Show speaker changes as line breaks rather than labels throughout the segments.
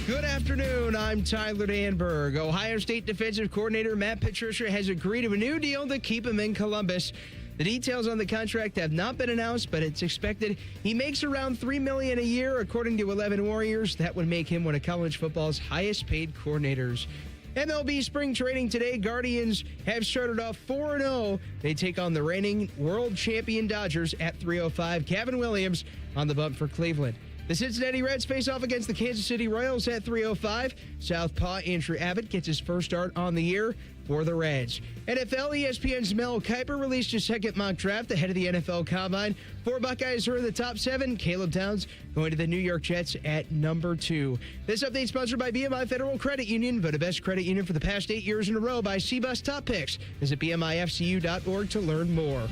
Good afternoon. I'm Tyler Danberg. Ohio State defensive coordinator Matt Patricia has agreed to a new deal to keep him in Columbus. The details on the contract have not been announced, but it's expected he makes around $3 million a year, according to 11 Warriors. That would make him one of college football's highest-paid coordinators. MLB spring training today. Guardians have started off 4-0. They take on the reigning world champion Dodgers at 3:05. Kevin Williams on the bump for Cleveland. The Cincinnati Reds face off against the Kansas City Royals at 3:05. Southpaw Andrew Abbott gets his first start on the year for the Reds. NFL, ESPN's Mel Kiper released his second mock draft ahead of the NFL Combine. 4 Buckeyes are in the top 7. Caleb Towns going to the New York Jets at number 2. This update sponsored by BMI Federal Credit Union, voted best credit union for the past 8 years in a row by CBUS Top Picks. Visit bmifcu.org to learn more.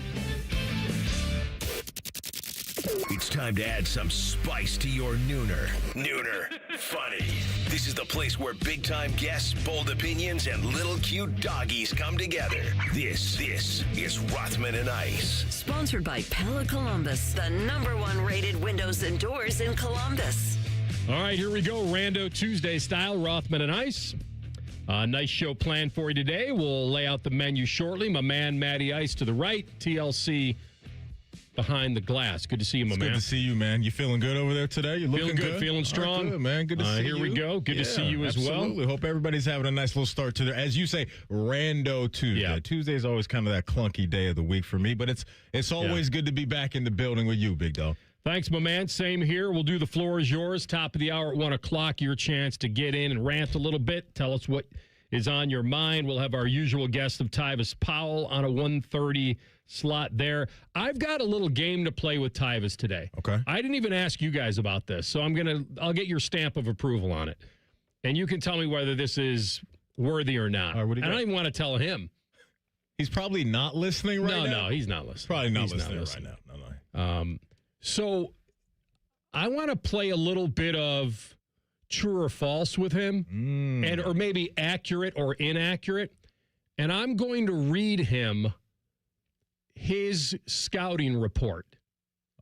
It's time to add some spice to your nooner. Nooner. Funny. This is the place where big-time guests, bold opinions, and little cute doggies come together. This is Rothman and Ice.
Sponsored by Pella Columbus, the #1 rated windows and doors in Columbus.
All right, here we go. Rando Tuesday style, Rothman and Ice. Nice show planned for you today. We'll lay out the menu shortly. My man, Matty Ice, to the right. TLC behind the glass. Good to see you, my man.
Good to see you, man. You feeling good over there today? You looking
good? Feeling strong?
Good, man. Good to see you.
Here we go. Good to see you as well.
Absolutely. Hope everybody's having a nice little start to their, as you say, Rando Tuesday.
Yeah.
Tuesday is always kind of that clunky day of the week for me, but it's always good to be back in the building with you, big dog.
Thanks, my man. Same here. We'll do the floor is yours. Top of the hour at 1 o'clock. Your chance to get in and rant a little bit. Tell us what is on your mind. We'll have our usual guest of Tyvis Powell on a 1:30 slot there. I've got a little game to play with Tyvis today.
Okay.
I didn't even ask you guys about this, so I'll get your stamp of approval on it. And you can tell me whether this is worthy or not.
All right, what do you
I
got?
don't even want to tell him.
He's probably not listening right now.
No, he's not listening.
Probably not
He's
listening right now. No.
So I want to play a little bit of true or false with him, or maybe accurate or inaccurate. And I'm going to read him his scouting report.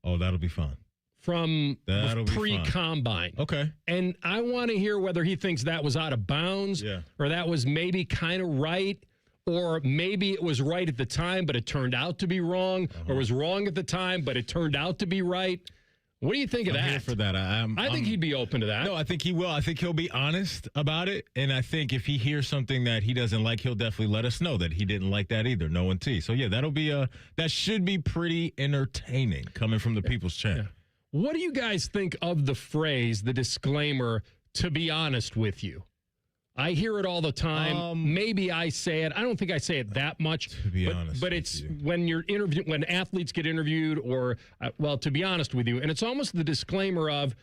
Oh, that'll be fun.
From pre-combine.
Okay.
And I want to hear whether he thinks that was out of bounds, or that was maybe kind of right, or maybe it was right at the time, but it turned out to be wrong, or was wrong at the time, but it turned out to be right. What do you think of that?
I'm here for that.
I think he'd be open to that.
No, I think he will. I think he'll be honest about it. And I think if he hears something that he doesn't like, he'll definitely let us know that he didn't like that either. No one T. So, yeah, that should be pretty entertaining coming from the People's Champ.
Yeah. What do you guys think of the phrase, the disclaimer, to be honest with you? I hear it all the time. Maybe I say it. I don't think I say it that much.
To be honest,
but it's when when athletes get interviewed, or to be honest with you, and it's almost the disclaimer of,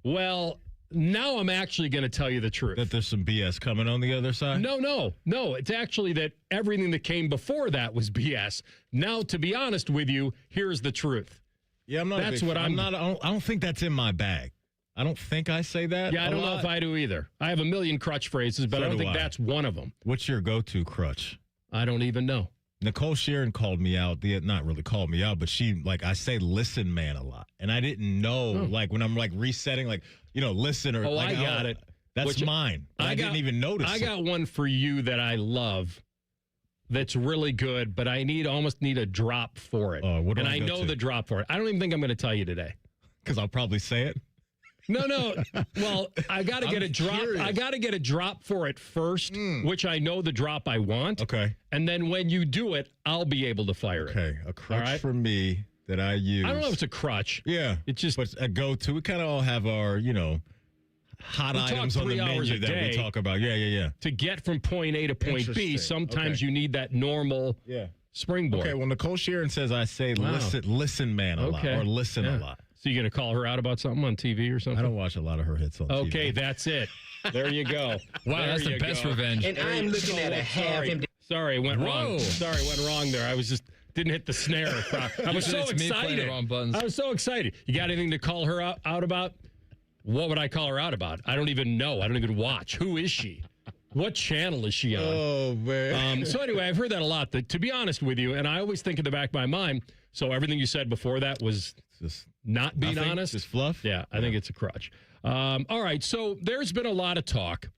well, now I'm actually going to tell you the truth.
That there's some BS coming on the other side.
No. It's actually that everything that came before that was BS. Now, to be honest with you, here's the truth.
Yeah, I'm not.
That's what I'm not.
I don't think that's in my bag. I don't think I say that.
Yeah, I don't know if I do either. I have a million crutch phrases, but I don't think that's one of them.
What's your go-to crutch?
I don't even know.
Nicole Sheeran called me out. Not really called me out, but she, I say listen, man, a lot. And I didn't know, when I'm, resetting, listen or.
I got it.
That's mine. I didn't even notice
I got one for you that I love that's really good, but I almost need a drop for it.
What do
I know the drop for it. I don't even think I'm going to tell you today.
Because I'll probably say it.
No. Well, I got to get a drop. Curious. I got to get a drop for it first, which I know the drop I want.
Okay.
And then when you do it, I'll be able to fire it.
Okay. A crutch for me that I use.
I don't know if it's a crutch.
Yeah.
It's just
but a go-to. We kind of all have our, hot items on the menu that we talk about. Yeah.
To get from point A to point B, sometimes you need that normal springboard.
Okay. Well, Nicole Sheeran says I say listen, man, a lot, or listen a lot.
So you're going to call her out about something on TV or something?
I don't watch a lot of her hits on TV.
Okay, that's it. There you go.
Wow, that's the best revenge.
And I'm looking at a half empty.
Sorry, it went wrong. Sorry, it went wrong there. I was just didn't hit the snare. I was so excited. I was so excited. You got anything to call her out about? What would I call her out about? I don't even know. I don't even watch. Who is she? What channel is she on?
Oh, man.
So anyway, I've heard that a lot. To be honest with you, and I always think in the back of my mind, so everything you said before that was just not being honest.
Just fluff?
Yeah, I think it's a crutch. All right, so there's been a lot of talk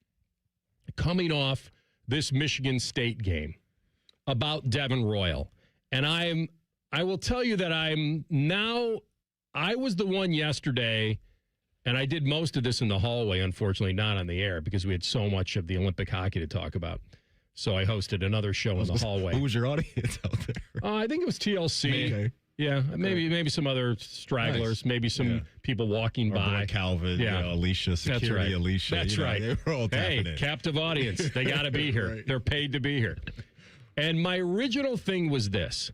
coming off this Michigan State game about Devin Royal. And I will tell you that I was the one yesterday, and I did most of this in the hallway, unfortunately, not on the air, because we had so much of the Olympic hockey to talk about. So I hosted another show in the hallway.
Who was your audience out there?
I think it was TLC.
Okay.
Yeah, maybe some other stragglers, maybe some people walking by.
Calvin, Alicia, security,
that's right.
Alicia.
That's right.
They were all tapping in.
Captive audience. They got to be here.
Right.
They're paid to be here. And my original thing was this.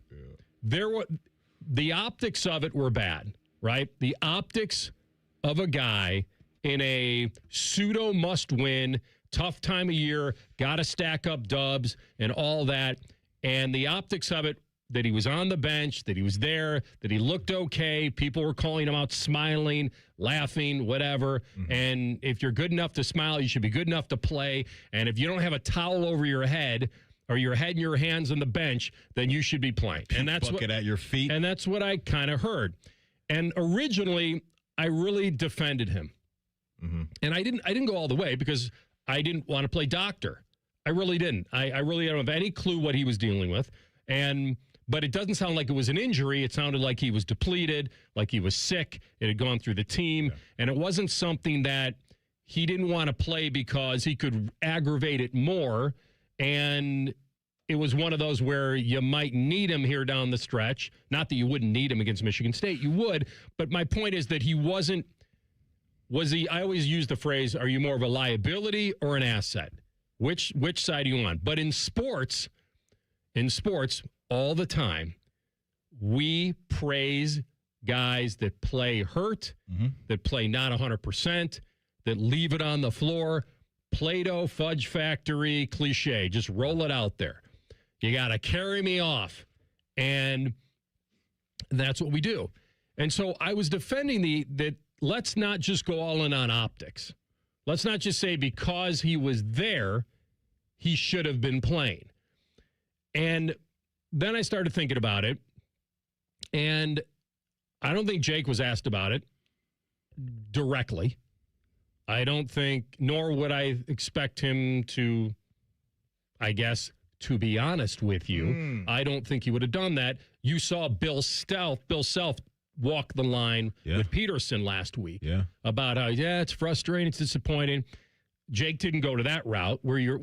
The optics of it were bad, right? The optics of a guy in a pseudo must-win, tough time of year, got to stack up dubs and all that. And the optics of it, that he was on the bench, that he was there, that he looked okay. People were calling him out, smiling, laughing, whatever. Mm-hmm. And if you're good enough to smile, you should be good enough to play. And if you don't have a towel over your head or your head and your hands on the bench, then you should be playing. And that's
bucket at your feet.
And that's what I kind of heard. And originally, I really defended him. Mm-hmm. And I didn't go all the way because I didn't want to play doctor. I really didn't. I really don't have any clue what he was dealing with. But it doesn't sound like it was an injury. It sounded like he was depleted, like he was sick. It had gone through the team. Yeah. And it wasn't something that he didn't want to play because he could aggravate it more. And it was one of those where you might need him here down the stretch. Not that you wouldn't need him against Michigan State. You would. But my point is that he wasn't. I always use the phrase, are you more of a liability or an asset? Which side are you on? But in sports, all the time, we praise guys that play hurt, that play not 100%, that leave it on the floor. Play-Doh, fudge factory, cliche. Just roll it out there. You got to carry me off. And that's what we do. And so I was defending that let's not just go all in on optics. Let's not just say because he was there, he should have been playing. And then I started thinking about it, and I don't think Jake was asked about it directly. I don't think, nor would I expect him to, I guess, to be honest with you. I don't think he would have done that. You saw Bill Self walk the line with Peterson last week about how, it's frustrating, it's disappointing. Jake didn't go to that route where you're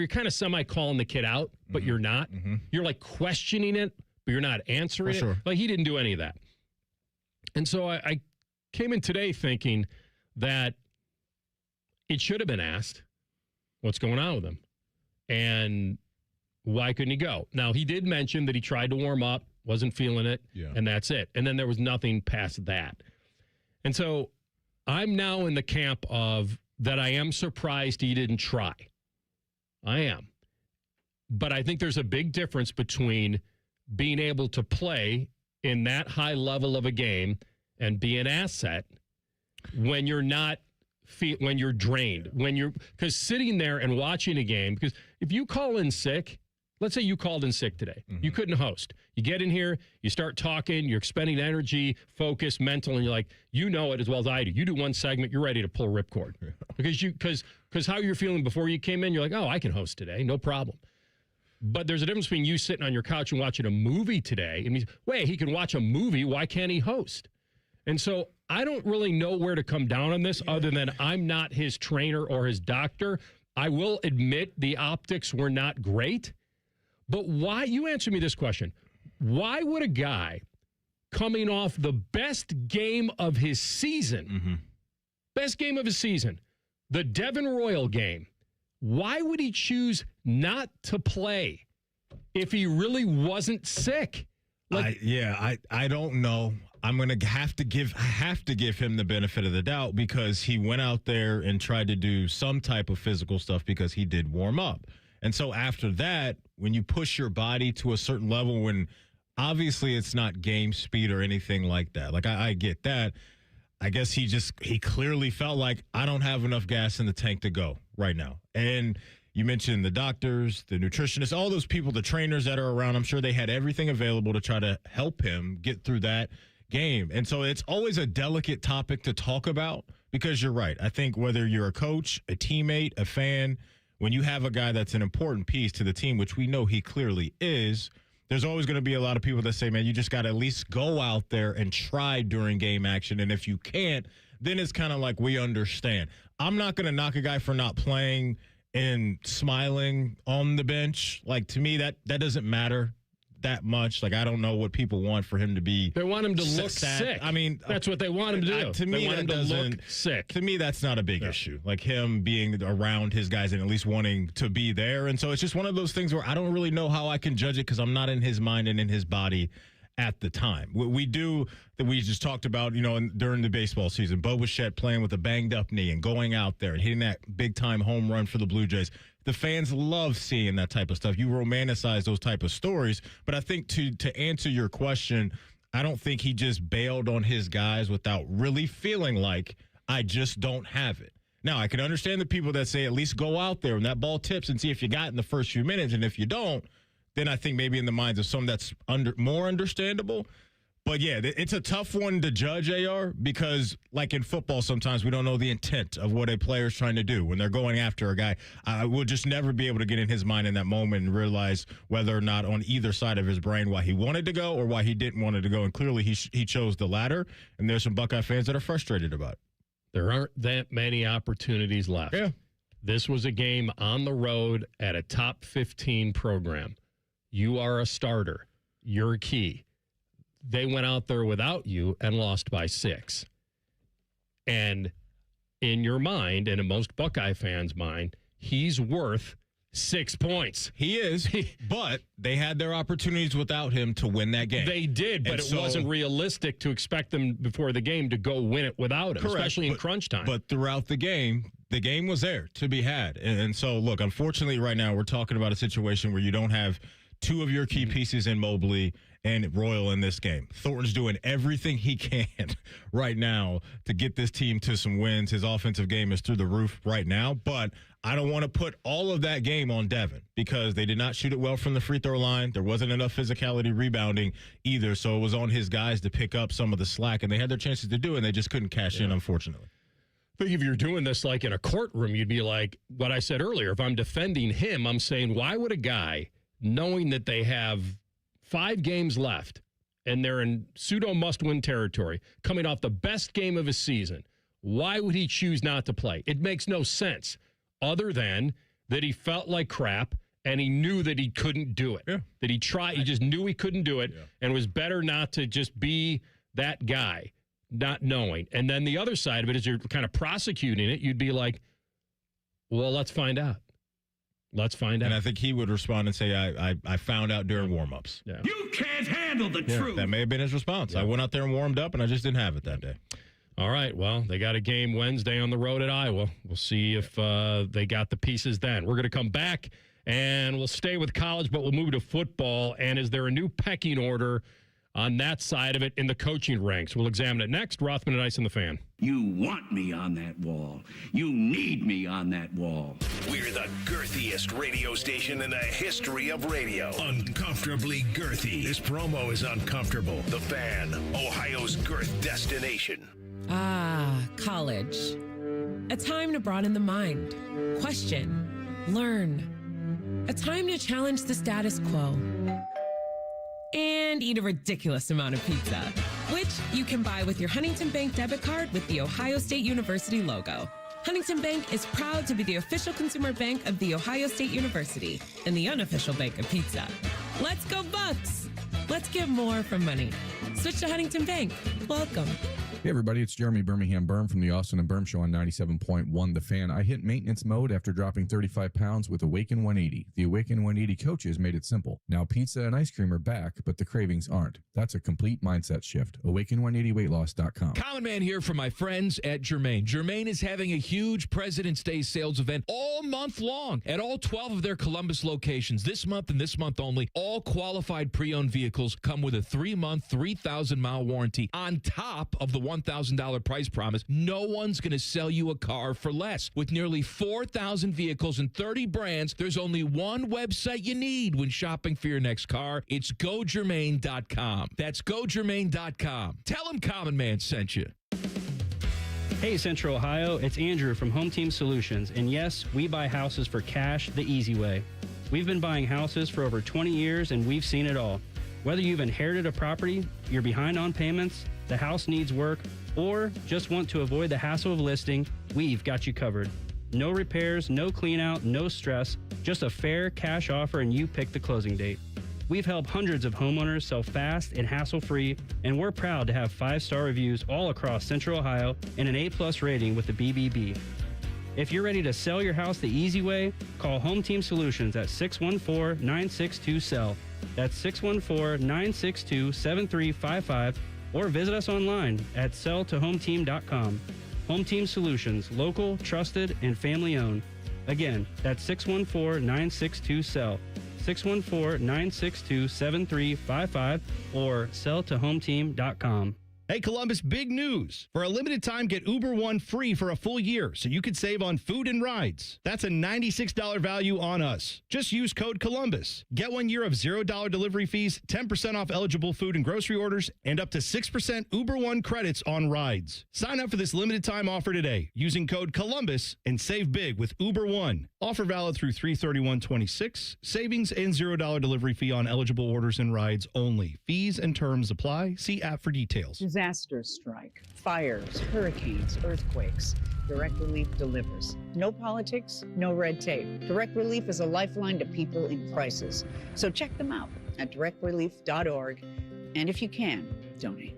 kind of semi calling the kid out, but you're not. Mm-hmm. You're like questioning it, but you're not answering it. Sure. Like he didn't do any of that. And so I came in today thinking that it should have been asked what's going on with him and why couldn't he go? Now, he did mention that he tried to warm up, wasn't feeling it, and that's it. And then there was nothing past that. And so I'm now in the camp of that I am surprised he didn't try. I am. But I think there's a big difference between being able to play in that high level of a game and be an asset when you're not, when you're drained, because sitting there and watching a game, because if you call in sick, let's say you called in sick today, you couldn't host. You get in here, you start talking, you're expending energy, focus, mental, and you're like, you know it as well as I do. You do one segment, you're ready to pull ripcord. Because how you're feeling before you came in, you're like, oh, I can host today, no problem. But there's a difference between you sitting on your couch and watching a movie today. And wait, he can watch a movie, why can't he host? And so I don't really know where to come down on this other than I'm not his trainer or his doctor. I will admit the optics were not great. But why, you answer me this question, why would a guy coming off the best game of his season, the Devin Royal game, why would he choose not to play if he really wasn't sick?
I don't know. I'm going to have to give him the benefit of the doubt because he went out there and tried to do some type of physical stuff because he did warm up. And so after that, when you push your body to a certain level, when obviously it's not game speed or anything like that, like I get that. I guess he clearly felt like I don't have enough gas in the tank to go right now. And you mentioned the doctors, the nutritionists, all those people, the trainers that are around. I'm sure they had everything available to try to help him get through that game. And so it's always a delicate topic to talk about because you're right. I think whether you're a coach, a teammate, a fan, when you have a guy that's an important piece to the team, which we know he clearly is, there's always going to be a lot of people that say, man, you just got to at least go out there and try during game action. And if you can't, then it's kind of like we understand. I'm not going to knock a guy for not playing and smiling on the bench. Like, to me, that doesn't matter that much. Like, I don't know what people want for him to be.
They want him to look
sad.
sick.
I mean,
that's what they want him to do.
To me,
they want him to look sick.
To me, that's not a big issue. Like him being around his guys and at least wanting to be there. And so it's just one of those things where I don't really know how I can judge it because I'm not in his mind and in his body at the time. We do that we just talked about, during the baseball season, Bo Bichette playing with a banged up knee and going out there and hitting that big time home run for the Blue Jays. The fans love seeing that type of stuff. You romanticize those type of stories. But I think to answer your question, I don't think he just bailed on his guys without really feeling like, I just don't have it. Now, I can understand the people that say at least go out there and that ball tips and see if you got it in the first few minutes. And if you don't, then I think maybe in the minds of some that's more understandable. But, yeah, it's a tough one to judge, AR, because like in football sometimes we don't know the intent of what a player's trying to do when they're going after a guy. I will just never be able to get in his mind in that moment and realize whether or not on either side of his brain why he wanted to go or why he didn't want to go. And clearly he chose the latter, and there's some Buckeye fans that are frustrated about it.
There aren't that many opportunities left.
Yeah.
This was a game on the road at a top 15 program. You are a starter. You're key. They went out there without you and lost by 6. And in your mind, and in most Buckeye fans' mind, he's worth 6 points.
He is, but they had their opportunities without him to win that game.
They did, but it wasn't realistic to expect them before the game to go win it without him, especially in crunch time.
But throughout the game was there to be had. And so, look, unfortunately right now we're talking about a situation where you don't have two of your key pieces in Mobley and Royal in this game. Thornton's doing everything he can right now to get this team to some wins. His offensive game is through the roof right now, but I don't want to put all of that game on Devin because they did not shoot it well from the free throw line. There wasn't enough physicality rebounding either, so it was on his guys to pick up some of the slack, and they had their chances to do it, and they just couldn't cash in, unfortunately.
I think if you're doing this like in a courtroom, you'd be like what I said earlier. If I'm defending him, I'm saying, why would a guy, knowing that they have 5 games left and they're in pseudo must-win territory, coming off the best game of his season, why would he choose not to play? It makes no sense other than that he felt like crap and he knew that he couldn't do it.
Yeah.
That he tried, he just knew he couldn't do it, and it was better not to just be that guy, not knowing. And then the other side of it is you're kind of prosecuting it. You'd be like, well, let's find out. Let's find out.
And I think he would respond and say, I found out during warm-ups.
Yeah.
You can't handle the truth.
That may have been his response. I went out there and warmed up, and I just didn't have it that day.
All right, well, they got a game Wednesday on the road at Iowa. We'll see if they got the pieces then. We're going to come back, and we'll stay with college, but we'll move to football. And is there a new pecking order on that side of it in the coaching ranks? We'll examine it next. Rothman Ice and the Fan.
You want me on that wall. You need me on that wall.
We're the girthiest radio station in the history of radio. Uncomfortably girthy. This promo is uncomfortable. The Fan, Ohio's girth destination.
Ah, college. A time to broaden the mind, question, learn. A time to challenge the status quo. And eat a ridiculous amount of pizza, which you can buy with your Huntington Bank debit card with the Ohio State University logo. Huntington Bank is proud to be the official consumer bank of the Ohio State University and the unofficial bank of pizza. Let's go Bucks! Let's get more from money. Switch to Huntington Bank. Welcome.
Hey everybody, it's Jeremy Birmingham Berm from the Austin and Berm Show on 97.1 The Fan. I hit maintenance mode after dropping 35 pounds with Awaken 180. The Awaken 180 coaches made it simple. Now pizza and ice cream are back, but the cravings aren't. That's a complete mindset shift. Awaken180weightloss.com.
Common Man here for my friends at Germain. Germain is having a huge President's Day sales event all month long at all 12 of their Columbus locations. This month and this month only, all qualified pre-owned vehicles come with a 3-month, 3,000-mile warranty on top of the $1,000 price promise. No one's going to sell you a car for less. With nearly 4,000 vehicles and 30 brands, there's only one website you need when shopping for your next car. It's GoGermain.com. That's GoGermain.com. Tell them Common Man sent you.
Hey, Central Ohio, it's Andrew from Home Team Solutions. And yes, we buy houses for cash the easy way. We've been buying houses for over 20 years and we've seen it all. Whether you've inherited a property, you're behind on payments, the house needs work, or just want to avoid the hassle of listing, we've got you covered. No repairs, no clean out, no stress, just a fair cash offer and you pick the closing date. We've helped hundreds of homeowners sell fast and hassle-free, and we're proud to have 5-star reviews all across Central Ohio and an A+ rating with the BBB. If you're ready to sell your house the easy way, call Home Team Solutions at 614-962-SELL. That's 614-962-7355, or visit us online at selltohometeam.com. Home Team Solutions, local, trusted, and family-owned. Again, that's 614-962-SELL. 614-962-7355 or selltohometeam.com.
Hey, Columbus, big news. For a limited time, get Uber One free for a full year so you could save on food and rides. That's a $96 value on us. Just use code Columbus. Get 1 year of $0 delivery fees, 10% off eligible food and grocery orders, and up to 6% Uber One credits on rides. Sign up for this limited time offer today using code Columbus and save big with Uber One. Offer valid through 3/31/26. Savings and $0 delivery fee on eligible orders and rides only. Fees and terms apply. See app for details.
Disasters strike, fires, hurricanes, earthquakes. Direct Relief delivers. No politics, no red tape. Direct Relief is a lifeline to people in crisis. So check them out at directrelief.org. And if you can, donate.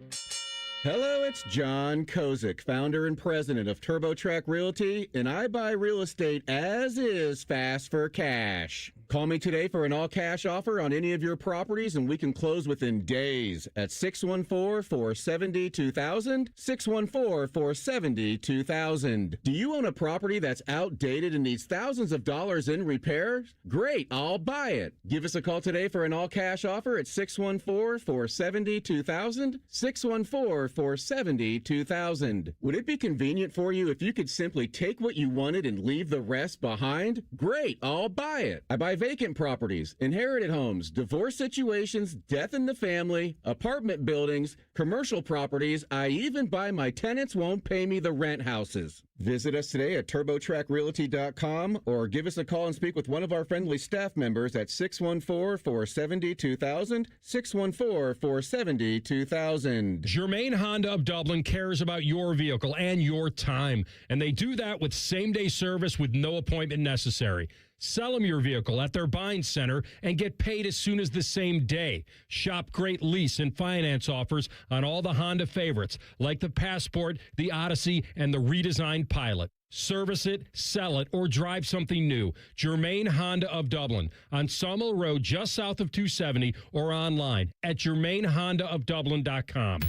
Hello, it's John Kozik, founder and president of TurboTrack Realty, and I buy real estate as is, fast for cash. Call me today for an all-cash offer on any of your properties, and we can close within days at 614-470-2000, 614-470-2000. Do you own a property that's outdated and needs thousands of dollars in repairs? Great, I'll buy it. Give us a call today for an all-cash offer at 614-470-2000, 614-470-2000. Would it be convenient for you if you could simply take what you wanted and leave the rest behind? Great, I'll buy it. I buy vacant properties, inherited homes, divorce situations, death in the family, apartment buildings, commercial properties. I even buy my tenants won't pay me the rent houses. Visit us today at TurboTrackRealty.com or give us a call and speak with one of our friendly staff members at 614-470-2000, 614-470-2000.
Germain Honda of Dublin cares about your vehicle and your time, and they do that with same-day service with no appointment necessary. Sell them your vehicle at their buying center and get paid as soon as the same day. Shop great lease and finance offers on all the Honda favorites, like the Passport, the Odyssey, and the redesigned Pilot. Service it, sell it, or drive something new. Germain Honda of Dublin on Sawmill Road, just south of 270, or online at germainhondaofdublin.com.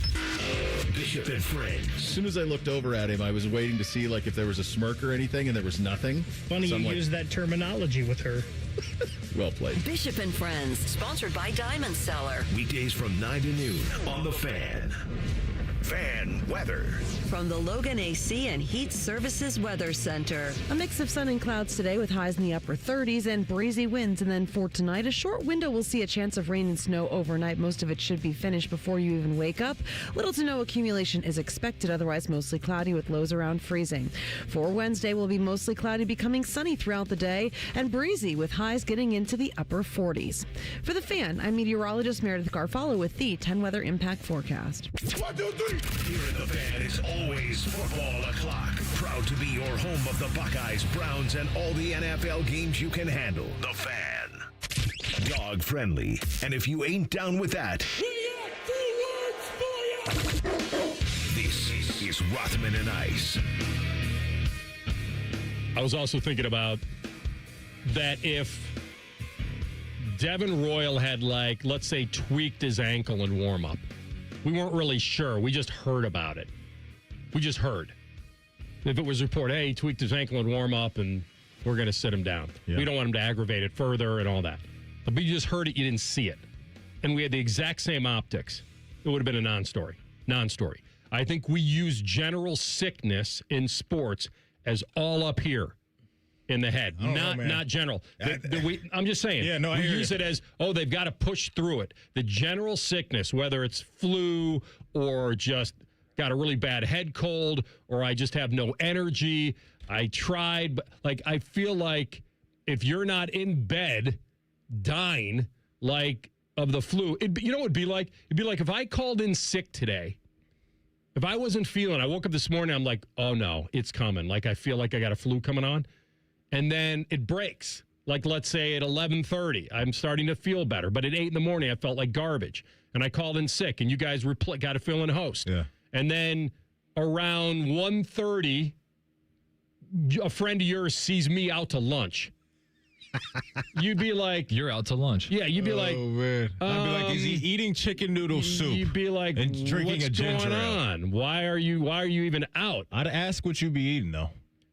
Bishop and Friends.
As soon as I looked over at him, I was waiting to see if there was a smirk or anything, and there was nothing.
Funny you use that terminology with her.
Well played.
Bishop and Friends, sponsored by Diamond Seller.
Weekdays from 9 to noon on The Fan. Fan weather.
From the Logan AC and Heat Services Weather Center.
A mix of sun and clouds today with highs in the upper 30s and breezy winds. And then for tonight, a short window will see a chance of rain and snow overnight. Most of it should be finished before you even wake up. Little to no accumulation is expected, otherwise mostly cloudy with lows around freezing. For Wednesday, will be mostly cloudy, becoming sunny throughout the day and breezy with highs getting into the upper 40s. For the Fan, I'm meteorologist Meredith Garfalo with the 10 Weather Impact Forecast.
1, 2, 3. Here in The Fan is always football o'clock. Proud to be your home of the Buckeyes, Browns, and all the NFL games you can handle. The Fan. Dog friendly. And if you ain't down with that, this is Rothman and Ice.
I was also thinking about that if Devin Royal had, let's say, tweaked his ankle in warm-up. We weren't really sure. We just heard about it. We just heard. If it was reported, hey, he tweaked his ankle in warm-up and we're going to sit him down. Yeah. We don't want him to aggravate it further and all that. But you just heard it, you didn't see it. And we had the exact same optics. It would have been a non-story. Non-story. I think we use general sickness in sports as all up here in the head, not general. I'm just saying.
Yeah, no, I
we
hear
use
you.
it as, they've got to push through it. The general sickness, whether it's flu or just got a really bad head cold or I just have no energy. I tried, but like I feel like if you're not in bed dying like of the flu, you know what it'd be like? It'd be like if I called in sick today. If I wasn't feeling, I woke up this morning, I'm like, oh no, it's coming. Like I feel like I got a flu coming on. And then it breaks. Like let's say at 11:30, I'm starting to feel better. But at 8 in the morning, I felt like garbage. And I called in sick and you guys got a fill-in host.
Yeah.
And then around 1:30, a friend of yours sees me out to lunch. You'd be like,
you're out to lunch.
Yeah, you'd be like,
man. I'd be like, is he eating chicken noodle soup?
You'd be like,
and drinking
what's
a ginger
going
ale?
on? Why are you even out?
I'd ask what you be eating though.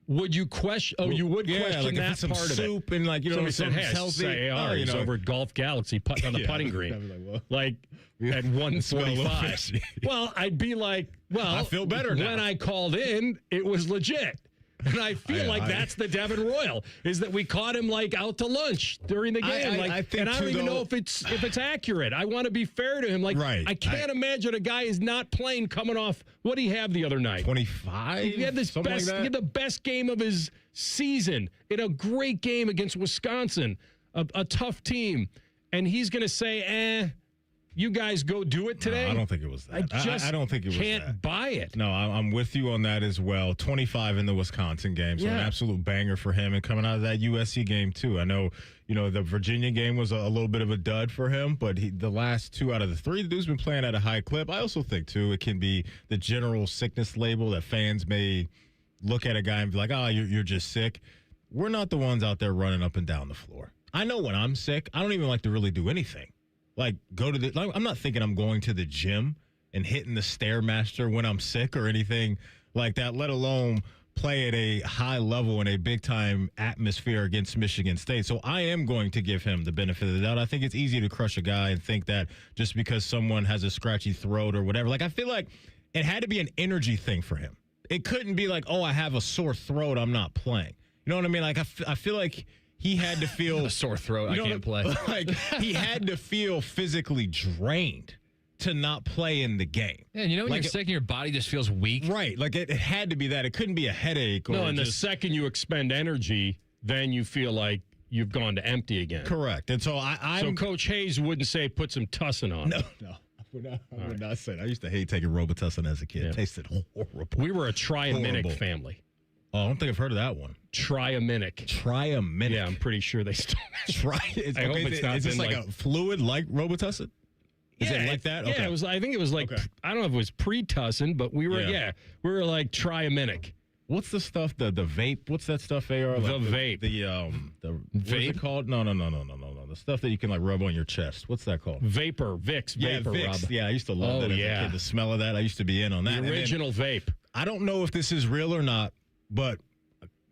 Would you question? Oh, you would question
like
that
if it's some
part of it.
soup and like
Somebody said, "Hey,
healthy."
he's over at Golf Galaxy putting on the putting green, like at 1:45." Well, I'd be like, "Well,
I feel better now."
When I called in, it was legit. And I feel like that's the Devin Royal, is that we caught him like out to lunch during the game.
I think
and I don't even know if it's accurate. I want to be fair to him. Like, I can't imagine a guy is not playing coming off what did he have the other night?
25?
He had this
Something
best,
like that?
he had the best game of his season in a great game against Wisconsin, a tough team. And he's going to say, you guys go do it today?
No, I don't think it was that. I don't think it was that.
Can't buy it.
No, I'm with you on that as well. 25 in the Wisconsin game, so an absolute banger for him. And coming out of that USC game, too. I know, the Virginia game was a little bit of a dud for him, but the last 2 out of the 3, the dude's been playing at a high clip. I also think, too, it can be the general sickness label that fans may look at a guy and be like, oh, you're just sick. We're not the ones out there running up and down the floor. I know when I'm sick, I don't even like to really do anything. Like, I'm not thinking I'm going to the gym and hitting the Stairmaster when I'm sick or anything like that, let alone play at a high level in a big-time atmosphere against Michigan State. So I am going to give him the benefit of the doubt. I think it's easy to crush a guy and think that just because someone has a scratchy throat or whatever. Like, I feel like it had to be an energy thing for him. It couldn't be like, oh, I have a sore throat, I'm not playing. You know what I mean? Like, I feel like he had to feel
a sore throat. I can't play.
Like he had to feel physically drained to not play in the game.
Yeah, when you're sick and your body just feels weak.
Right. Like it had to be that. It couldn't be a headache.
No, and the second you expend energy, then you feel like you've gone to empty again.
Correct. And so
So Coach Hayes wouldn't say put some tussin on.
No. I would not say that. I used to hate taking Robitussin as a kid. It tasted horrible.
We were a Triaminic family.
Oh, I don't think I've heard of that one.
Triaminic.
Yeah,
I'm pretty sure they still.
Hope it's not. Is this like a fluid like Robitussin? Is it like that?
Yeah,
Okay.
it was. I think it was like I don't know if it was pre-tussin, but we were we were like Triaminic.
What's the stuff? The vape? What's that stuff? AR?
The vape.
The what's it called? No. The stuff that you can like rub on your chest. What's that called?
Vapor. Vicks. Vapor
Vicks.
rub.
Yeah, I used to love that as a kid. The smell of that. I used to be in on that.
The original vape.
I don't know if this is real or not, but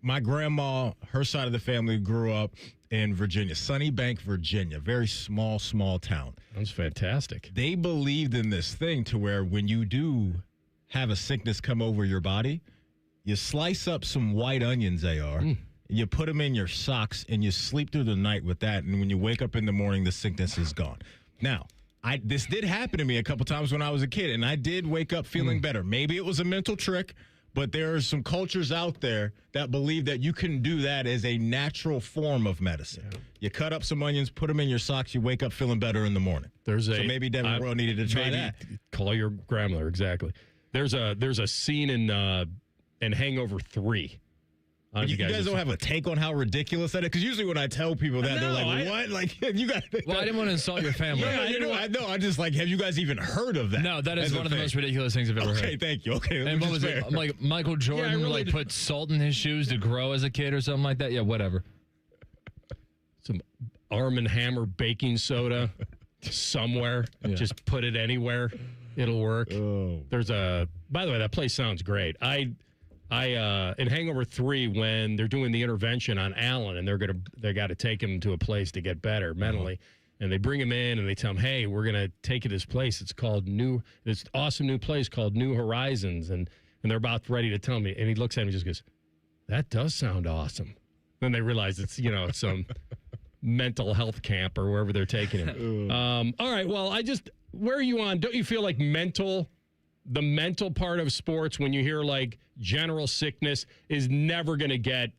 my grandma, her side of the family grew up in Virginia, Sunnybank, Virginia, very small town.
That's fantastic.
They believed in this thing to where when you do have a sickness come over your body, you slice up some white onions, you put them in your socks, and you sleep through the night with that. And when you wake up in the morning, the sickness is gone. Now, this did happen to me a couple times when I was a kid, and I did wake up feeling better. Maybe it was a mental trick, but there are some cultures out there that believe that you can do that as a natural form of medicine. Yeah. You cut up some onions, put them in your socks, you wake up feeling better in the morning. So maybe Devin Royal needed to try that.
Call your grandmother, exactly. There's a scene in Hangover 3.
You guys don't have a take on how ridiculous that is? Because usually when I tell people that, they're like, what? Like, you got.
Well, I didn't want to insult your family.
I know. I just like, have you guys even heard of that?
No, that is one of the most ridiculous things I've ever heard.
Okay, thank you. Okay,
and what was it? Like Michael Jordan put salt in his shoes to grow as a kid or something like that? Yeah, whatever.
Some Arm & Hammer baking soda somewhere. Yeah. Just put it anywhere. It'll work.
Oh.
By the way, that place sounds great. I in Hangover 3, when they're doing the intervention on Alan and they got to take him to a place to get better mentally, and they bring him in and they tell him, hey, we're gonna take you to this place. It's called this awesome new place called New Horizons, and they're about ready to tell me, and he looks at me and just goes, that does sound awesome. Then they realize it's some mental health camp or wherever they're taking him. All right, well, where are you on? Don't you feel like mental the mental part of sports, when you hear like general sickness, is never going to get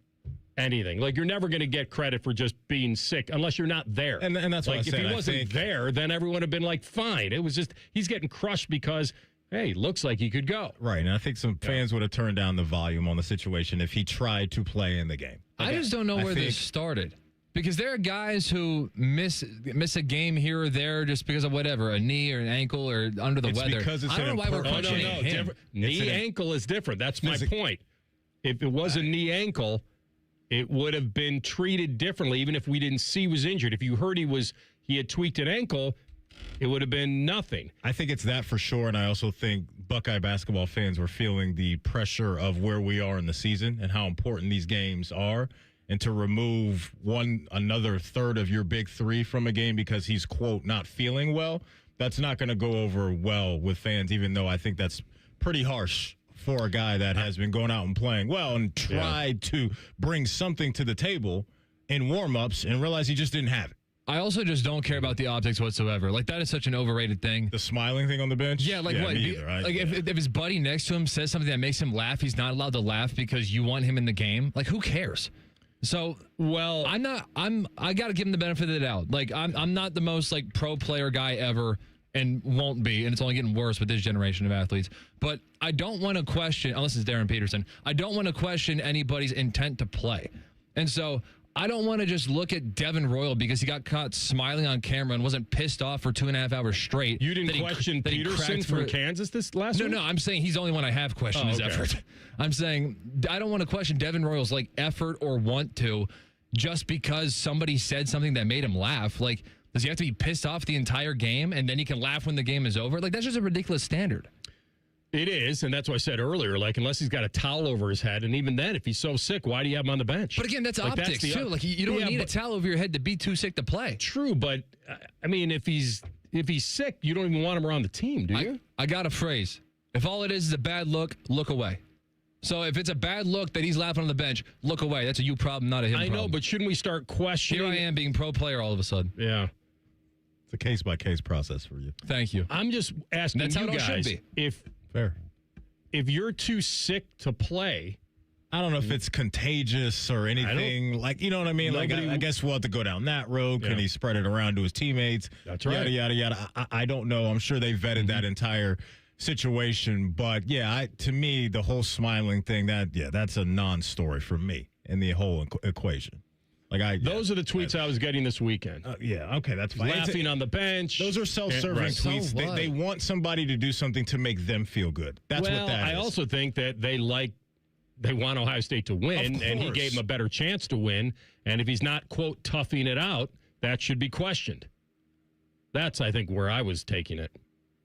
anything. Like, you're never going to get credit for just being sick unless you're not there.
And that's what
like,
I said.
if he wasn't there, then everyone would have been like, fine. It was just, he's getting crushed because, hey, looks like he could go.
Right, and I think some fans would have turned down the volume on the situation if he tried to play in the game.
I just don't know where this started. Because there are guys who miss a game here or there just because of whatever, a knee or an ankle or under the weather.
Because it's
I don't know why we're questioning him.
Knee ankle is different. That's my point. If it was a knee ankle, it would have been treated differently, even if we didn't see he was injured. If you heard he had tweaked an ankle, it would have been nothing.
I think it's that for sure, and I also think Buckeye basketball fans were feeling the pressure of where we are in the season and how important these games are. And to remove another third of your big three from a game because he's, quote, not feeling well, that's not going to go over well with fans, even though I think that's pretty harsh for a guy that has been going out and playing well and tried to bring something to the table in warm-ups and realized he just didn't have it.
I also just don't care about the optics whatsoever. Like, that is such an overrated thing.
The smiling thing on the bench?
Yeah, like what? If his buddy next to him says something that makes him laugh, he's not allowed to laugh because you want him in the game. Like, who cares? So, well, I got to give him the benefit of the doubt. Like, I'm not the most like pro player guy ever, and won't be, and it's only getting worse with this generation of athletes. But I don't want to question, unless it's Darren Peterson, I don't want to question anybody's intent to play. And so I don't want to just look at Devin Royal because he got caught smiling on camera and wasn't pissed off for 2.5 hours straight.
You didn't question Peterson from Kansas this last week?
No, I'm saying he's the only one I have questioned his effort. I'm saying I don't want to question Devin Royal's like effort or want to just because somebody said something that made him laugh. Like, does he have to be pissed off the entire game and then he can laugh when the game is over? Like, that's just a ridiculous standard.
It is, and that's what I said earlier. Like, unless he's got a towel over his head, and even then, if he's so sick, why do you have him on the bench?
But again, that's optics, too. Like, you don't need a towel over your head to be too sick to play.
True, but, I mean, if he's sick, you don't even want him around the team, do you?
I got a phrase. If all it is a bad look away. So if it's a bad look that he's laughing on the bench, look away. That's a you problem, not a him problem.
I know, but shouldn't we start questioning?
Here I am being pro player all of a sudden.
Yeah.
It's a case-by-case process for you.
Thank you.
I'm just asking
That's
you
how it
guys,
should
be.
If you're too sick to play,
I don't know if it's contagious or anything. Like, you know what I mean? Like, I guess we'll have to go down that road. Can he spread it around to his teammates?
That's right.
Yada, yada, yada. I don't know. I'm sure they vetted that entire situation. But, yeah, to me, the whole smiling thing, that's a non-story for me in the whole equation.
Those are the tweets I was getting this weekend.
Okay, that's fine.
Laughing on the bench.
Those are self-serving tweets.
So
they want somebody to do something to make them feel good. That's what that is.
I also think that they want Ohio State to win, and he gave them a better chance to win. And if he's not, quote, toughing it out, that should be questioned. That's, I think, where I was taking it.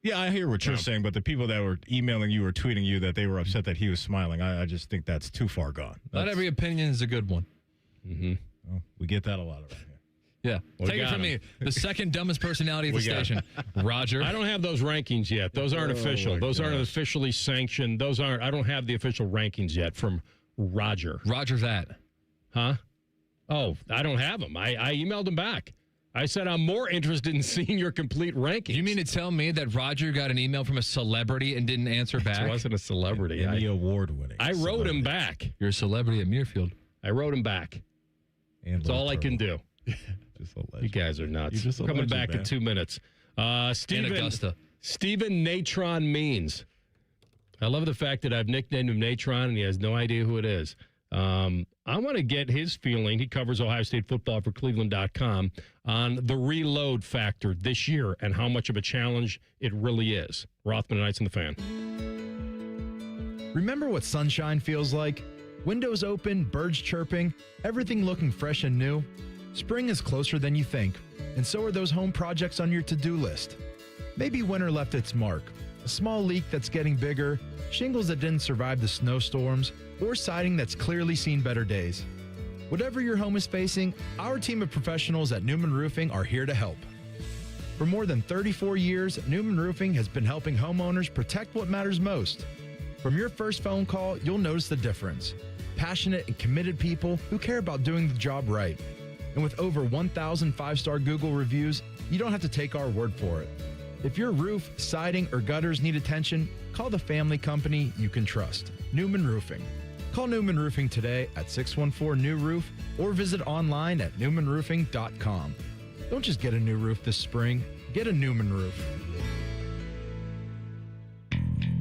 Yeah, I hear what you're saying, but the people that were emailing you or tweeting you that they were upset that he was smiling, I just think that's too far gone.
Not every opinion is a good one.
Mm-hmm. Well, we get that a lot around here.
Yeah. Take it from me. The second dumbest personality of the station, Roger.
I don't have those rankings yet. Those aren't official. Those aren't officially sanctioned. I don't have the official rankings yet from Roger.
Roger that.
Huh? Oh, I don't have them. I emailed him back. I said, I'm more interested in seeing your complete rankings.
You mean to tell me that Roger got an email from a celebrity and didn't answer back?
It wasn't a celebrity.
Emmy award-winning.
I wrote him back.
You're a celebrity at Muirfield.
I wrote him back. That's all I can do.
Just a legend.
You guys are nuts.
You're just a
Coming
legend,
back
man.
in 2 minutes.
In Augusta.
Stephen Natron Means. I love the fact that I've nicknamed him Natron, and he has no idea who it is. I want to get his feeling. He covers Ohio State football for Cleveland.com on the reload factor this year and how much of a challenge it really is. Rothman Ice and the Fan.
Remember what sunshine feels like? Windows open, birds chirping, everything looking fresh and new. Spring is closer than you think, and so are those home projects on your to-do list. Maybe winter left its mark, a small leak that's getting bigger, shingles that didn't survive the snowstorms, or siding that's clearly seen better days. Whatever your home is facing, our team of professionals at Newman Roofing are here to help. For more than 34 years, Newman Roofing has been helping homeowners protect what matters most. From your first phone call, you'll notice the difference. Passionate and committed people who care about doing the job right. And with over 1,000 five-star Google reviews, you don't have to take our word for it. If your roof, siding, or gutters need attention, call the family company you can trust, Newman Roofing. Call Newman Roofing today at 614-NEW-ROOF or visit online at newmanroofing.com. Don't just get a new roof this spring, get a Newman roof.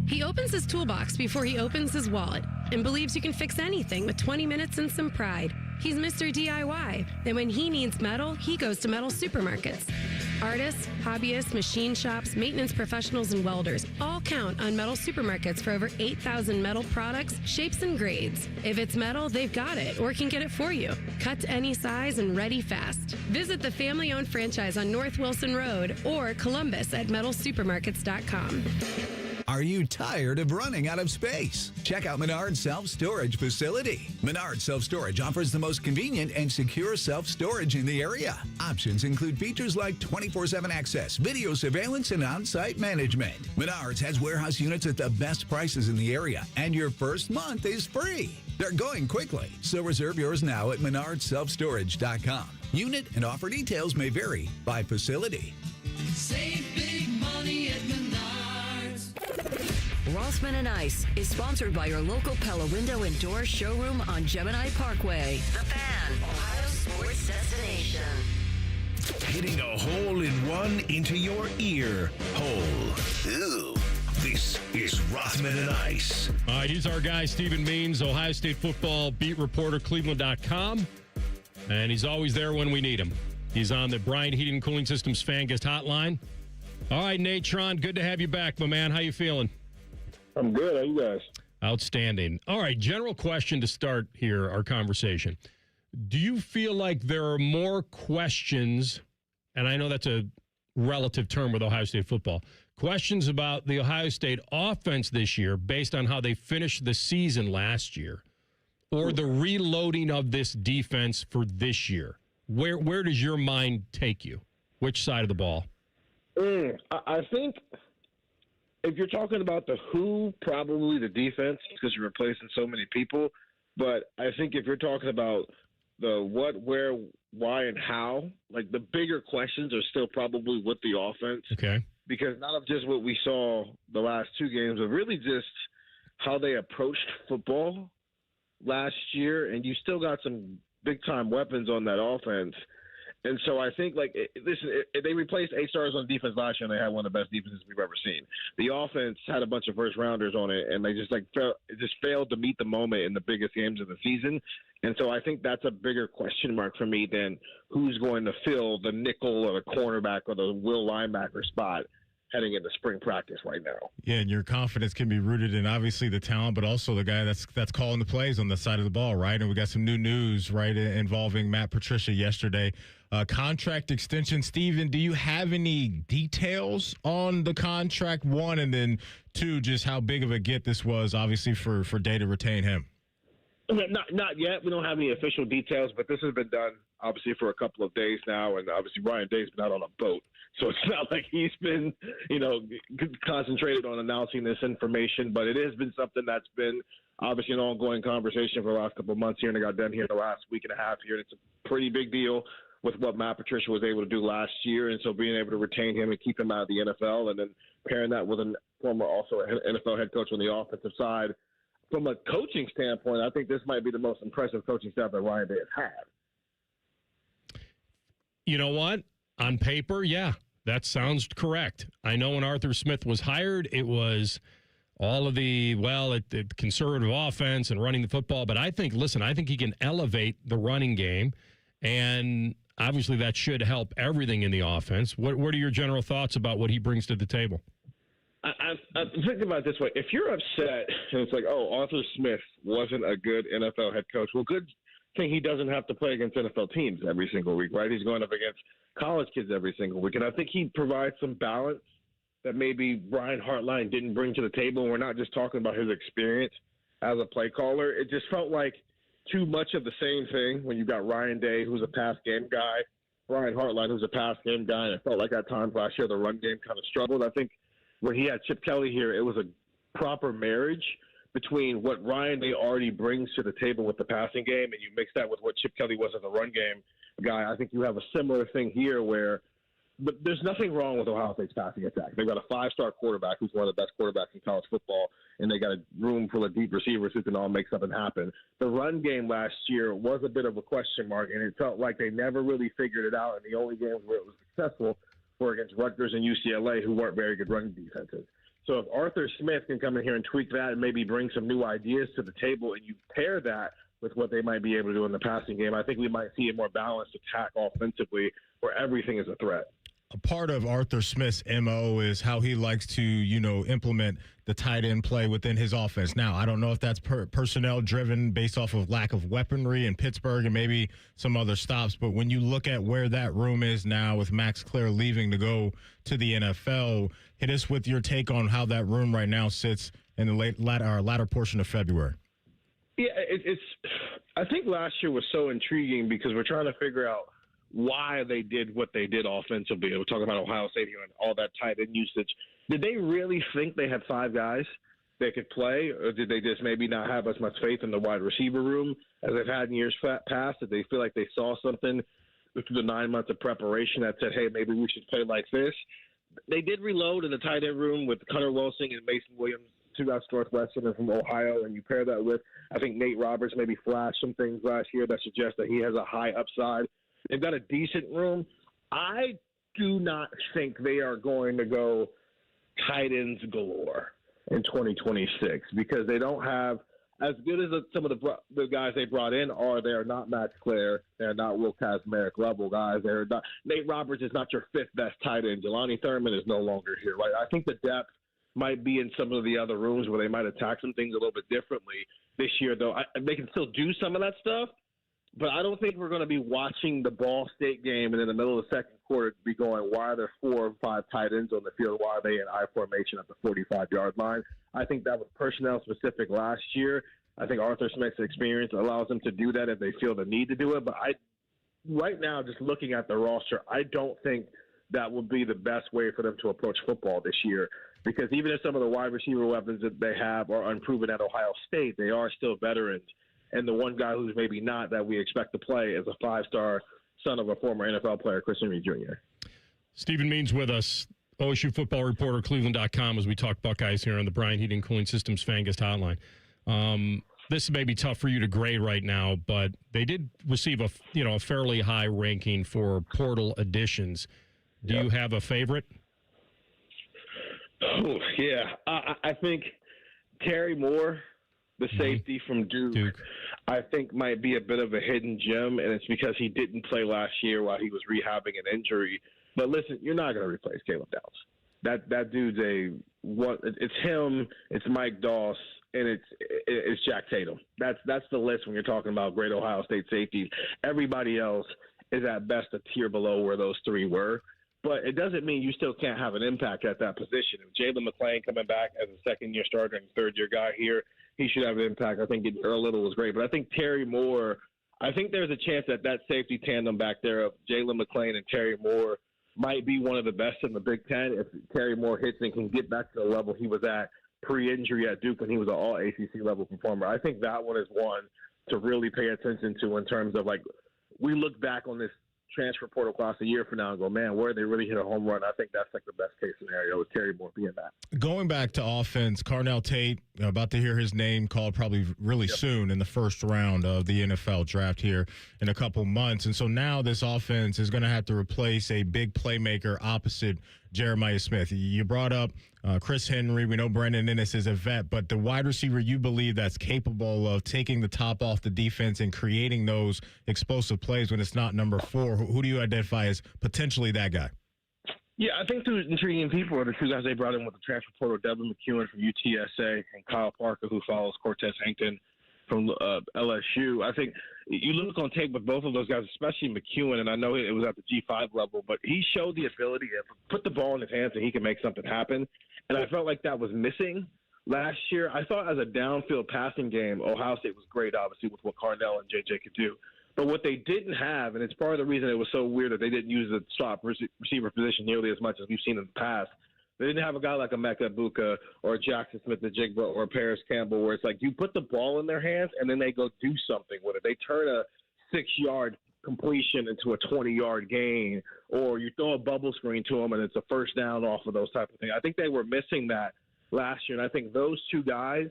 He opens his toolbox before he opens his wallet and believes you can fix anything with 20 minutes and some pride. He's Mr. DIY. And when he needs metal, he goes to metal supermarkets. Artists, hobbyists, machine shops, maintenance professionals, and welders all count on metal supermarkets for over 8,000 metal products, shapes, and grades. If it's metal, they've got it or can get it for you. Cut to any size and ready fast. Visit the family-owned franchise on North Wilson Road or Columbus at metalsupermarkets.com.
Are you tired of running out of space? Check out Menard's Self-Storage Facility. Menard's Self-Storage offers the most convenient and secure self-storage in the area. Options include features like 24/7 access, video surveillance, and on-site management. Menard's has warehouse units at the best prices in the area, and your first month is free. They're going quickly, so reserve yours now at menardselfstorage.com. Unit and offer details may vary by facility.
Save big money at Menards. Rothman Ice is sponsored by your local Pella Window and Door showroom on Gemini Parkway. The Fan, Ohio sports destination.
Hitting a hole in one into your ear hole. Ew. This is Rothman and Ice.
All right, he's our guy, Stephen Means, Ohio State football beat reporter, Cleveland.com. And he's always there when we need him. He's on the Bryant Heating and Cooling Systems fan guest hotline. All right, Natron, good to have you back, my man. How you feeling?
I'm good. How you guys?
Outstanding. All right, general question to start here, our conversation. Do you feel like there are more questions, and I know that's a relative term with Ohio State football, questions about the Ohio State offense this year based on how they finished the season last year, or the reloading of this defense for this year? Where does your mind take you? Which side of the ball?
I think if you're talking about the who, probably the defense, because you're replacing so many people. But I think if you're talking about the what, where, why, and how, like the bigger questions are still probably with the offense.
Okay.
Because not of just what we saw the last two games, but really just how they approached football last year. And you still got some big-time weapons on that offense. And so I think, they replaced 8 stars on defense last year, and they had one of the best defenses we've ever seen. The offense had a bunch of first-rounders on it, and they just failed to meet the moment in the biggest games of the season. And so I think that's a bigger question mark for me than who's going to fill the nickel or the cornerback or the will linebacker spot heading into spring practice right now.
Yeah, and your confidence can be rooted in obviously the talent, but also the guy that's calling the plays on the side of the ball, right? And we got some new news, right, involving Matt Patricia yesterday. Contract extension. Steven, do you have any details on the contract, one, and then two, just how big of a get this was, obviously, for Day to retain him?
Not yet. We don't have any official details, but this has been done, obviously, for a couple of days now, and obviously Ryan Day's been out on a boat. So it's not like he's been, concentrated on announcing this information, but it has been something that's been obviously an ongoing conversation for the last couple of months here, and it got done here in the last week and a half here. And it's a pretty big deal with what Matt Patricia was able to do last year, and so being able to retain him and keep him out of the NFL, and then pairing that with a former also NFL head coach on the offensive side. From a coaching standpoint, I think this might be the most impressive coaching staff that Ryan Day has had.
You know what? On paper, yeah, that sounds correct. I know when Arthur Smith was hired, it was all of the conservative offense and running the football. But I think he can elevate the running game, and obviously that should help everything in the offense. What are your general thoughts about what he brings to the table?
I think about it this way. If you're upset and it's like, Arthur Smith wasn't a good NFL head coach, well, good thing he doesn't have to play against NFL teams every single week, right? He's going up against college kids every single week. And I think he provides some balance that maybe Brian Hartline didn't bring to the table. And we're not just talking about his experience as a play caller. It just felt like too much of the same thing when you got Ryan Day, who's a pass game guy, Brian Hartline, who's a pass game guy. And it felt like at times last year the run game kind of struggled. I think when he had Chip Kelly here, it was a proper marriage between what Ryan Day already brings to the table with the passing game, and you mix that with what Chip Kelly was as a run game guy. I think you have a similar thing here where but there's nothing wrong with Ohio State's passing attack. They've got a 5-star quarterback who's one of the best quarterbacks in college football, and they got a room full of deep receivers who can all make something happen. The run game last year was a bit of a question mark, and it felt like they never really figured it out, and the only games where it was successful were against Rutgers and UCLA, who weren't very good run defenses. So if Arthur Smith can come in here and tweak that and maybe bring some new ideas to the table, and you pair that with what they might be able to do in the passing game, I think we might see a more balanced attack offensively where everything is a threat.
A part of Arthur Smith's MO is how he likes to, implement the tight end play within his offense. Now, I don't know if that's personnel driven based off of lack of weaponry in Pittsburgh and maybe some other stops. But when you look at where that room is now with Max Clare leaving to go to the NFL, hit us with your take on how that room right now sits in the latter portion of February.
Yeah, I think last year was so intriguing because we're trying to figure out why they did what they did offensively. We're talking about Ohio State here and all that tight end usage. Did they really think they had 5 guys that could play, or did they just maybe not have as much faith in the wide receiver room as they've had in years past? Did they feel like they saw something through the 9 months of preparation that said, hey, maybe we should play like this? They did reload in the tight end room with Hunter Wilson and Mason Williams, 2 guys Northwestern and from Ohio, and you pair that with, I think, Nate Roberts maybe flashed some things last year that suggest that he has a high upside. They've got a decent room. I do not think they are going to go tight ends galore in 2026 because they don't have as good as some of the guys they brought in are. They are not Max Clare. They're not Will Kazmarek level guys. They're not. Nate Roberts is not your 5th best tight end. Jelani Thurman is no longer here. Right? I think the depth might be in some of the other rooms where they might attack some things a little bit differently this year, though. They can still do some of that stuff. But I don't think we're going to be watching the Ball State game and in the middle of the second quarter be going, why are there 4 or 5 tight ends on the field? Why are they in I formation at the 45-yard line? I think that was personnel specific last year. I think Arthur Smith's experience allows them to do that if they feel the need to do it. But right now, just looking at the roster, I don't think that would be the best way for them to approach football this year. Because even if some of the wide receiver weapons that they have are unproven at Ohio State, they are still veterans. And the one guy who's maybe not that we expect to play is a 5-star son of a former NFL player, Chris Henry Jr.
Stephen Means with us, OSU football reporter, Cleveland.com, as we talk Buckeyes here on the Bryant Heating and Cooling Systems Fangast Hotline. This may be tough for you to grade right now, but they did receive a fairly high ranking for portal additions. Do you have a favorite?
Oh, yeah. I think Terry Moore, the safety from Duke, I think might be a bit of a hidden gem, and it's because he didn't play last year while he was rehabbing an injury. But listen, you're not going to replace Caleb Downs. That dude's it's him, it's Mike Doss, and it's Jack Tatum. That's the list when you're talking about great Ohio State safeties. Everybody else is at best a tier below where those 3 were. But it doesn't mean you still can't have an impact at that position. Jalen McClain coming back as a second-year starter and third-year guy here, he should have an impact. I think Earl Little was great. But I think Terry Moore, I think there's a chance that safety tandem back there of Jalen McClain and Terry Moore might be one of the best in the Big Ten if Terry Moore hits and can get back to the level he was at pre-injury at Duke when he was an all-ACC level performer. I think that one is one to really pay attention to in terms of, like, we look back on this transfer portal class a year from now and go, man, where they really hit a home run. I think that's like the best case scenario with Terry Moore being that.
Going back to offense, Carnell Tate, about to hear his name called probably really soon in the first round of the NFL draft here in a couple months. And so now this offense is going to have to replace a big playmaker opposite Jeremiah Smith. You brought up Chris Henry. We know Brendan Ennis is a vet, but the wide receiver you believe that's capable of taking the top off the defense and creating those explosive plays when it's not number 4, who do you identify as potentially that guy?
Yeah, I think the intriguing people are the 2 guys they brought in with the transfer portal, Devin McEwen from UTSA and Kyle Parker, who follows Cortez Hankton from LSU. I think you look on tape with both of those guys, especially McEwen, and I know it was at the G5 level, but he showed the ability to put the ball in his hands and he can make something happen. And I felt like that was missing last year. I thought as a downfield passing game, Ohio State was great, obviously, with what Carnell and JJ could do. But what they didn't have, and it's part of the reason it was so weird that they didn't use the slot receiver position nearly as much as we've seen in the past, they didn't have a guy like a Emeka Egbuka or a Jackson Smith-Njigba or a Paris Campbell where it's like you put the ball in their hands and then they go do something with it. They turn a 6-yard completion into a 20-yard gain, or you throw a bubble screen to them and it's a first down off of those type of things. I think they were missing that last year, and I think those two guys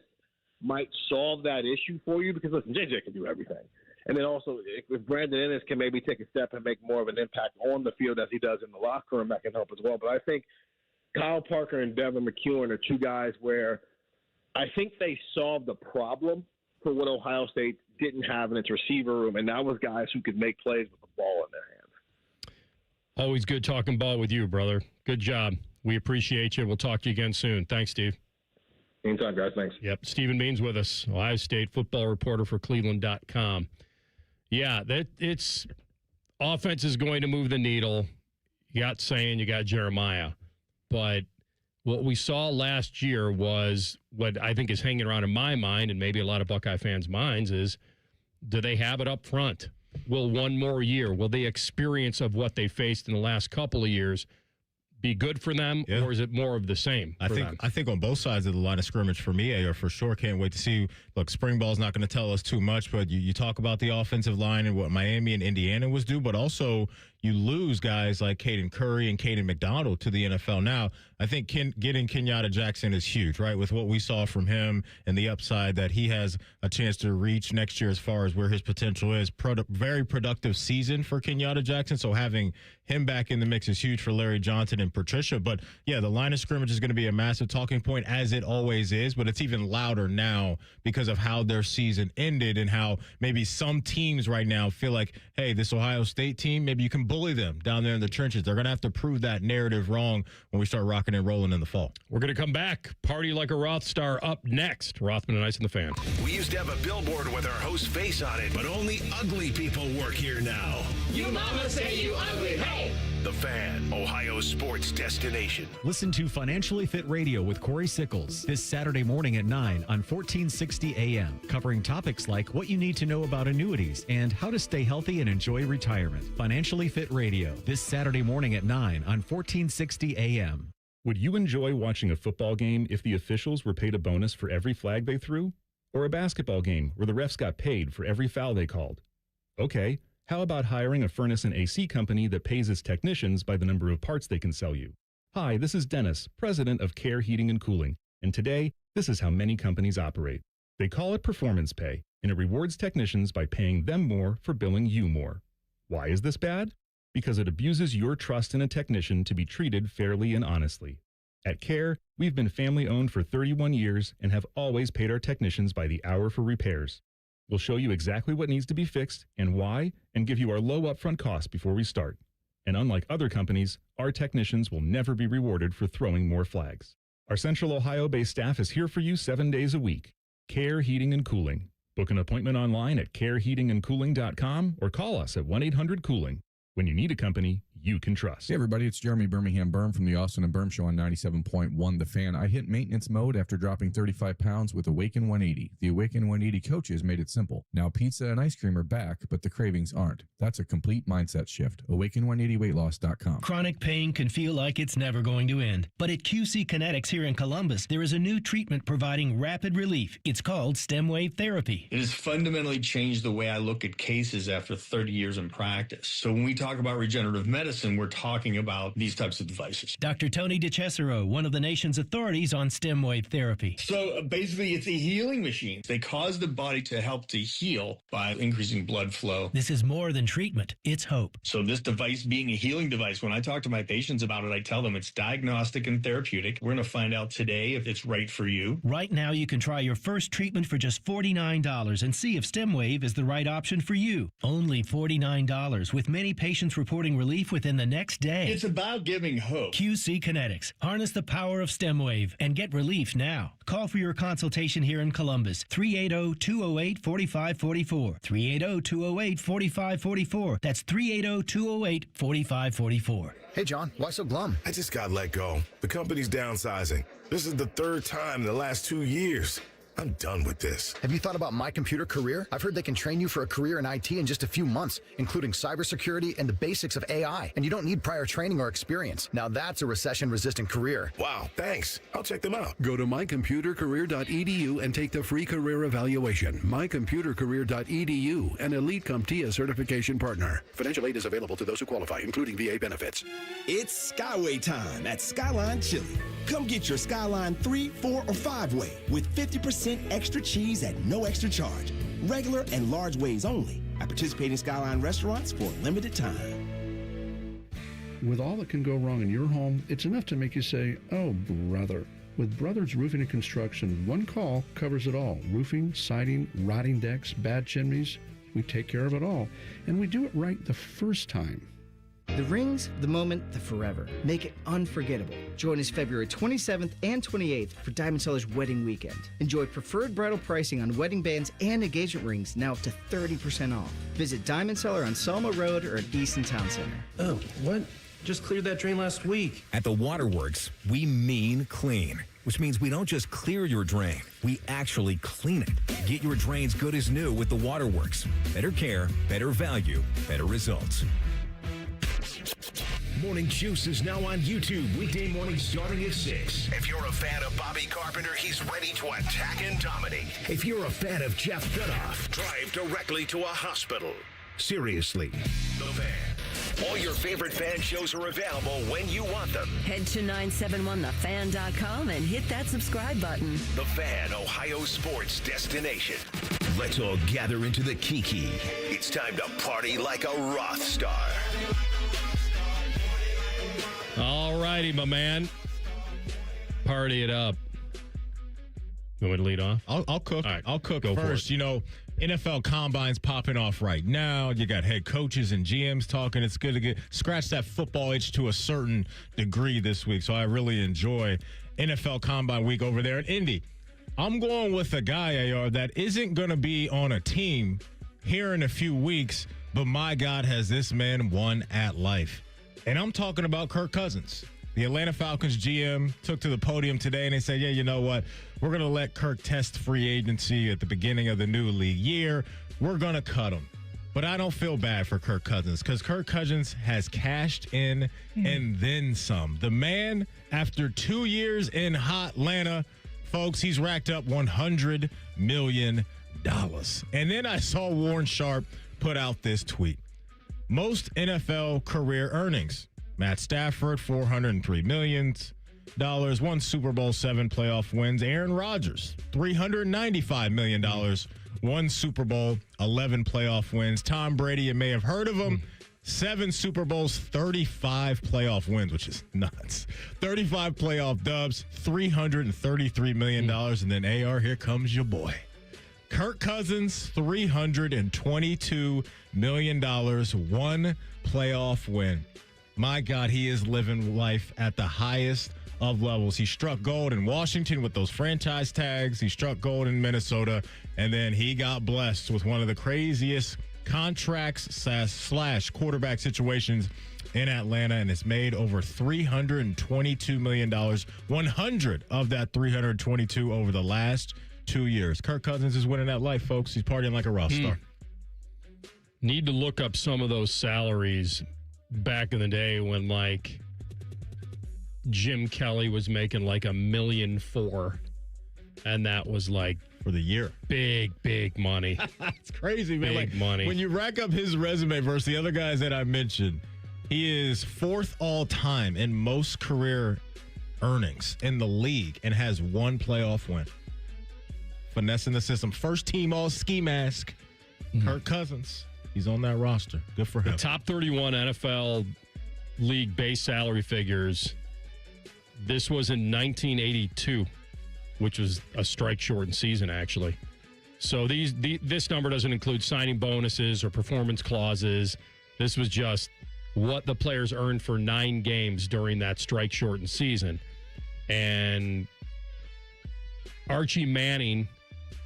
might solve that issue for you because, listen, JJ can do everything. And then also, if Brandon Ennis can maybe take a step and make more of an impact on the field as he does in the locker room, that can help as well. But I think Kyle Parker and Devin McEwen are two guys where I think they solved the problem for what Ohio State didn't have in its receiver room, and that was guys who could make plays with the ball in their hands.
Always good talking ball with you, brother. Good job. We appreciate you. We'll talk to you again soon. Thanks, Steve.
Anytime, guys. Thanks.
Yep. Stephen Bean's with us, Ohio State football reporter for Cleveland.com. Yeah, it's offense is going to move the needle. You got Sayin, you got Jeremiah. But what we saw last year was what I think is hanging around in my mind and maybe a lot of Buckeye fans' minds is, do they have it up front? Will one more year, will the experience of what they faced in the last couple of years be good for them, or is it more of the same for them?
I think on both sides of the line of scrimmage for me, Ayo, for sure, can't wait to see. Look, spring ball's not going to tell us too much, but you talk about the offensive line and what Miami and Indiana was due, but also you lose guys like Caden Curry and Caden McDonald to the NFL now. I think getting Kenyatta Jackson is huge, right, with what we saw from him and the upside that he has a chance to reach next year as far as where his potential is. Very productive season for Kenyatta Jackson, so having him back in the mix is huge for Larry Johnson and Patricia. But, yeah, the line of scrimmage is going to be a massive talking point, as it always is, but it's even louder now because of how their season ended and how maybe some teams right now feel like, hey, this Ohio State team, maybe you can bully them down there in the trenches. They're going to have to prove that narrative wrong when we start rocking and rolling in the fall.
We're going to come back. Party Like a Roth Star up next. Rothman Ice and the Fan.
We used to have a billboard with our host's face on it, but only ugly people work here now.
You mama say you ugly, hey!
The Fan, Ohio sports destination.
Listen to Financially Fit Radio with Corey Sickles this Saturday morning at 9 on 1460 AM, covering topics like what you need to know about annuities and how to stay healthy and enjoy retirement. Financially Fit Radio this Saturday morning at 9 on 1460 AM.
Would you enjoy watching a football game if the officials were paid a bonus for every flag they threw? Or a basketball game where the refs got paid for every foul they called? Okay. How about hiring a furnace and AC company that pays its technicians by the number of parts they can sell you? Hi, this is Dennis, president of Care Heating and Cooling, and today, this is how many companies operate. They call it performance pay, and it rewards technicians by paying them more for billing you more. Why is this bad? Because it abuses your trust in a technician to be treated fairly and honestly. At Care, we've been family-owned for 31 years and have always paid our technicians by the hour for repairs. We'll show you exactly what needs to be fixed and why, and give you our low upfront cost before we start. And unlike other companies, our technicians will never be rewarded for throwing more flags. Our Central Ohio-based staff is here for you 7 days a week. Care Heating and Cooling. Book an appointment online at careheatingandcooling.com or call us at 1-800-COOLING. When you need a company you can trust.
Hey, everybody, it's Jeremy Birmingham Berm from the Austin and Berm Show on 97.1 The Fan. I hit maintenance mode after dropping 35 pounds with Awaken 180. The Awaken 180 coaches made it simple. Now pizza and ice cream are back, but the cravings aren't. That's a complete mindset shift. Awaken180weightloss.com.
Chronic pain can feel like it's never going to end. But at QC Kinetics here in Columbus, there is a new treatment providing rapid relief. It's called stem wave therapy.
It has fundamentally changed the way I look at cases after 30 years in practice. So when we talk about regenerative medicine, we're talking about these types of devices.
Dr. Tony DeCesaro, one of the nation's authorities on stem wave therapy.
So basically, it's a healing machine. They cause the body to help to heal by increasing blood flow.
This is more than treatment. It's hope.
So this device being a healing device, when I talk to my patients about it, I tell them it's diagnostic and therapeutic. We're going to find out today if it's right for you.
Right now, you can try your first treatment for just $49 and see if stem wave is the right option for you. Only $49, with many patients reporting relief within the next day.
It's about giving hope.
QC Kinetics. Harness the power of stem wave and get relief now. Call for your consultation here in Columbus. 380-208-4544. 380-208-4544. That's 380-208-4544.
Hey, John, why so glum?
I just got let go. The company's downsizing. This is the third time in the last 2 years.
I'm done with this.
Have you thought about My Computer Career? I've heard they can train you for a career in IT in just a few months, including cybersecurity and the basics of AI. And you don't need prior training or experience. Now that's a recession-resistant career.
Wow, thanks. I'll check them out.
Go to mycomputercareer.edu and take the free career evaluation. Mycomputercareer.edu, an Elite CompTIA certification partner. Financial aid is available to those who qualify, including VA benefits.
It's Skyway time at Skyline Chili. Come get your Skyline 3, 4, or 5-way with 50% extra cheese at no extra charge. Regular and large ways only at participating Skyline restaurants for a limited time.
With all that can go wrong in your home, it's enough to make you say, oh, brother. With Brothers Roofing and Construction, one call covers it all. Roofing, siding, rotting decks, bad chimneys. We take care of it all. And we do it right the first time.
The rings, the moment, the forever. Make it unforgettable. Join us February 27th and 28th for Diamond Seller's Wedding Weekend. Enjoy preferred bridal pricing on wedding bands and engagement rings now up to 30% off. Visit Diamond Seller on Selma Road or at Easton Town Center.
Oh, what? Just cleared that drain last week.
At the Waterworks, we mean clean, which means we don't just clear your drain, we actually clean it. Get your drains good as new with the Waterworks. Better care, better value, better results.
Morning Juice is now on YouTube, weekday mornings starting at 6. If you're a fan of Bobby Carpenter, he's ready to attack and dominate. If you're a fan of Jeff Gutoff, drive directly to a hospital. Seriously, The Fan. All your favorite fan shows are available when you want them.
Head to 971thefan.com and hit that subscribe button.
The Fan, Ohio sports destination. Let's all gather into the Kiki. It's time to party like a Roth star.
All righty, my man. Party it up. You want me to lead off?
I'll cook.
All right,
I'll cook
go
first. You know, NFL Combine's popping off right now. You got head coaches and GMs talking. It's good to scratch that football itch to a certain degree this week. So I really enjoy NFL Combine week over there in Indy. I'm going with a guy, AR, that isn't going to be on a team here in a few weeks, but my God, has this man won at life. And I'm talking about Kirk Cousins. The Atlanta Falcons GM took to the podium today and they said, yeah, you know what? We're going to let Kirk test free agency at the beginning of the new league year. We're going to cut him. But I don't feel bad for Kirk Cousins because Kirk Cousins has cashed in and then some. The man, after 2 years in Hotlanta, folks, he's racked up $100 million. And then I saw Warren Sharp put out this tweet. Most NFL career earnings. Matt Stafford, $403 million. 1 Super Bowl 7 playoff wins. Aaron Rodgers, $395 million. 1 Super Bowl 11 playoff wins. Tom Brady, you may have heard of him. 7 Super Bowls, 35 playoff wins, which is nuts. 35 playoff dubs, $333 million. And then AR, here comes your boy. Kirk Cousins, $322 million, 1 playoff win. My God, he is living life at the highest of levels. He struck gold in Washington with those franchise tags. He struck gold in Minnesota, and then he got blessed with one of the craziest contracts slash quarterback situations in Atlanta, and it's made over $322 million, 100 of that 322 over the last 2 years. Kirk Cousins is winning that life, folks. He's partying like a rock star.
Need to look up some of those salaries back in the day when, like, Jim Kelly was making like $1.4 million, and that was like
for the year.
Big money.
It's crazy, man.
Big money.
When you rack up his resume versus the other guys that I mentioned, he is 4th all time in most career earnings in the league and has 1 playoff win. Finessing the system. First team all ski mask. Kirk Cousins. He's on that roster. Good for him.
The top 31 NFL league base salary figures. This was in 1982, which was a strike-shortened season, actually. So this number doesn't include signing bonuses or performance clauses. This was just what the players earned for 9 games during that strike-shortened season. And Archie Manning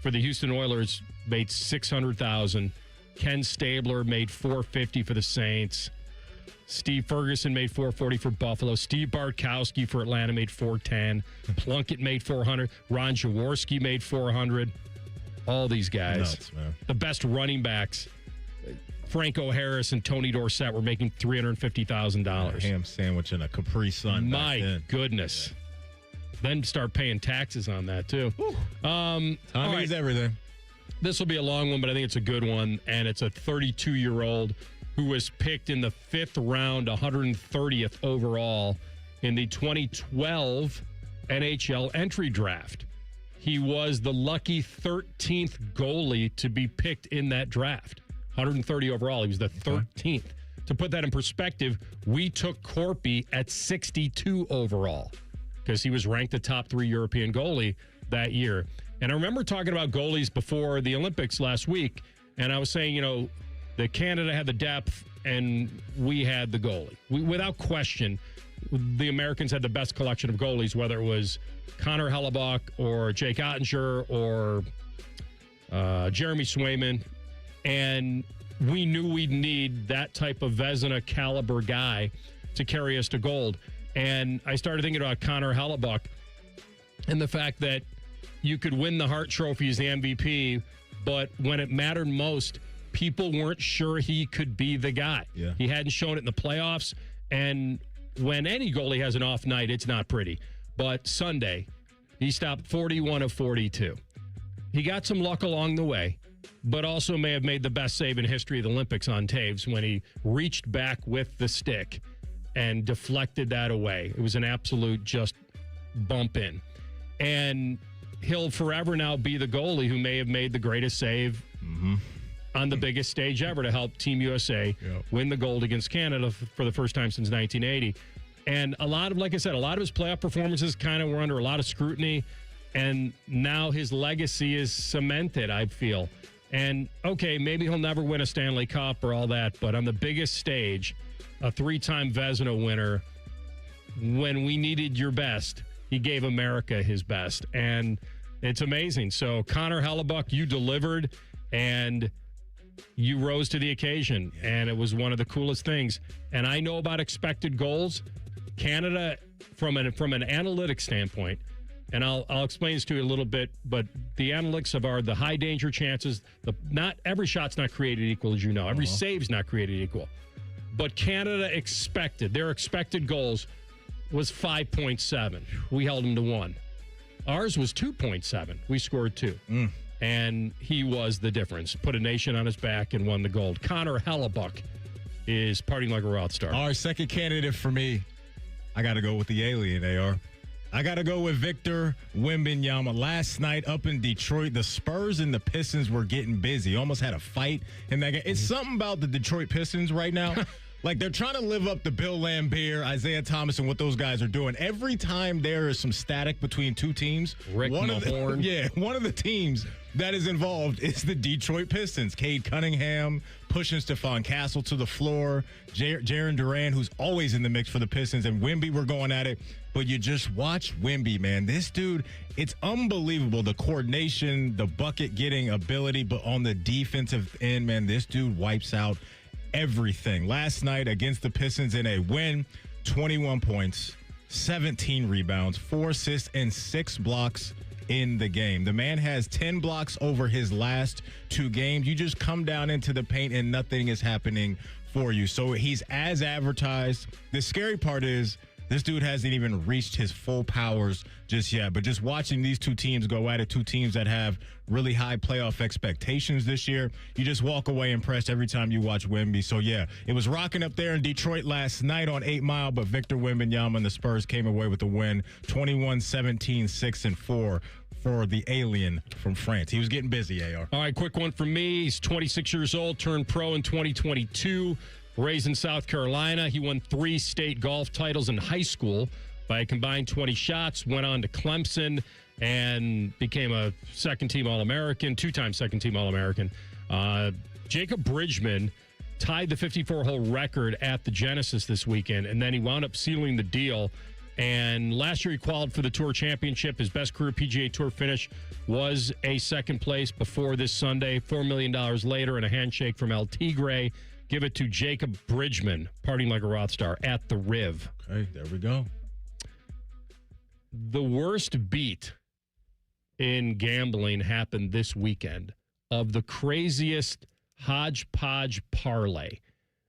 for the Houston Oilers made $600,000. Ken Stabler made $450,000 for the Saints. Steve Ferguson made $440 for Buffalo. Steve Bartkowski for Atlanta made $410. Plunkett made $400. Ron Jaworski made $400. All these guys.
Nuts, man.
The best running backs, Franco Harris and Tony Dorsett, were making $350,000.
A ham sandwich and a Capri Sun.
My goodness. Then start paying taxes on that, too.
Tommy's everything.
This will be a long one, but I think it's a good one. And it's a 32-year-old who was picked in the 5th round, 130th overall in the 2012 NHL entry draft. He was the lucky 13th goalie to be picked in that draft. 130 overall. He was the 13th. To put that in perspective, we took Corpy at 62 overall because he was ranked the top 3 European goalie that year. And I remember talking about goalies before the Olympics last week, and I was saying, that Canada had the depth and we had the goalie. Without question, the Americans had the best collection of goalies, whether it was Connor Hellebuck or Jake Ottinger or Jeremy Swayman. And we knew we'd need that type of Vezina caliber guy to carry us to gold. And I started thinking about Connor Hellebuck and the fact that you could win the Hart Trophy as the MVP, but when it mattered most, people weren't sure he could be the guy.
Yeah.
He hadn't shown it in the playoffs. And when any goalie has an off night, it's not pretty. But Sunday, he stopped 41 of 42. He got some luck along the way, but also may have made the best save in history of the Olympics on Taves when he reached back with the stick and deflected that away. It was an absolute just bump in. And he'll forever now be the goalie who may have made the greatest save on the biggest stage ever to help Team USA win the gold against Canada for the first time since 1980. And a lot of his playoff performances kind of were under a lot of scrutiny. And now his legacy is cemented, I feel. And, okay, maybe he'll never win a Stanley Cup or all that, but on the biggest stage, a 3-time Vezina winner, when we needed your best, he gave America his best. And it's amazing. So, Connor Hellebuck, you delivered, and you rose to the occasion, and it was one of the coolest things. And I know about expected goals. Canada, from an analytics standpoint, and I'll explain this to you a little bit, but the analytics of the high danger chances, not every shot's not created equal, as you know. Every save's not created equal. But Canada their expected goals was 5.7. We held them to 1. Ours was 2.7. We scored 2. And he was the difference. Put a nation on his back and won the gold. Connor Hellebuck is partying like a Roth star.
Our second candidate for me, I got to go with the alien, AR. I got to go with Victor Wembanyama. Last night up in Detroit, the Spurs and the Pistons were getting busy. Almost had a fight in that game. It's something about the Detroit Pistons right now. Like, they're trying to live up to Bill Laimbeer, Isaiah Thomas, and what those guys are doing. Every time there is some static between two teams, one of the teams that is involved is the Detroit Pistons. Cade Cunningham pushing Stephon Castle to the floor. Jaren Duran, who's always in the mix for the Pistons, and Wemby were going at it. But you just watch Wemby, man. This dude, it's unbelievable. The coordination, the bucket-getting ability, but on the defensive end, man, this dude wipes out everything. Last night against the Pistons in a win, 21 points, 17 rebounds, 4 assists, and 6 blocks in the game. The man has 10 blocks over his last 2 games. You just come down into the paint and nothing is happening for you. So he's as advertised. The scary part is this dude hasn't even reached his full powers just yet. But just watching these two teams go at it, two teams that have really high playoff expectations this year, you just walk away impressed every time you watch Wemby. So, yeah, it was rocking up there in Detroit last night on 8 Mile, but Victor Wembanyama and the Spurs came away with the win, 21-17, 6-4 for the alien from France. He was getting busy, AR.
All right, quick one from me. He's 26 years old, turned pro in 2022. Raised in South Carolina, he won 3 state golf titles in high school by a combined 20 shots, went on to Clemson and became a second-team All-American, 2-time second-team All-American. Jacob Bridgman tied the 54-hole record at the Genesis this weekend, and then he wound up sealing the deal. And last year he qualified for the Tour Championship. His best career PGA Tour finish was a second place before this Sunday. $4 million later and a handshake from El Tigre. give it to Jacob Bridgman, partying like a Roth star, at the Riv.
Okay, there we go.
The worst beat in gambling happened this weekend of the craziest hodgepodge parlay.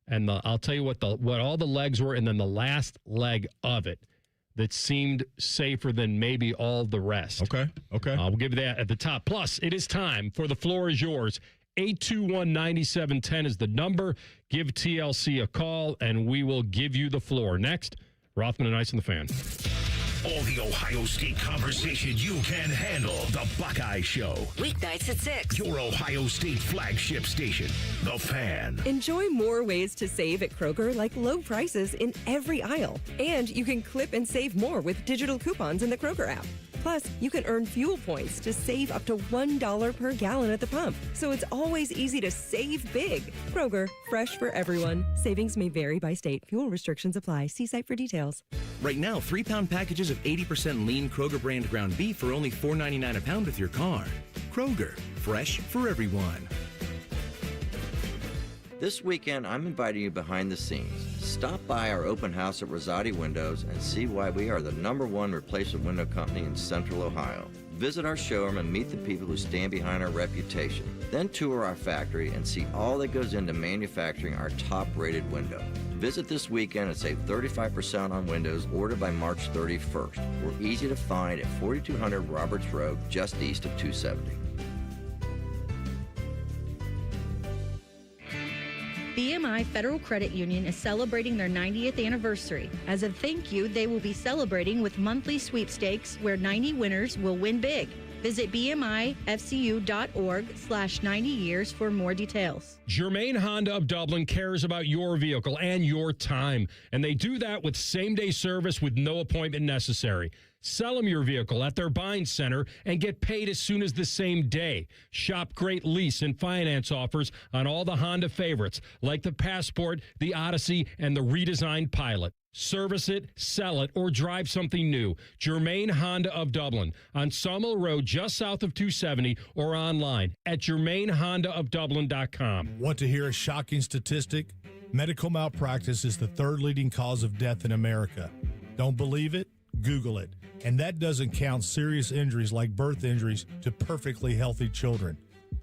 And I'll tell you what all the legs were, and then the last leg of it that seemed safer than maybe all the rest.
Okay.
We'll give you that at the top. Plus, it is time for The Floor is Yours. 821-9710 is the number. Give TLC a call, and we will give you the floor. Next, Rothman and Ice and the Fan.
All the Ohio State conversation you can handle. The Buckeye Show.
Weeknights at 6.
Your Ohio State flagship station. The Fan.
Enjoy more ways to save at Kroger, like low prices in every aisle. And you can clip and save more with digital coupons in the Kroger app. Plus, you can earn fuel points to save up to $1 per gallon at the pump. So it's always easy to save big. Kroger, fresh for everyone. Savings may vary by state. Fuel restrictions apply. See site for details.
Right now, 3-pound packages of 80% lean Kroger brand ground beef for only $4.99 a pound with your card. Kroger, fresh for everyone.
This weekend, I'm inviting you behind the scenes. Stop by our open house at Rosati Windows and see why we are the #1 replacement window company in Central Ohio. Visit our showroom and meet the people who stand behind our reputation. Then tour our factory and see all that goes into manufacturing our top-rated window. Visit this weekend and save 35% on windows ordered by March 31st. We're easy to find at 4200 Roberts Road, just east of 270.
BMI Federal Credit Union is celebrating their 90th anniversary. As a thank you, they will be celebrating with monthly sweepstakes where 90 winners will win big. Visit bmifcu.org/90 years for more details.
Germain Honda of Dublin cares about your vehicle and your time, and they do that with same-day service with no appointment necessary. Sell them your vehicle at their buying center and get paid as soon as the same day. Shop great lease and finance offers on all the Honda favorites, like the Passport, the Odyssey, and the redesigned Pilot. Service it, sell it, or drive something new. Germain Honda of Dublin on Sawmill Road, just south of 270, or online at germainhondaofdublin.com.
Want to hear a shocking statistic? Medical malpractice is the third leading cause of death in America. Don't believe it? Google it. And that doesn't count serious injuries like birth injuries to perfectly healthy children.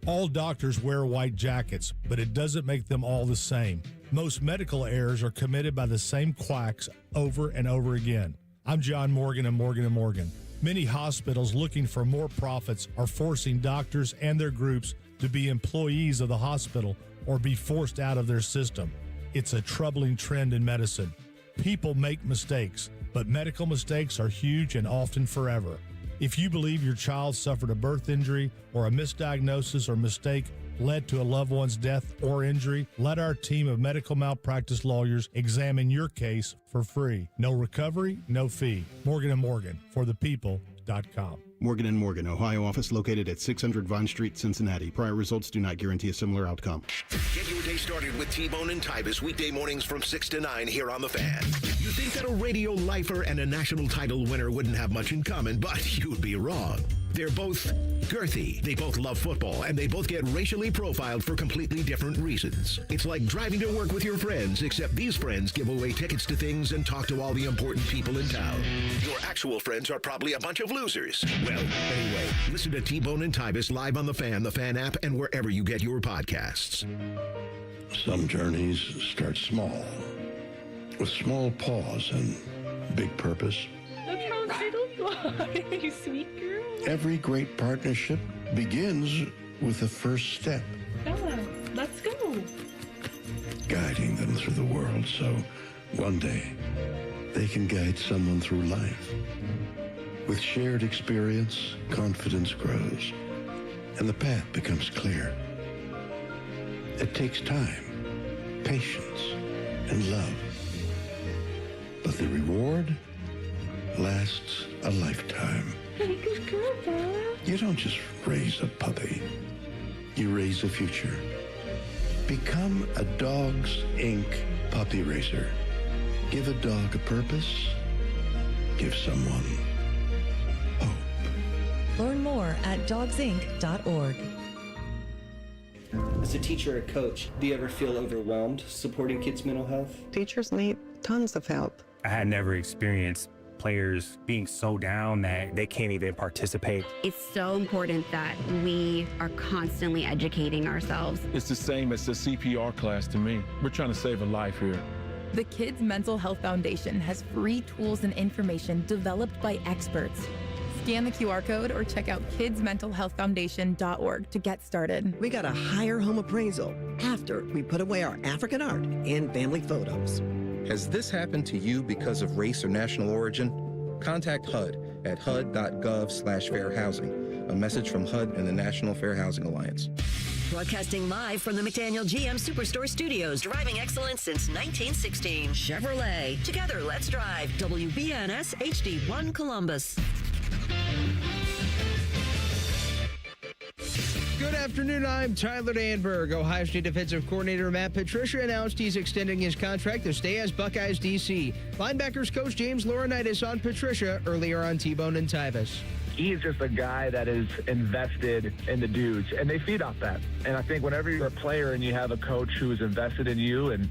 All doctors wear white jackets, but it doesn't make them all the same. Most medical errors are committed by the same quacks over and over again. I'm John Morgan of Morgan & Morgan. Many hospitals looking for more profits are forcing doctors and their groups to be employees of the hospital or be forced out of their system. It's a troubling trend in medicine. People make mistakes, but medical mistakes are huge and often forever. If you believe your child suffered a birth injury or a misdiagnosis or mistake led to a loved one's death or injury, let our team of medical malpractice lawyers examine your case for free. No recovery, no fee. Morgan & Morgan, for the people.com.
Morgan & Morgan, Ohio office located at 600 Vine Street, Cincinnati. Prior results do not guarantee a similar outcome.
Get your day started with T-Bone and Tybus weekday mornings from 6 to 9 here on The Fan. You think that a radio lifer and a national title winner wouldn't have much in common, but you'd be wrong. They're both girthy, they both love football, and they both get racially profiled for completely different reasons. It's like driving to work with your friends, except these friends give away tickets to things and talk to all the important people in town. Your actual friends are probably a bunch of losers. Well, anyway, listen to T-Bone and Tybus live on The Fan app, and wherever you get your podcasts.
Some journeys start small, with small pause and big purpose.
Look how little fly, you sweet girl.
Every great partnership begins with the first step.
Bella, let's go.
Guiding them through the world so one day they can guide someone through life. With shared experience, confidence grows, and the path becomes clear. It takes time, patience, and love. But the reward lasts a lifetime.
Good girl, Bella.
You don't just raise a puppy. You raise a future. Become a Dogs Inc. puppy raiser. Give a dog a purpose. Give someone
Learn more at dogsinc.org.
As a teacher or coach, do you ever feel overwhelmed supporting kids' mental health?
Teachers need tons of help.
I had never experienced players being so down that they can't even participate.
It's so important that we are constantly educating ourselves.
It's the same as the CPR class to me. We're trying to save a life here.
The Kids Mental Health Foundation has free tools and information developed by experts. Scan the QR code or check out kidsmentalhealthfoundation.org to get started.
We got a higher home appraisal after we put away our African art and family photos.
Has this happened to you because of race or national origin? Contact HUD at hud.gov/fair housing. A message from HUD and the National Fair Housing Alliance.
Broadcasting live from the McDaniel GM Superstore Studios. Driving excellence since 1916. Chevrolet. Together, let's drive. WBNS HD1 Columbus.
Good afternoon, I'm Tyler Danberg. Ohio State defensive coordinator Matt Patricia announced he's extending his contract to stay as Buckeyes DC. Linebackers coach James Laurinaitis on Patricia earlier on T-Bone and Tyvis.
He's just a guy that is invested in the dudes, and they feed off that. And I think whenever you're a player and you have a coach who is invested in you and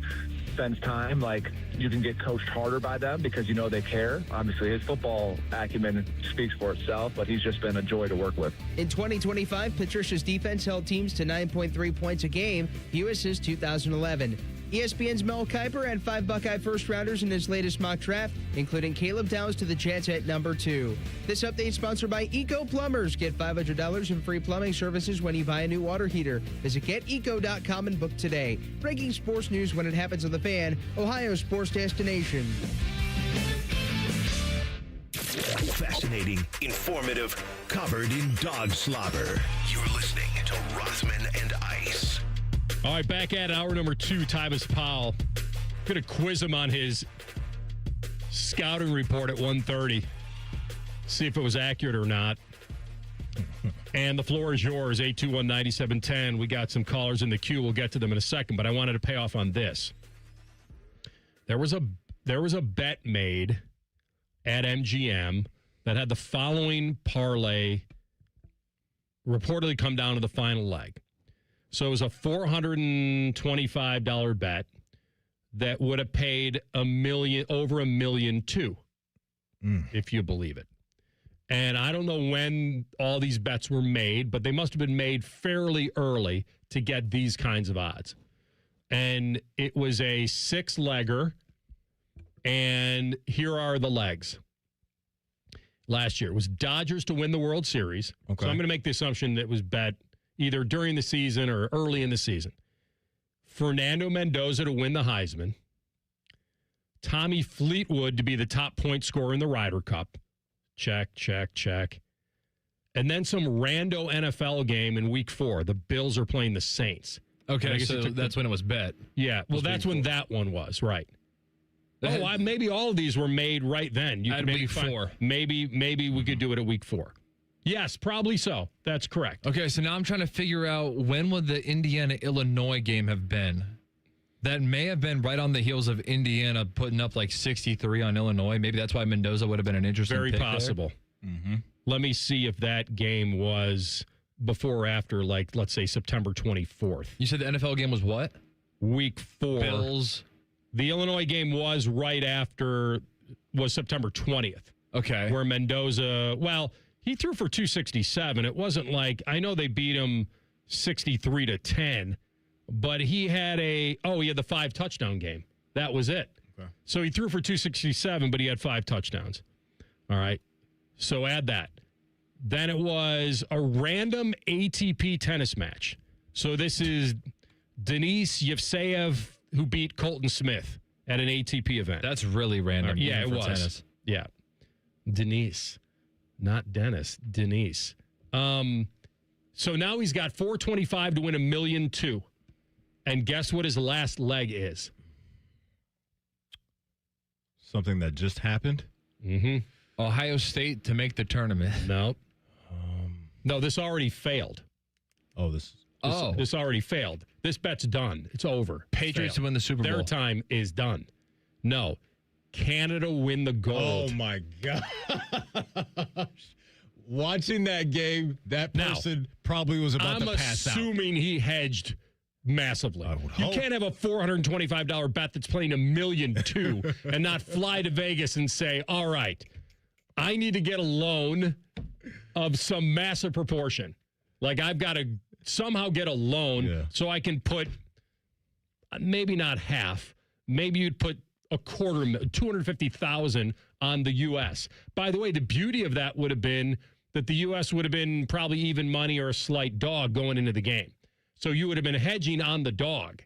spends time, like, you can get coached harder by them because you know they care. Obviously, his football acumen speaks for itself, but he's just been a joy to work with.
In 2025, Patricia's defense held teams to 9.3 points a game, fewest 2011. ESPN's Mel Kiper had 5 Buckeye first-rounders in his latest mock draft, including Caleb Downs to the Jets at number 2. This update is sponsored by Eco Plumbers. Get $500 in free plumbing services when you buy a new water heater. Visit geteco.com and book today. Breaking sports news when it happens on The Fan, Ohio's sports destination.
Fascinating, informative, covered in dog slobber. You're listening to Rothman and Ice.
All right, back at hour number 2, Tyvis Powell. Going to quiz him on his scouting report at 1:30. See if it was accurate or not. And the floor is yours, 821-9710. We got some callers in the queue. We'll get to them in a second, but I wanted to pay off on this. There was a bet made at MGM that had the following parlay reportedly come down to the final leg. So it was a $425 bet that would have paid over $1.2 million, if you believe it. And I don't know when all these bets were made, but they must have been made fairly early to get these kinds of odds. And it was a 6-legger, and here are the legs. Last year, it was Dodgers to win the World Series. Okay. So I'm going to make the assumption that it was bet either during the season or early in the season. Fernando Mendoza to win the Heisman. Tommy Fleetwood to be the top point scorer in the Ryder Cup. Check, check, check. And then some rando NFL game in week 4. The Bills are playing the Saints.
Okay, so that's when it was bet.
Yeah, well, that's when that one was, right. Maybe all of these were made right then. You
at
could maybe
week 4.
Maybe we could do it at week 4. Yes, probably so. That's correct.
Okay, so now I'm trying to figure out when would the Indiana-Illinois game have been? That may have been right on the heels of Indiana putting up like 63 on Illinois. Maybe that's why Mendoza would have been an interesting
Very
pick
possible.
Mm-hmm.
Let me see if that game was before or after, like, let's say September 24th.
You said the NFL game was what?
Week 4.
Bills.
The Illinois game was right after, was September 20th.
Okay.
Where Mendoza, he threw for 267. It wasn't like, I know they beat him 63-10, but he had the 5-touchdown game. That was it. Okay. So he threw for 267, but he had 5 touchdowns. All right. So add that. Then it was a random ATP tennis match. So this is Denis Yevseyev, who beat Colton Smith at an ATP event.
That's really random.
Yeah, it was.
Tennis.
Yeah. Denise. Not Dennis, Denise. So now he's got $425 to win $1.2 million. And guess what his last leg is?
Something that just happened?
Mm-hmm.
Ohio State to make the tournament.
No. No, this already failed.
This
already failed. This bet's done. It's over.
Patriots to win the Super Bowl.
Their time is done. No. Canada win the gold.
Oh, my gosh. watching that game, that person probably was about to pass out.
I'm assuming he hedged massively. You can't have a $425 bet that's playing $1.2 million and not fly to Vegas and say, all right, I need to get a loan of some massive proportion. Like I've got to somehow get a loan so I can put maybe not half, maybe you'd put a quarter, $250,000 on the U.S. By the way, the beauty of that would have been that the U.S. would have been probably even money or a slight dog going into the game. So you would have been hedging on the dog,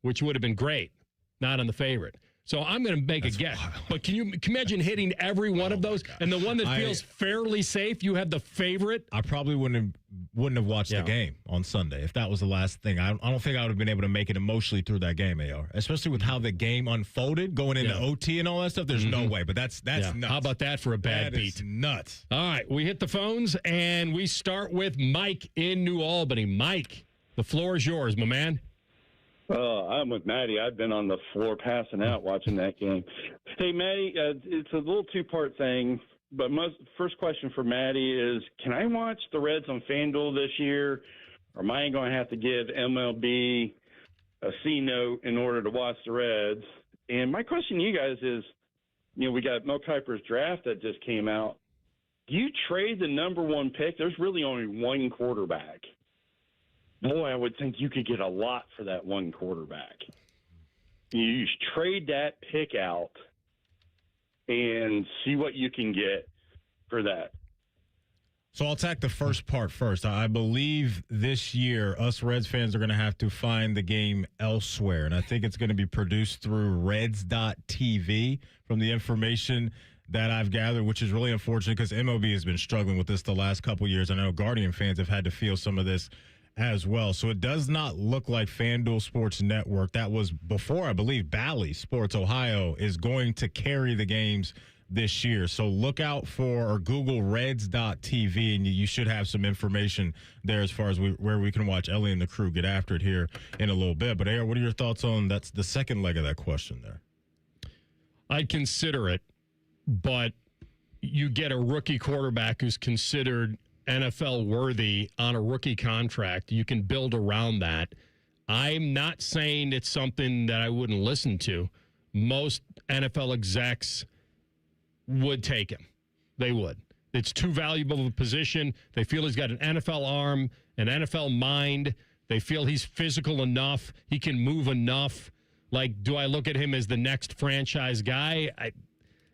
which would have been great, not on the favorite. So I'm going to make a guess. Wild. But can you imagine hitting every one of those? And the one that feels fairly safe, you have the favorite?
I probably wouldn't have watched the game on Sunday if that was the last thing. I don't think I would have been able to make it emotionally through that game, AR. Especially with how the game unfolded, going into OT and all that stuff. There's no way. But that's nuts.
How about that for a bad beat?
That is nuts.
All right, we hit the phones, and we start with Mike in New Albany. Mike, the floor is yours, my man.
I'm with Maddie. I've been on the floor passing out watching that game. Hey, Maddie, it's a little two-part thing, but first question for Maddie is, can I watch the Reds on FanDuel this year, or am I going to have to give MLB a C note in order to watch the Reds? And my question to you guys is, we got Mel Kiper's draft that just came out. Do you trade the number one pick? There's really only one quarterback. Boy, I would think you could get a lot for that one quarterback. You trade that pick out and see what you can get for that.
So I'll attack the first part first. I believe this year us Reds fans are going to have to find the game elsewhere, and I think it's going to be produced through Reds.tv from the information that I've gathered, which is really unfortunate because MLB has been struggling with this the last couple years. I know Guardian fans have had to feel some of this as well. So it does not look like FanDuel Sports Network, that was before, I believe, Bally Sports Ohio, is going to carry the games this year. So look out for or Google Reds.tv, and you should have some information there as far as where we can watch Ellie and the crew get after it here in a little bit. But, Aaron, what are your thoughts on that's the second leg of that question there?
I'd consider it, but you get a rookie quarterback who's considered NFL worthy on a rookie contract. You can build around that. I'm not saying it's something that I wouldn't listen to. Most NFL execs would take him. They would. It's too valuable of a position. They feel he's got an NFL arm, an NFL mind. They feel he's physical enough. He can move enough. Like, do I look at him as the next franchise guy?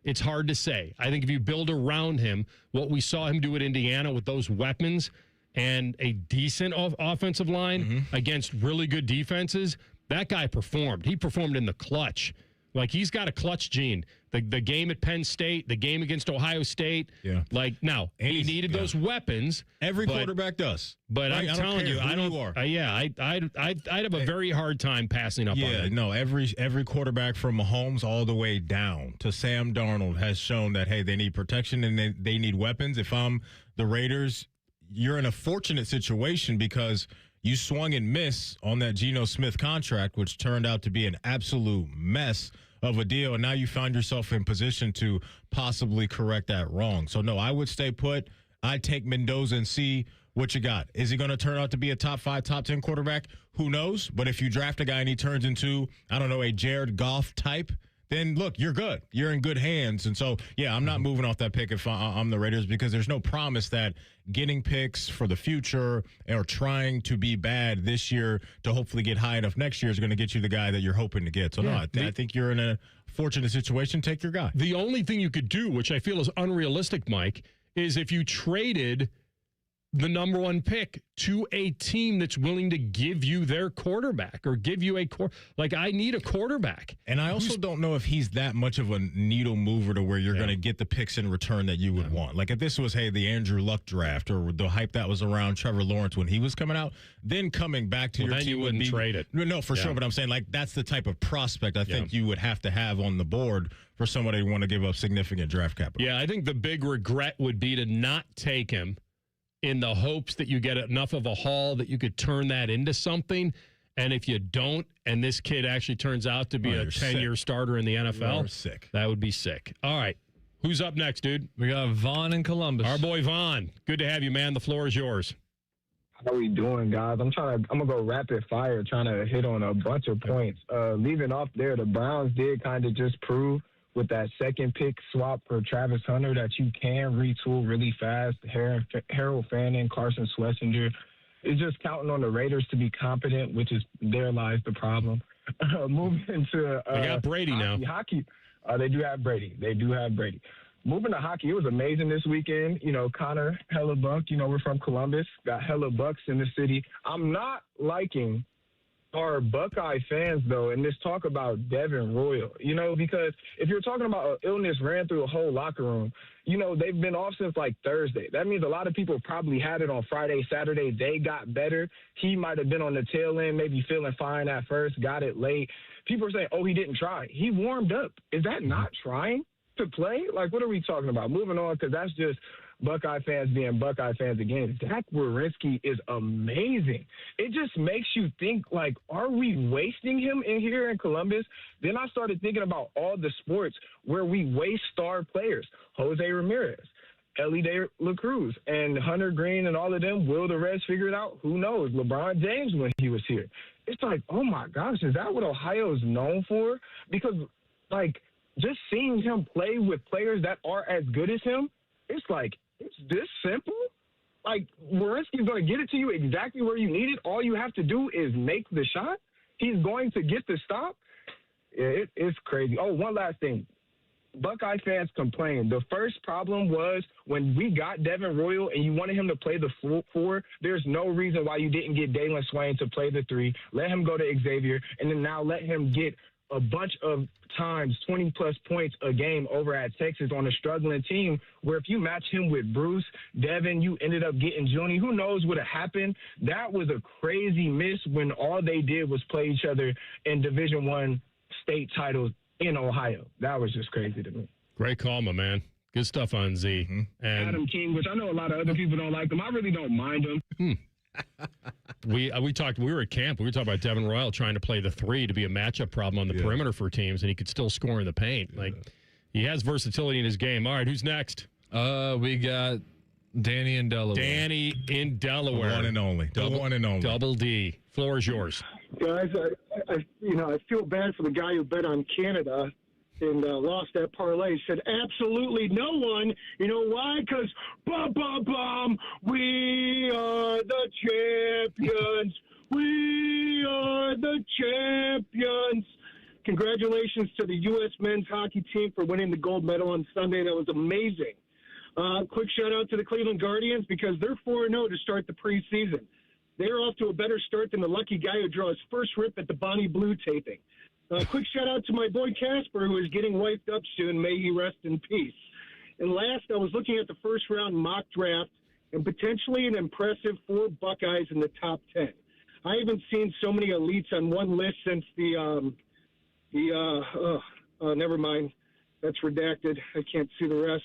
It's hard to say. I think if you build around him, what we saw him do at Indiana with those weapons and a decent offensive line against really good defenses, that guy performed. He performed in the clutch. Like, he's got a clutch gene. The game at Penn State, the game against Ohio State. Yeah. Like, now, he needed those weapons.
Every quarterback does.
But
right?
I'm telling you, I don't. I'd have a very hard time passing up on it.
No, every quarterback from Mahomes all the way down to Sam Darnold has shown that, hey, they need protection and they need weapons. If I'm the Raiders, you're in a fortunate situation because you swung and missed on that Geno Smith contract, which turned out to be an absolute mess of a deal, and now you find yourself in position to possibly correct that wrong. So, no, I would stay put. I'd take Mendoza and see what you got. Is he going to turn out to be a top 5, top 10 quarterback? Who knows? But if you draft a guy and he turns into, I don't know, a Jared Goff type, then look, you're good. You're in good hands. And so, yeah, I'm not moving off that pick if I'm the Raiders because there's no promise that getting picks for the future or trying to be bad this year to hopefully get high enough next year is going to get you the guy that you're hoping to get. So, no, I think you're in a fortunate situation. Take your guy.
The only thing you could do, which I feel is unrealistic, Mike, is if you traded the number one pick to a team that's willing to give you their quarterback or give you like, I need a quarterback.
And I also don't know if he's that much of a needle mover to where you're going to get the picks in return that you would want. Like, if this was, hey, the Andrew Luck draft or the hype that was around Trevor Lawrence when he was coming out, then coming back to your
then
team
you wouldn't trade it.
No, for sure. But I'm saying, like, that's the type of prospect I think you would have to have on the board for somebody to want to give up significant draft capital.
Yeah, I think the big regret would be to not take him in the hopes that you get enough of a haul that you could turn that into something. And if you don't, and this kid actually turns out to be a 10-year starter in the NFL,
sick.
That would be sick. All right. Who's up next, dude?
We got Vaughn in Columbus.
Our boy Vaughn. Good to have you, man. The floor is yours.
How we doing, guys? I'm gonna go rapid fire, trying to hit on a bunch of points. Leaving off there, the Browns did kind of just prove with that second pick swap for Travis Hunter that you can retool really fast. Harold Fanning, Carson Schlesinger. It's just counting on the Raiders to be competent, which is there lies the problem. Moving into
they got Brady
hockey. They do have Brady. Moving to hockey, it was amazing this weekend. You know, Connor Hellebuck, we're from Columbus, got Hellebucks in the city. I'm not liking our Buckeye fans, though, and this talk about Devin Royal, because if you're talking about illness ran through a whole locker room, they've been off since like Thursday. That means a lot of people probably had it on Friday, Saturday. They got better. He might have been on the tail end, maybe feeling fine at first, got it late. People are saying, oh, he didn't try. He warmed up. Is that not trying to play? Like, what are we talking about? Moving on, because that's just Buckeye fans being Buckeye fans again. Zach Werenski is amazing. It just makes you think, like, are we wasting him in here in Columbus? Then I started thinking about all the sports where we waste star players. Jose Ramirez, Ellie De La Cruz, and Hunter Green and all of them. Will the rest figure it out? Who knows? LeBron James when he was here. It's like, oh, my gosh, is that what Ohio is known for? Because, like, just seeing him play with players that are as good as him, it's like, it's this simple? Like, Werenski's going to get it to you exactly where you need it. All you have to do is make the shot. He's going to get the stop. It's crazy. Oh, one last thing. Buckeye fans complain. The first problem was when we got Devin Royal and you wanted him to play the 4, there's no reason why you didn't get Dalen Swain to play the 3. Let him go to Xavier, and then now let him get a bunch of times 20-plus points a game over at Texas on a struggling team where if you match him with Bruce, Devin, you ended up getting Junie. Who knows what would have happened? That was a crazy miss when all they did was play each other in Division I state titles in Ohio. That was just crazy to me.
Great call, my man. Good stuff on Z.
Mm-hmm.
And
Adam King, which I know a lot of other people don't like him. I really don't mind him.
We were at camp. We were talking about Devin Royal trying to play the 3 to be a matchup problem on the perimeter for teams, and he could still score in the paint. Like, he has versatility in his game. All right, who's next?
We got Danny in Delaware.
Danny in Delaware.
One and only. One and only.
Double D. Floor is yours.
Guys, I feel bad for the guy who bet on Canada and lost that parlay. Said absolutely no one. You know why? Because we are the champions. We are the champions. Congratulations to the U.S. men's hockey team for winning the gold medal on Sunday. That was amazing. Quick shout out to the Cleveland Guardians because they're 4-0 to start the preseason. They're off to a better start than the lucky guy who draws first rip at the Bonnie Blue taping. Quick shout out to my boy Casper, who is getting wiped up soon. May he rest in peace. And last, I was looking at the first round mock draft and potentially an impressive 4 Buckeyes in the top 10. I haven't seen so many elites on one list since never mind. That's redacted. I can't see the rest.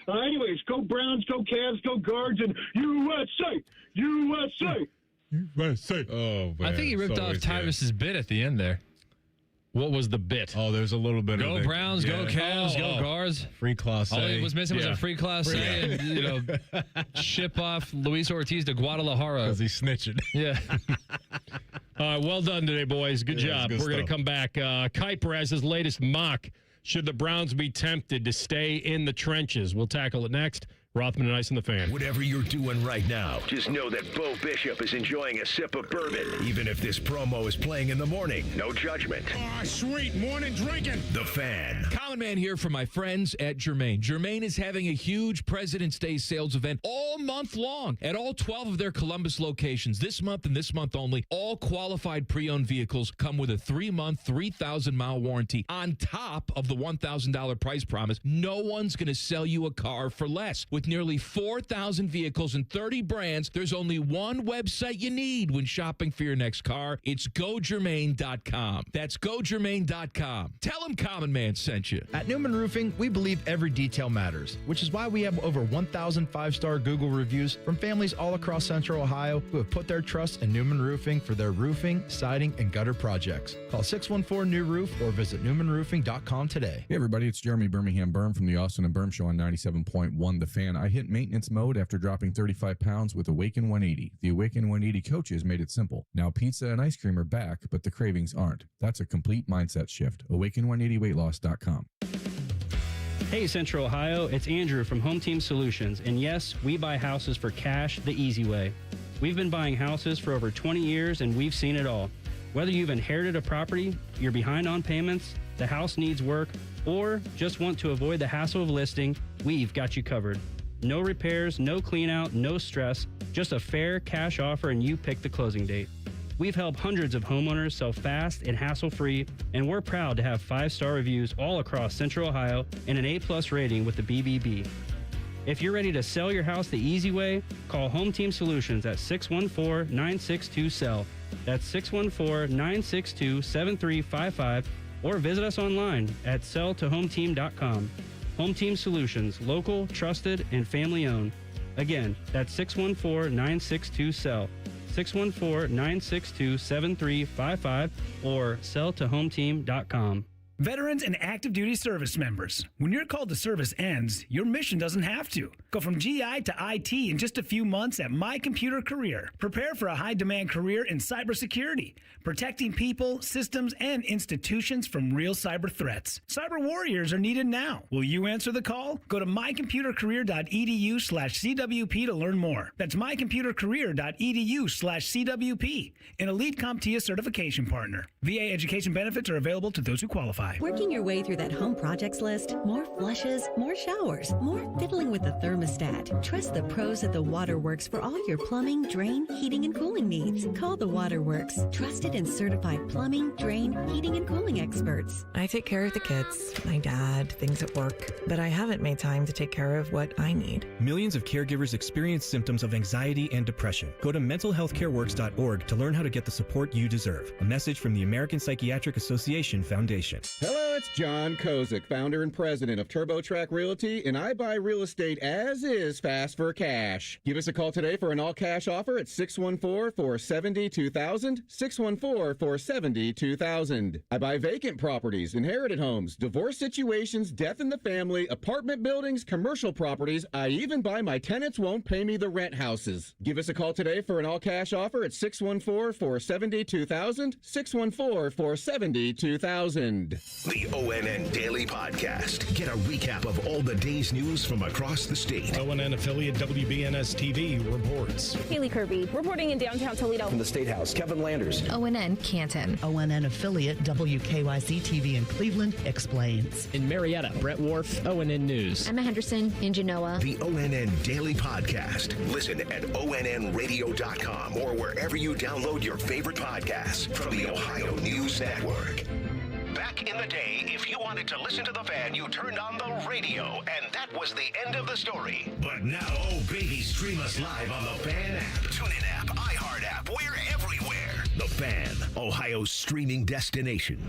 Anyways, go Browns, go Cavs, go Guards, and USA! USA!
USA! Oh, man.
I think he ripped off Tyrus's bit at the end there.
What was the bit?
Oh, there's a little bit
go
of
Browns, go Cavs, go Guards.
Free Class A.
All he was missing was a free Class A and, ship off Luis Ortiz to Guadalajara.
Because he's snitching.
Yeah.
Well done today, boys. Good job.
Good
We're going to
stuff.
come back. Kuiper has his latest mock. Should the Browns be tempted to stay in the trenches? We'll tackle it next. Rothman Ice and the Fan.
Whatever you're doing right now, just know that Bo Bishop is enjoying a sip of bourbon. Even if this promo is playing in the morning, no judgment.
Sweet morning drinking.
The Fan.
Common Man here for my friends at Germain. Germain is having a huge President's Day sales event all month long at all 12 of their Columbus locations. This month and this month only, all qualified pre-owned vehicles come with a 3-month, 3,000-mile warranty on top of the $1,000 price promise. No one's going to sell you a car for less. With With nearly 4,000 vehicles and 30 brands, there's only one website you need when shopping for your next car. It's GoGermain.com. That's GoGermain.com. Tell them Common Man sent you.
At Newman Roofing, we believe every detail matters, which is why we have over 1,000 five-star Google reviews from families all across Central Ohio who have put their trust in Newman Roofing for their roofing, siding, and gutter projects. Call 614-NEW-ROOF or visit newmanroofing.com today.
Hey everybody, it's Jeremy Birmingham Berm from the Austin and Berm Show on 97.1 The Fan. I hit maintenance mode after dropping 35 pounds with Awaken 180. The Awaken 180 coaches made it simple. Now pizza and ice cream are back, but the cravings aren't. That's a complete mindset shift. Awaken180weightloss.com.
Hey Central Ohio, it's Andrew from Home Team Solutions, and yes, we buy houses for cash the easy way. We've been buying houses for over 20 years and we've seen it all. Whether you've inherited a property, you're behind on payments, the house needs work, or just want to avoid the hassle of listing, we've got you covered. No repairs, no clean out, no stress, just a fair cash offer and you pick the closing date. We've helped hundreds of homeowners sell fast and hassle-free, and we're proud to have 5-star reviews all across Central Ohio and an A+ rating with the BBB. If you're ready to sell your house the easy way, call Home Team Solutions at 614-962-SELL. That's 614-962-7355, or visit us online at selltohometeam.com. Home Team Solutions, local, trusted, and family-owned. Again, that's 614-962-SELL. 614-962-7355 or selltohometeam.com.
Veterans and active duty service members, when your call to service ends, your mission doesn't have to. Go from GI to IT in just a few months at My Computer Career. Prepare for a high-demand career in cybersecurity, protecting people, systems, and institutions from real cyber threats. Cyber warriors are needed now. Will you answer the call? Go to mycomputercareer.edu/CWP to learn more. That's mycomputercareer.edu/CWP, an elite CompTIA certification partner. VA education benefits are available to those who qualify.
Working your way through that home projects list, more flushes, more showers, more fiddling with the thermostat. Trust the pros at the Waterworks for all your plumbing, drain, heating, and cooling needs. Call the Waterworks, trusted and certified plumbing, drain, heating, and cooling experts.
I take care of the kids, my dad, things at work, but I haven't made time to take care of what I need.
Millions of caregivers experience symptoms of anxiety and depression. Go to mentalhealthcareworks.org to learn how to get the support you deserve. A message from the American Psychiatric Association Foundation.
Hello, it's John Kozik, founder and president of TurboTrack Realty, and I buy real estate as is fast for cash. Give us a call today for an all-cash offer at 614-470-2000, 614-470-2000. I buy vacant properties, inherited homes, divorce situations, death in the family, apartment buildings, commercial properties. I even buy my tenants won't pay me the rent houses. Give us a call today for an all-cash offer at 614-470-2000, 614-470-2000.
The ONN Daily Podcast. Get a recap of all the day's news from across the state.
ONN affiliate WBNS TV reports.
Haley Kirby reporting in downtown Toledo.
From the State House, Kevin Landers.
ONN Canton.
ONN affiliate WKYC TV in Cleveland explains.
In Marietta, Brett Wharf, ONN News.
Emma Henderson in Genoa.
The ONN Daily Podcast. Listen at ONNradio.com or wherever you download your favorite podcasts from the Ohio News Network. Back in the day, if you wanted to listen to the Fan, you turned on the radio, and that was the end of the story. But now, oh baby, stream us live on the Fan app, TuneIn app, iHeart app, we're everywhere. The Fan, Ohio's streaming destination.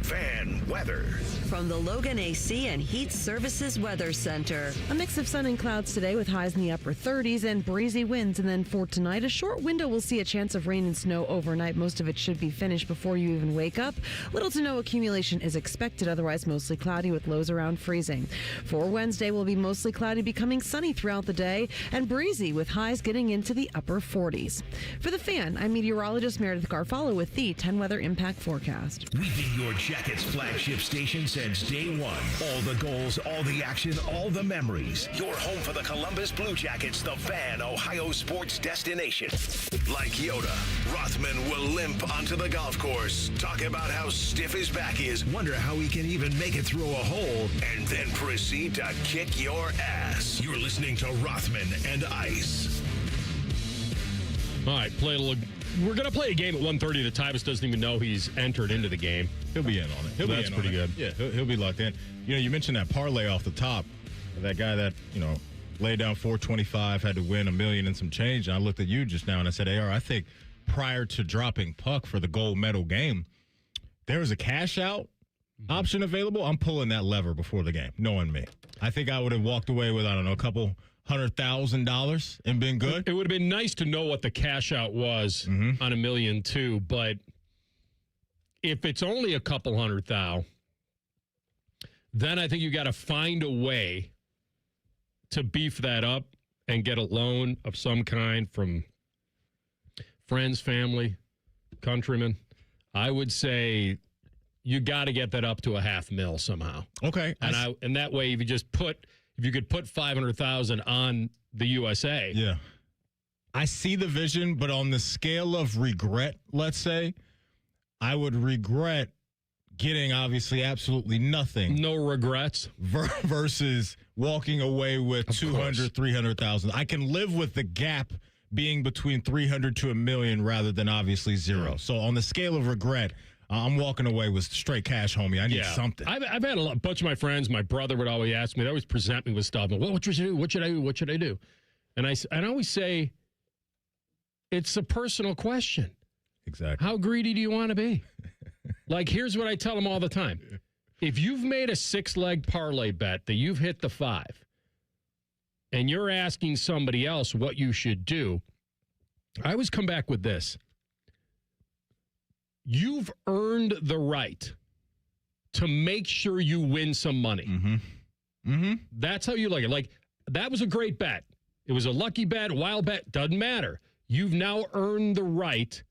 Fan weather.
From the Logan AC and Heat Services Weather Center.
A mix of sun and clouds today with highs in the upper 30s and breezy winds. And then for tonight, a short window will see a chance of rain and snow overnight. Most of it should be finished before you even wake up. Little to no accumulation is expected, otherwise mostly cloudy with lows around freezing. For Wednesday, will be mostly cloudy, becoming sunny throughout the day and breezy with highs getting into the upper 40s. For the Fan, I'm meteorologist Meredith Garfalo with the 10 Weather Impact Forecast.
We've been your Jackets flagship station since day one. All the goals, all the action, all the memories. Your home for the Columbus Blue Jackets, the Fan, Ohio sports destination. Like Yoda, Rothman will limp onto the golf course, talk about how stiff his back is, wonder how he can even make it through a hole, and then proceed to kick your ass. You're listening to Rothman and Ice.
All right, we're going to play a game at 1:30 that Tyvus doesn't even know he's entered into the game.
He'll be in on it.
That's pretty good.
Yeah, he'll be locked in. You mentioned that parlay off the top. That guy that, laid down $425, had to win $1 million and some change. And I looked at you just now and I said, AR, I think prior to dropping puck for the gold medal game, there was a cash out option available. I'm pulling that lever before the game, knowing me. I think I would have walked away with, I don't know, a couple $100,000 and been good.
It would have been nice to know what the cash out was on $1 million too, but if it's only a couple $100,000, then I think you got to find a way to beef that up and get a loan of some kind from friends, family, countrymen. I would say you got to get that up to $500,000 somehow.
Okay.
And that way, if you could put $500,000 on the USA.
Yeah. I see the vision, but on the scale of regret, let's say, I would regret getting obviously absolutely nothing.
No regrets.
Versus walking away with $200,000, $300,000. I can live with the gap being between $300,000 to $1 million rather than obviously zero. So on the scale of regret, I'm walking away with straight cash, homie. I need something.
I've had a bunch of my friends. My brother would always ask me. They always present me with stuff. What should I do? What should I do? What should I do? And I always say, it's a personal question.
Exactly.
How greedy do you want to be? Like, here's what I tell them all the time. If you've made a 6-leg parlay bet that you've hit the 5, and you're asking somebody else what you should do, I always come back with this. You've earned the right to make sure you win some money. That's how you look at it. Like, that was a great bet. It was a lucky bet, a wild bet, doesn't matter. You've now earned the right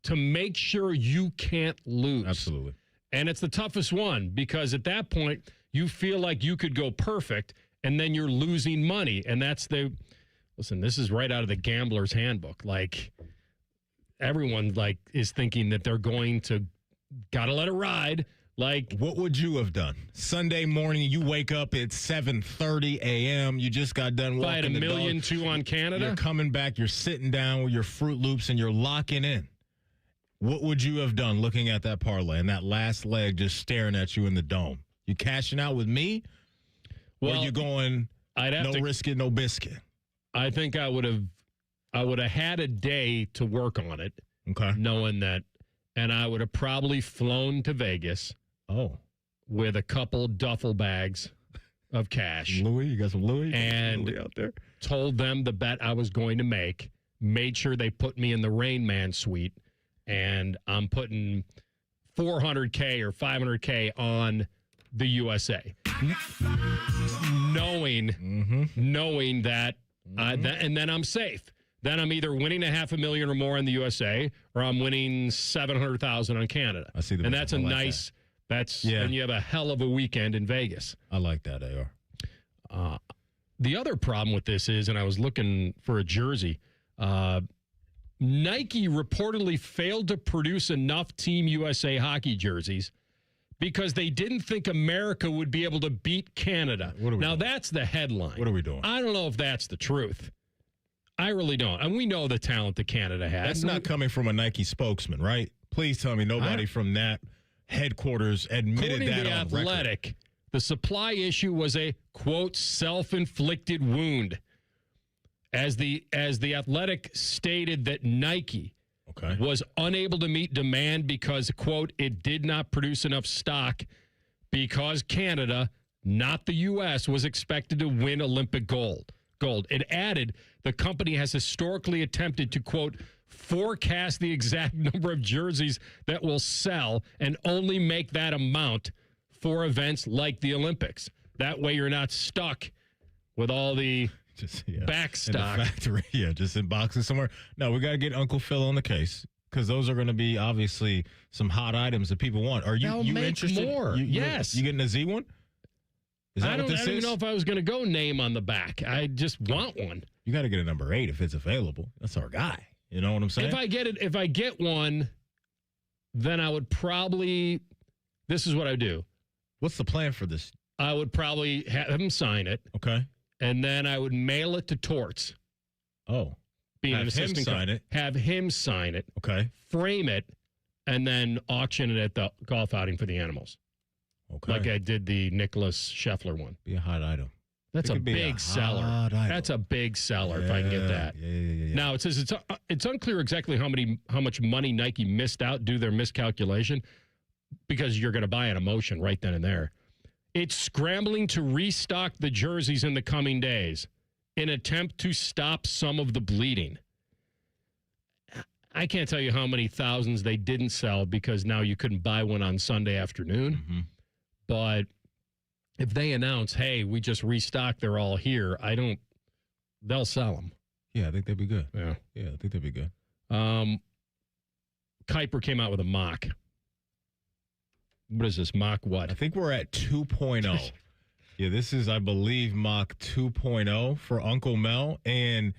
to make sure you can't lose.
Absolutely.
And it's the toughest one because at that point, you feel like you could go perfect and then you're losing money. And listen, this is right out of the gambler's handbook. Like, everyone is thinking that they're going to gotta let it ride. Like,
what would you have done? Sunday morning, you wake up at 7:30 a.m. You just got done walking.
If I had $1 million too on Canada,
you're coming back. You're sitting down with your Fruit Loops and you're locking in. What would you have done looking at that parlay and that last leg just staring at you in the dome? You cashing out with me, or you going no risk it, no biscuit?
I think I would have had a day to work on it.
Okay,
knowing that, and I would have probably flown to Vegas. With a couple duffel bags of cash.
Louis, you got some Louis?
And
Louis out there.
Told them the bet I was going to make, made sure they put me in the Rain Man suite, and I'm putting $400K or $500K on the USA. Knowing that, and then I'm safe. Then I'm either winning $500,000 or more in the USA, or I'm winning $700,000 on Canada.
I see the.
And that's and you have a hell of a weekend in Vegas.
I like that, AR.
The other problem with this is, and I was looking for a jersey, Nike reportedly failed to produce enough Team USA hockey jerseys because they didn't think America would be able to beat Canada. Now, that's the headline.
What are we doing?
I don't know if that's the truth. I really don't. And we know the talent that Canada has.
That's not coming from a Nike spokesman, right? Please tell me nobody from that headquarters admitted that on
Athletic,
record.
The supply issue was a, quote, self-inflicted wound. As the Athletic stated that Nike was unable to meet demand because, quote, it did not produce enough stock because Canada, not the U.S., was expected to win Olympic gold. It added the company has historically attempted to, quote, forecast the exact number of jerseys that will sell and only make that amount for events like the Olympics. That way you're not stuck with all the back stock.
In the factory, just in boxes somewhere. No, we got to get Uncle Phil on the case because those are going to be obviously some hot items that people want. Are you interested?
More.
Yes. You getting a Z one? Is that
I don't even know if I was going to go name on the back. I just want one.
You got to get a number 8 if it's available. That's our guy. You know what I'm saying?
If I get one, then I would probably. This is what I do.
What's the plan for this?
I would probably have him sign it.
Okay.
And then I would mail it to Torts.
Oh.
Being an assistant. Have him sign it.
Okay.
Frame it, and then auction it at the golf outing for the animals.
Okay.
Like I did the Nicholas Scheffler one.
Be a hot item.
That's a big seller. That's a big seller if I can get that.
Yeah.
Now, it says it's unclear exactly how much money Nike missed out due to their miscalculation because you're going to buy an emotion right then and there. It's scrambling to restock the jerseys in the coming days in attempt to stop some of the bleeding. I can't tell you how many thousands they didn't sell because now you couldn't buy one on Sunday afternoon.
Mm-hmm.
But if they announce, hey, we just restocked, they're all here, they'll sell them.
Yeah, I think they'd be good.
Yeah,
I think they'd be good.
Kuiper came out with a mock. What is this, mock what?
I think we're at 2.0. Yeah, this is, I believe, mock 2.0 for Uncle Mel. And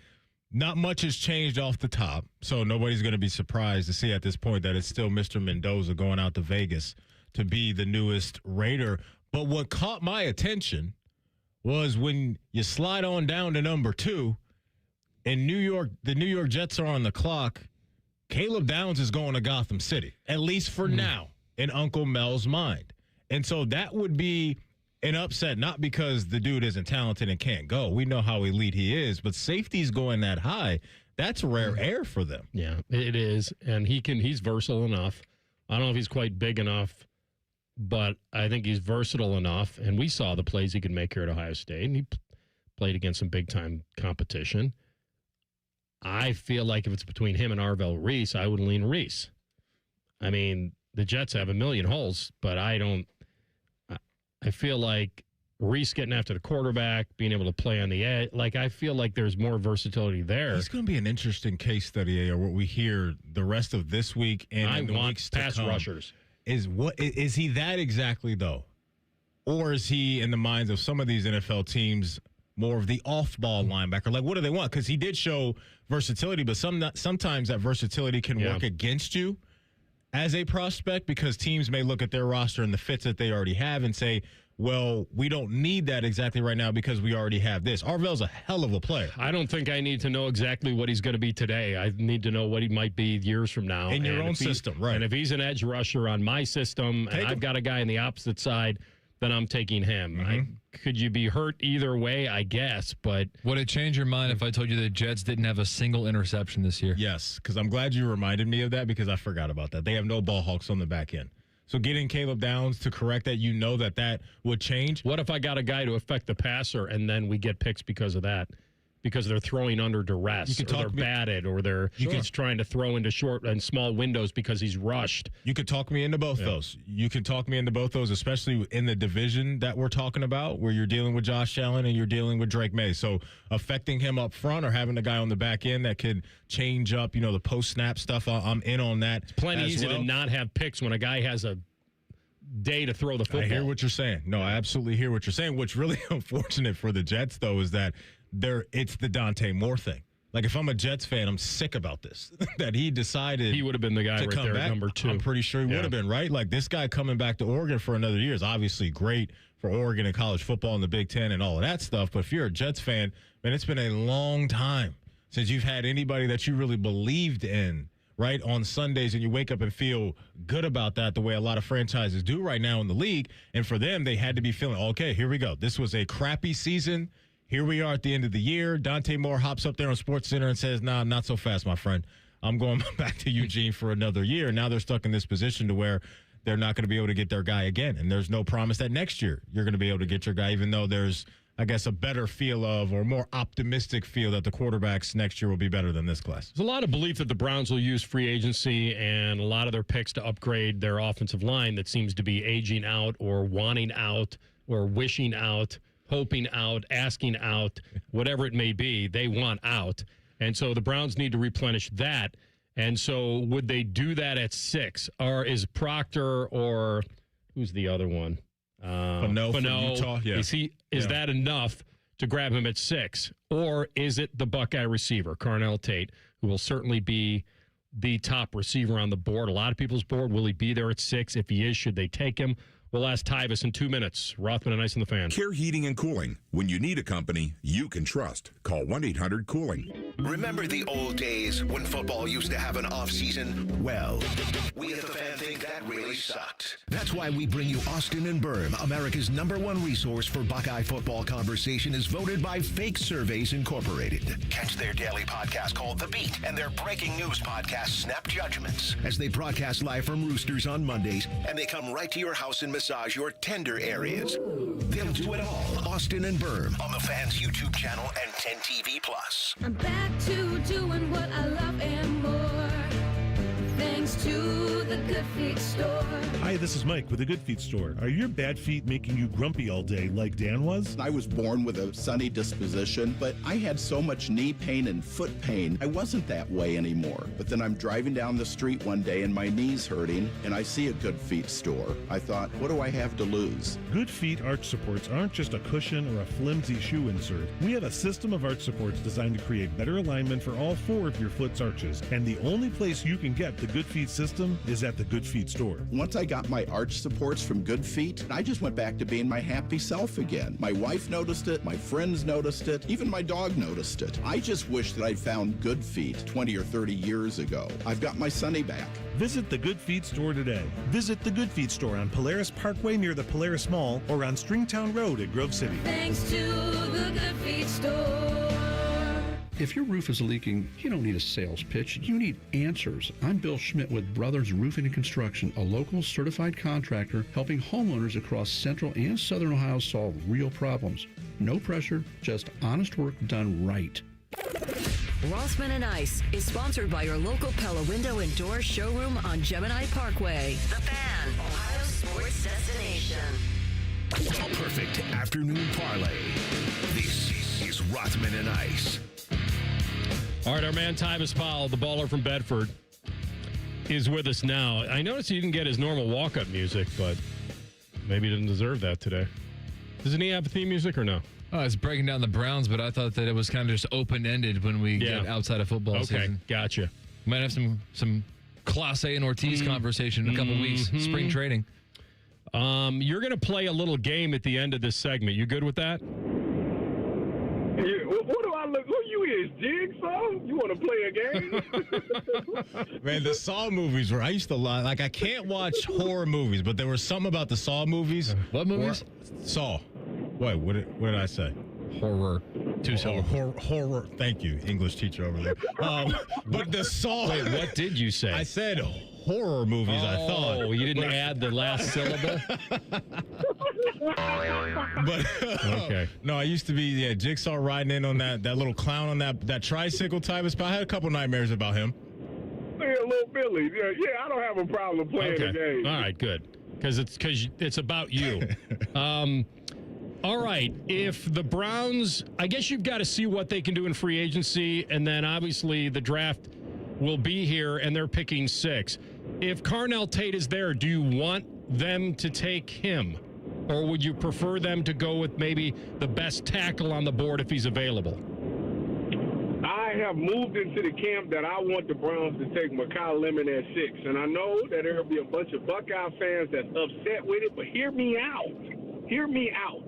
not much has changed off the top. So nobody's going to be surprised to see at this point that it's still Mr. Mendoza going out to Vegas to be the newest Raider. But what caught my attention was when you slide on down to number 2, in New York, the New York Jets are on the clock. Caleb Downs is going to Gotham City, at least for now, in Uncle Mel's mind. And so that would be an upset, not because the dude isn't talented and can't go. We know how elite he is, but safety's going that high. That's rare air for them.
Yeah, it is. And he's versatile enough. I don't know if he's quite big enough, but I think he's versatile enough. And we saw the plays he could make here at Ohio State, and he played against some big-time competition. I feel like if it's between him and Arvell Reese, I would lean Reese. I mean, the Jets have a million holes, but I feel like Reese getting after the quarterback, being able to play on the edge, I feel like there's more versatility there.
It's going to be an interesting case study, or what we hear the rest of this week and in the weeks to
pass
come.
Rushers.
Is he that exactly, though? Or is he, in the minds of some of these NFL teams, more of the off-ball linebacker? What do they want? Because he did show versatility, but sometimes that versatility can work against you as a prospect, because teams may look at their roster and the fits that they already have and say, well, we don't need that exactly right now because we already have this. Arvell's a hell of a player.
I don't think I need to know exactly what he's going to be today. I need to know what he might be years from now.
In your own system, right.
And if he's an edge rusher on my system and I've got a guy on the opposite side, then I'm taking him.
Mm-hmm.
Could you be hurt either way? I guess, but
would it change your mind if I told you the Jets didn't have a single interception this year?
Yes, because I'm glad you reminded me of that, because I forgot about that. They have no ball hawks on the back end. So getting Caleb Downs to correct that, that would change.
What if I got a guy to affect the passer and then we get picks because of that? Because they're throwing under duress, or they're batted, or he's trying to throw into short and small windows because he's rushed.
You could talk me into both those. You can talk me into both those, especially in the division that we're talking about, where you're dealing with Josh Allen and you're dealing with Drake May. So affecting him up front or having a guy on the back end that could change up, the post-snap stuff, I'm in on that.
It's plenty easy to not have picks when a guy has a day to throw the football.
I hear what you're saying. No, I absolutely hear what you're saying. What's really unfortunate for the Jets, though, is that it's the Dante Moore thing. If I'm a Jets fan, I'm sick about this. That he decided
he would have been the guy right there at number 2.
I'm pretty sure he would have been, right? This guy coming back to Oregon for another year is obviously great for Oregon and college football and the Big Ten and all of that stuff. But if you're a Jets fan, man, it's been a long time since you've had anybody that you really believed in, right, on Sundays, and you wake up and feel good about that the way a lot of franchises do right now in the league. And for them, they had to be feeling, okay, here we go. This was a crappy season. Here we are at the end of the year. Dante Moore hops up there on SportsCenter and says, nah, not so fast, my friend. I'm going back to Eugene for another year. Now they're stuck in this position to where they're not going to be able to get their guy again. And there's no promise that next year you're going to be able to get your guy, even though there's, I guess, a better feel of, or more optimistic feel that the quarterbacks next year will be better than this class.
There's a lot of belief that the Browns will use free agency and a lot of their picks to upgrade their offensive line that seems to be aging out or wanting out or wishing out, hoping out, asking out, whatever it may be. They want out. And so the Browns need to replenish that. And so would they do that at 6? Or is Proctor, or who's the other one?
Fano from Utah. Yeah.
Is that enough to grab him at 6? Or is it the Buckeye receiver, Carnell Tate, who will certainly be the top receiver on the board, a lot of people's board? Will he be there at 6? If he is, should they take him? We'll ask Tyvis in 2 minutes. Rothman Ice and the Fan.
Care Heating and Cooling. When you need a company you can trust, call 1-800-COOLING.
Remember the old days when football used to have an off-season? Well, we at the Fan think that really sucked. That's why we bring you Austin and Berm, America's #1 resource for Buckeye football conversation, is voted by Fake Surveys Incorporated. Catch their daily podcast called The Beat and their breaking news podcast, Snap Judgments, as they broadcast live from Roosters on Mondays, and they come right to your house and massage your tender areas. They'll do it all. Austin and Berm on the Fan's YouTube channel and 10 TV Plus.
I'm back to doing what I love and more, thanks to the Good Feet store.
Hi, this is Mike with the Good Feet store. Are your bad feet making you grumpy all day like Dan was?
I was born with a sunny disposition, but I had so much knee pain and foot pain, I wasn't that way anymore. But then I'm driving down the street one day and my knee's hurting, and I see a Good Feet store. I thought, what do I have to lose?
Good Feet arch supports aren't just a cushion or a flimsy shoe insert. We have a system of arch supports designed to create better alignment for all 4 of your foot's arches. And the only place you can get the Good Feet system is at the Good Feet store.
Once I got my arch supports from Good Feet, I just went back to being my happy self again. My wife noticed it, my friends noticed it, even my dog noticed it. I just wish that I'd found Good Feet 20 or 30 years ago. I've got my Sunny back.
Visit the Good Feet store today. Visit the Good Feet store on Polaris Parkway near the Polaris Mall or on Stringtown Road at Grove City.
Thanks to the Good Feet store.
If your roof is leaking, you don't need a sales pitch. You need answers. I'm Bill Schmidt with Brothers Roofing and Construction, a local certified contractor helping homeowners across central and southern Ohio solve real problems. No pressure, just honest work done right.
Rothman Ice is sponsored by your local Pella Window and Door showroom on Gemini Parkway. The Fan, Ohio sports destination.
A perfect afternoon parlay. This is Rothman and Ice.
All right, our man Tyvis Powell, the baller from Bedford, is with us now. I noticed he didn't get his normal walk-up music, but maybe he didn't deserve that today. Doesn't he have theme music or no?
Oh, it's breaking down the Browns, but I thought that it was kind of just open-ended when we get outside of football season.
Okay, gotcha.
Might have some Class A and Ortiz conversation in a couple weeks. Spring training.
You're going to play a little game at the end of this segment. You good with that?
Yeah, what do I look? Who you is, Jigsaw? You want to play a game?
Man, the Saw movies were, I used to like I can't watch horror movies, but there was something about the Saw movies.
What movies?
Saw. Wait, what did I say?
Horror.
Horror. Thank you, English teacher over there. But the Saw.
Wait, what did you say?
I said horror movies, I thought.
Oh, you didn't add the last syllable?
But
okay.
No, I used to be Jigsaw riding in on that little clown on that tricycle type of spot. I had a couple nightmares about him.
Yeah, little Billy. Yeah, I don't have a problem playing the game.
All right, good. Because it's about you. All right, if the Browns, I guess you've got to see what they can do in free agency, and then obviously the draft will be here, and they're picking 6. If Carnell Tate is there, do you want them to take him? Or would you prefer them to go with maybe the best tackle on the board if he's available?
I have moved into the camp that I want the Browns to take Mekhi Lemon at 6. And I know that there will be a bunch of Buckeye fans that's upset with it, but hear me out. Hear me out.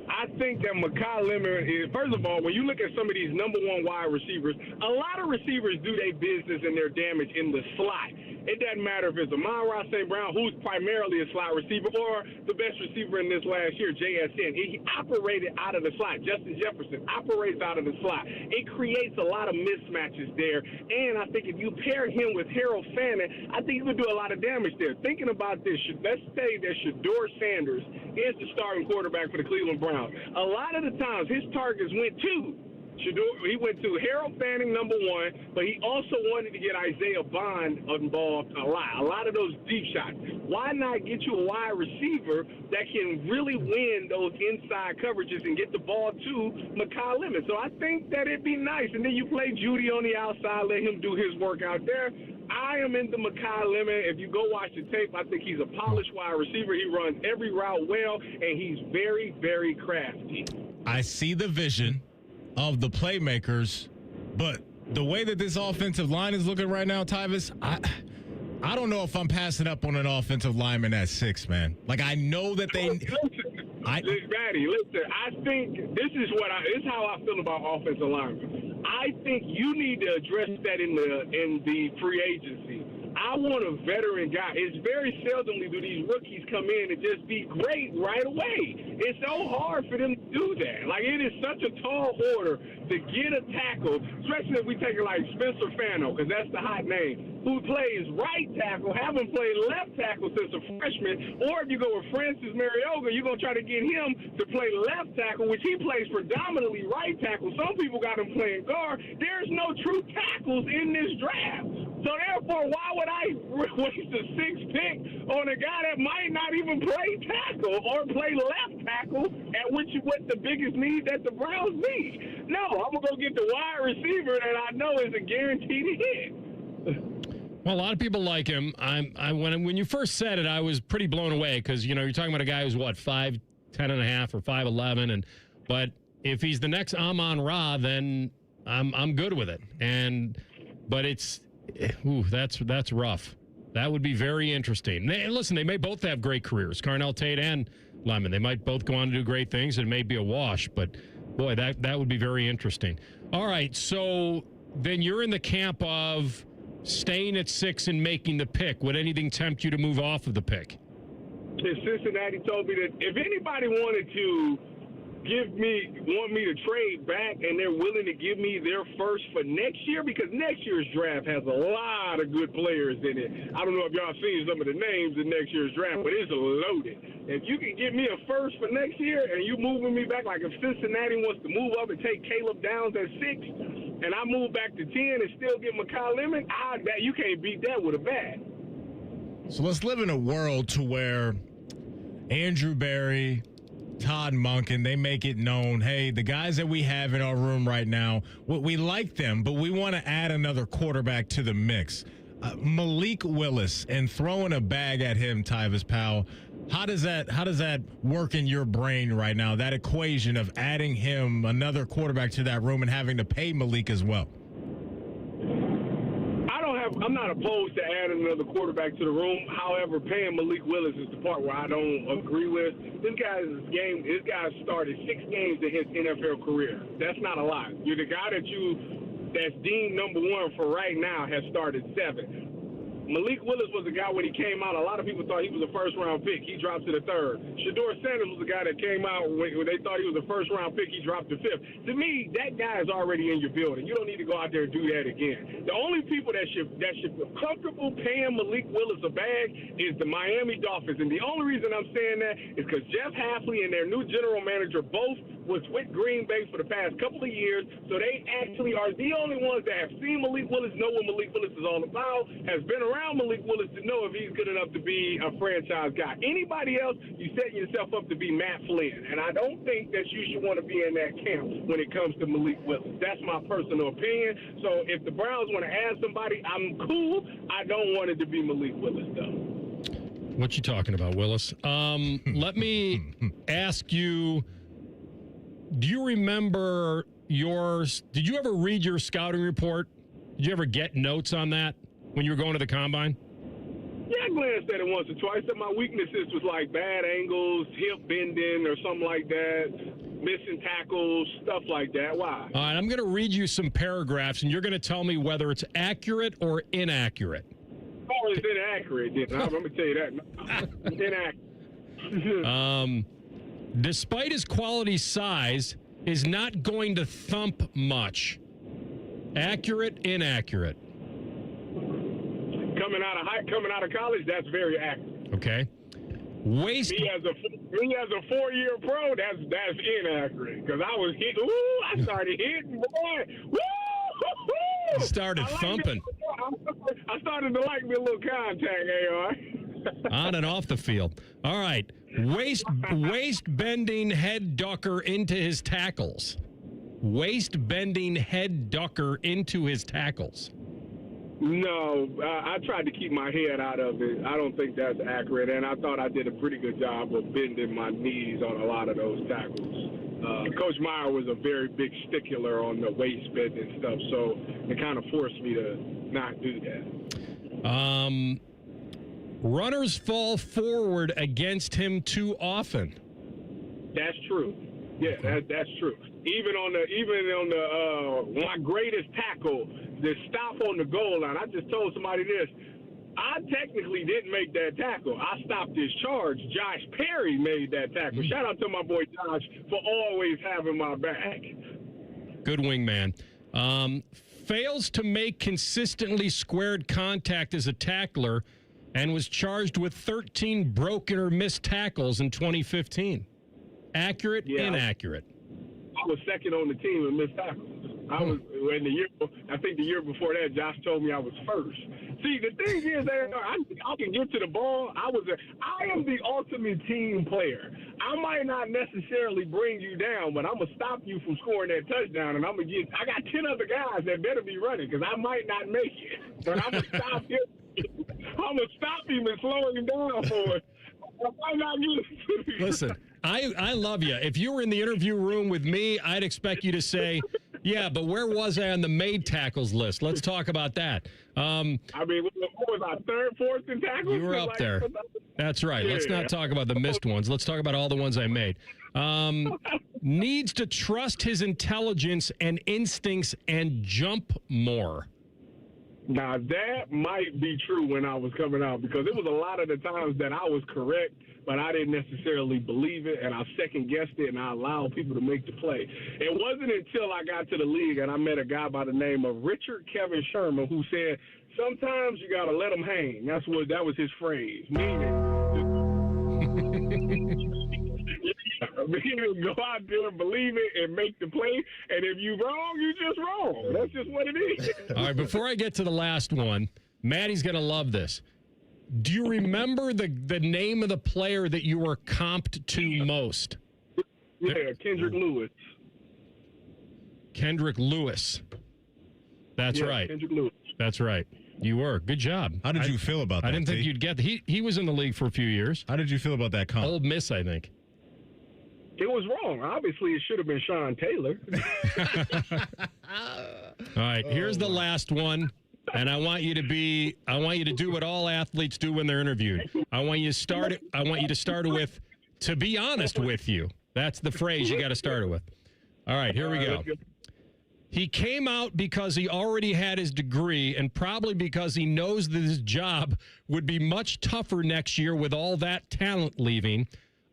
I think that Mekhi Lemon is, first of all, when you look at some of these #1 wide receivers, a lot of receivers do their business and their damage in the slot. It doesn't matter if it's Amon-Ra St. Brown, who's primarily a slot receiver, or the best receiver in this last year, JSN. He operated out of the slot. Justin Jefferson operates out of the slot. It creates a lot of mismatches there. And I think if you pair him with Harold Fannin, I think you could do a lot of damage there. Thinking about this, let's say that Shedeur Sanders is the starting quarterback for the Cleveland Browns. A lot of the times his targets went to he went to Harold Fanning, #1, but he also wanted to get Isaiah Bond involved a lot. A lot of those deep shots. Why not get you a wide receiver that can really win those inside coverages and get the ball to Mekhi Lemon? So I think that it'd be nice. And then you play Judy on the outside, let him do his work out there. I am into Mekhi Lemon. If you go watch the tape, I think he's a polished wide receiver. He runs every route well, and he's very, very crafty.
I see the vision of the playmakers, but the way that this offensive line is looking right now, Tyvis, I don't know if I'm passing up on an offensive lineman at 6, man. Like, I know that they...
Matty, listen, I think this is how I feel about offensive linemen.
I think you need to address that in the free agency. I want a veteran guy. It's very seldomly do these rookies come in and just be great right away. It's so hard for them to do that. Like, it is such a tall order to get a tackle, especially if we take it like Spencer Fano, because that's the hot name, who plays right tackle, haven't played left tackle since a freshman. Or if you go with Francis Mariota, you're going to try to get him to play left tackle, which he plays predominantly right tackle. Some people got him playing guard. There's no true tackles in this draft. So therefore, why would I waste a 6th pick on a guy that might not even play tackle or play left tackle, at what the biggest need that the Browns need? No, I'm going to go get the wide receiver that I know is a guaranteed hit.
Well, a lot of people like him. When you first said it, I was pretty blown away because, you're talking about a guy who's, 5'10 and a half or 5'11", but if he's the next Amon-Ra, then I'm good with it. But it's... Ooh, that's rough. That would be very interesting. Listen, they may both have great careers, Carnell Tate and Lemon. They might both go on to do great things. It may be a wash, but boy, that would be very interesting. All right, so then you're in the camp of staying at 6 and making the pick. Would anything tempt you to move off of the pick?
If Cincinnati told me that if anybody wanted to want me to trade back and they're willing to give me their first for next year, because next year's draft has a lot of good players in it. I don't know if y'all seen some of the names in next year's draft, but it's loaded. If you can give me a first for next year and you moving me back, like if Cincinnati wants to move up and take Caleb Downs at 6 and I move back to 10 and still get Mekhi Lemon, you can't beat that with a bat.
So let's live in a world to where Andrew Berry, Todd Monken, they make it known, hey, the guys that we have in our room right now, we like them, but we want to add another quarterback to the mix. Malik Willis, and throwing a bag at him, Tyvis Powell, how does that work in your brain right now, that equation of adding him, another quarterback to that room, and having to pay Malik as well?
I'm not opposed to adding another quarterback to the room. However, paying Malik Willis is the part where I don't agree with. This guy started 6 games in his NFL career. That's not a lot. You're the guy that's deemed number 1 for right now has started 7. Malik Willis was a guy when he came out, a lot of people thought he was a first-round pick. He dropped to the 3rd. Shador Sanders was a guy that came out when they thought he was a first-round pick. He dropped to 5th. To me, that guy is already in your building. You don't need to go out there and do that again. The only people that should feel comfortable paying Malik Willis a bag is the Miami Dolphins. And the only reason I'm saying that is because Jeff Hafley and their new general manager both was with Green Bay for the past couple of years, so they actually are the only ones that have seen Malik Willis, know what Malik Willis is all about, has been around Malik Willis to know if he's good enough to be a franchise guy. Anybody else, you setting yourself up to be Matt Flynn, and I don't think that you should want to be in that camp when it comes to Malik Willis. That's my personal opinion. So if the Browns want to add somebody, I'm cool. I don't want it to be Malik Willis, though.
What you talking about, Willis? Let me ask you, do you remember did you ever read your scouting report? Did you ever get notes on that when you were going to the combine?
Yeah, I glanced at it once or twice. And my weaknesses was like bad angles, hip bending or something like that, missing tackles, stuff like that. Why?
All right, I'm going to read you some paragraphs, and you're going to tell me whether it's accurate or inaccurate.
Oh, it's inaccurate. Then. I'm going to tell you that. Inaccurate.
Despite his quality size, is not going to thump much. Accurate, inaccurate.
Coming out of college, that's very accurate.
Okay. Waist.
He has a 4-year pro. That's inaccurate because I was hit. Ooh, I started hitting, boy. Woo!
Started thumping.
I started to like me a little contact, AR.
On and off the field. All right. Waist bending head ducker into his tackles. Waist bending head ducker into his tackles.
No, I tried to keep my head out of it. I don't think that's accurate, and I thought I did a pretty good job of bending my knees on a lot of those tackles. Coach Meyer was a very big stickler on the waist bending stuff, so it kind of forced me to not do that.
Runners fall forward against him too often.
That's true. Yeah, that's true. Even on the my greatest tackle, the stop on the goal line. I just told somebody this. I technically didn't make that tackle. I stopped his charge. Josh Perry made that tackle. Shout out to my boy Josh for always having my back.
Good wingman. Fails to make consistently squared contact as a tackler and was charged with 13 broken or missed tackles in 2015. Accurate, inaccurate?
I was second on the team in missed tackles. I think the year before that, Josh told me I was first. See, the thing is, I can get to the ball. I am the ultimate team player. I might not necessarily bring you down, but I'm gonna stop you from scoring that touchdown, and I got 10 other guys that better be running because I might not make it, but I'm gonna stop him. I'm gonna stop him and slow him down for it.
Listen, I love you. If you were in the interview room with me, I'd expect you to say, yeah, but where was I on the made tackles list? Let's talk about that.
What was I, third, fourth in tackles?
You were up there. That's right. Let's not talk about the missed ones. Let's talk about all the ones I made. Needs to trust his intelligence and instincts and jump more.
Now, that might be true when I was coming out because it was a lot of the times that I was correct, but I didn't necessarily believe it, and I second-guessed it, and I allowed people to make the play. It wasn't until I got to the league and I met a guy by the name of Richard Kevin Sherman who said, sometimes you got to let them hang. That was his phrase, meaning go out there and believe it and make the play. And if you're wrong, you're just wrong. That's just what it is.
All right, before I get to the last one, Maddie's going to love this. Do you remember the name of the player that you were comped to most?
Yeah, Kendrick Lewis.
Kendrick Lewis. That's right.
Kendrick Lewis.
That's right. You were. Good job.
How did you feel about that?
I didn't think you'd get that. He was in the league for a few years.
How did you feel about that comp?
Old Miss, I think.
It was wrong. Obviously, it should have been Sean Taylor.
All right, here's the last one, and I want you to do what all athletes do when they're interviewed. I want you to start with, to be honest with you. That's the phrase you got to start it with. All right, here we go. He came out because he already had his degree and probably because he knows that his job would be much tougher next year with all that talent leaving.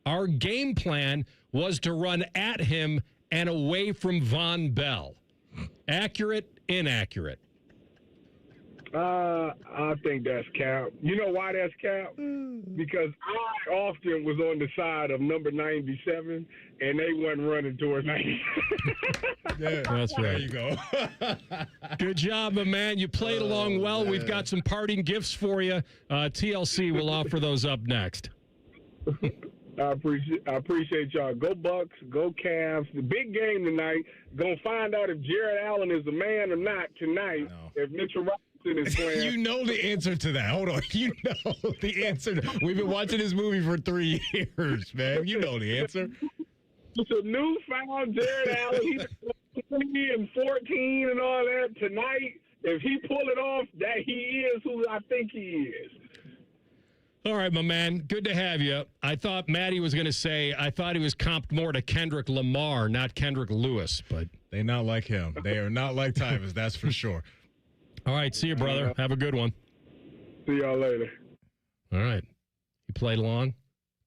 Our game plan was to run at him and away from Von Bell. Accurate, inaccurate?
I think that's cap. You know why that's cap? Because I often was on the side of number 97, and they wasn't running towards 97.
Yeah,
that's right.
There you go.
Good job, my man. You played along well.
Man.
We've got some parting gifts for you. TLC will offer those up next.
I appreciate y'all. Go Bucks, go Cavs. The big game tonight. Gonna find out if Jared Allen is the man or not tonight. No. If Mitchell Robinson is playing.
You know the answer to that. Hold on. You know the answer. We've been watching this movie for 3 years, man. You know the answer.
It's a newfound Jared Allen. He's 20 and 14 and all that tonight. If he pull it off, that he is who I think he is.
All right, my man. Good to have you. I thought Maddie was going to say, I thought he was comped more to Kendrick Lamar, not Kendrick Lewis, but
they're not like him. They are not like Tyvus, that's for sure.
All right, see you, brother. Have a good one.
See y'all later.
All right. You played along?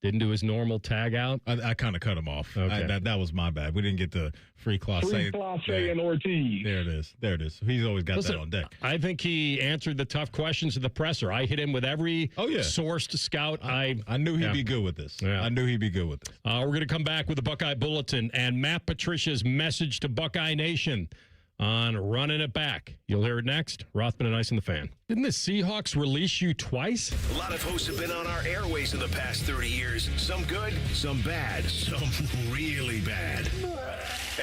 Didn't do his normal tag out?
I kind of cut him off.
Okay.
That was my bad. We didn't get the free class.
And Ortiz.
There it is. He's always got that on deck.
I think he answered the tough questions of the presser. I hit him with every sourced scout. I
knew he'd be good with this.
Yeah.
I knew he'd be good with this.
We're going to come back with the Buckeye Bulletin and Matt Patricia's message to Buckeye Nation on running it back. You'll hear it next. Rothman and Ice and the Fan. Didn't the Seahawks release you twice?
A lot of hosts have been on our airways in the past 30 years. Some good, some bad, some really bad.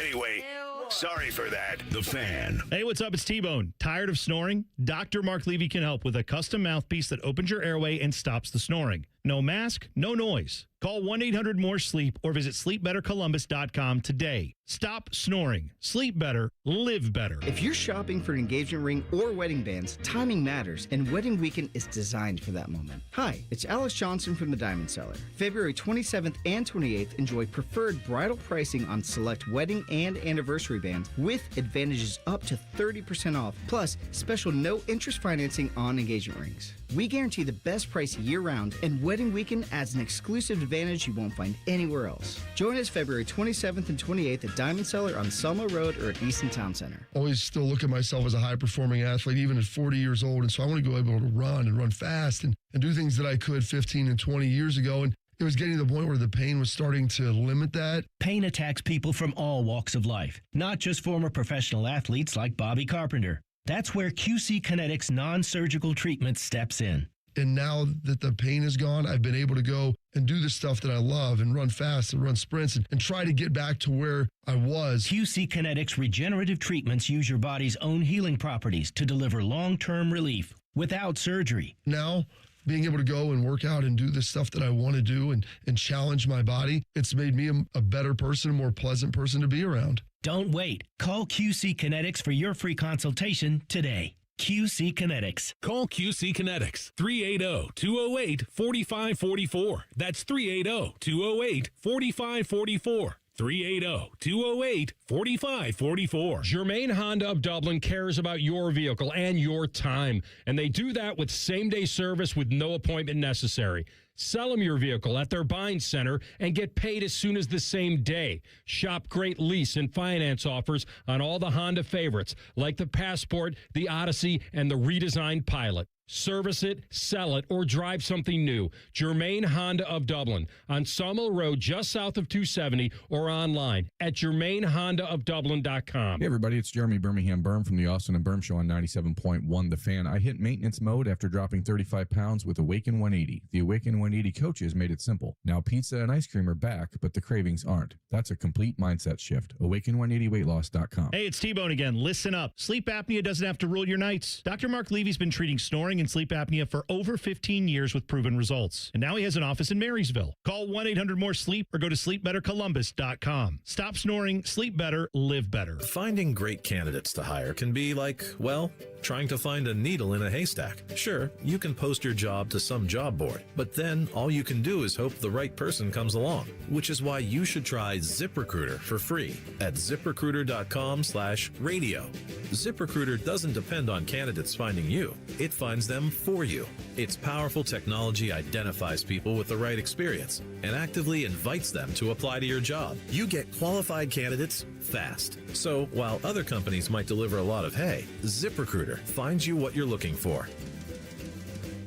Anyway, sorry for that. The Fan.
Hey, what's up? It's T-Bone. Tired of snoring? Dr. Mark Levy can help with a custom mouthpiece that opens your airway and stops the snoring.
no mask, no noise. Call 1-800-MORE-SLEEP or visit sleepbettercolumbus.com today. Stop snoring. Sleep better. Live better.
If you're shopping for an engagement ring or wedding bands, timing matters, and Wedding Weekend is designed for that moment. Hi, it's Alice Johnson from the Diamond Cellar. February 27th and 28th, enjoy preferred bridal pricing on select wedding and anniversary bands with advantages up to 30% off, plus special no-interest financing on engagement rings. We guarantee the best price year-round, and Wedding Weekend adds an exclusive advantage you won't find anywhere else. Join us February 27th and 28th at Diamond Cellar on Selma Road or at Easton Town Center.
Always still look at myself as a high-performing athlete, even at 40 years old, and so I want to go able to run and run fast and do things that I could 15 and 20 years ago, and it was getting to the point where the pain was starting to limit that.
Pain attacks people from all walks of life, not just former professional athletes like Bobby Carpenter. That's where QC Kinetics non-surgical treatment steps in.
And now that the pain is gone, I've been able to go and do the stuff that I love and run fast and run sprints and try to get back to where I was.
QC Kinetics regenerative treatments use your body's own healing properties to deliver long-term relief without surgery.
Now, being able to go and work out and do the stuff that I want to do and challenge my body, it's made me a better person, a more pleasant person to be around.
Don't wait. Call QC Kinetics for your free consultation today. QC Kinetics.
Call QC Kinetics, 380-208-4544. That's 380-208-4544. 380-208-4544.
Germain Honda of Dublin cares about your vehicle and your time, and they do that with same-day service with no appointment necessary. Sell them your vehicle at their buying center and get paid as soon as the same day. Shop great lease and finance offers on all the Honda favorites, like the Passport, the Odyssey, and the redesigned Pilot. Service it, sell it, or drive something new. Germain Honda of Dublin on Sawmill Road, just south of 270, or online at germainhondaofdublin.com.
Hey, everybody, it's Jeremy Birmingham Berm from the Austin and Berm Show on 97.1 The Fan. I hit maintenance mode after dropping 35 pounds with Awaken 180. The Awaken 180 coaches made it simple. Now pizza and ice cream are back, but the cravings aren't. That's a complete mindset shift. Awaken180weightloss.com.
Hey, it's T-Bone again. Listen up. Sleep apnea doesn't have to rule your nights. Dr. Mark Levy's been treating snoring and sleep apnea for over 15 years with proven results. And now he has an office in Marysville. Call 1-800-MORE-SLEEP or go to sleepbettercolumbus.com. Stop snoring, sleep better, live better.
Finding great candidates to hire can be like, well, trying to find a needle in a haystack. Sure, you can post your job to some job board, but then all you can do is hope the right person comes along, which is why you should try ZipRecruiter for free at ZipRecruiter.com/radio. ZipRecruiter doesn't depend on candidates finding you. It finds them for you. Its powerful technology identifies people with the right experience and actively invites them to apply to your job. You get qualified candidates fast. So while other companies might deliver a lot of hay, ZipRecruiter finds you what you're looking for.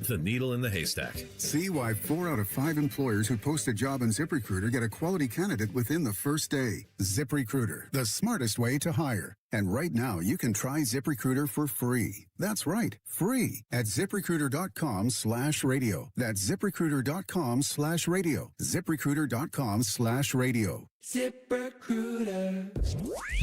The needle in the haystack.
See why 4 out of 5 employers who post a job on ZipRecruiter get a quality candidate within the first day. ZipRecruiter, the smartest way to hire. And right now, you can try ZipRecruiter for free. That's right, free at ZipRecruiter.com/radio. That's ZipRecruiter.com/radio. ZipRecruiter.com/radio.
ZipRecruiter.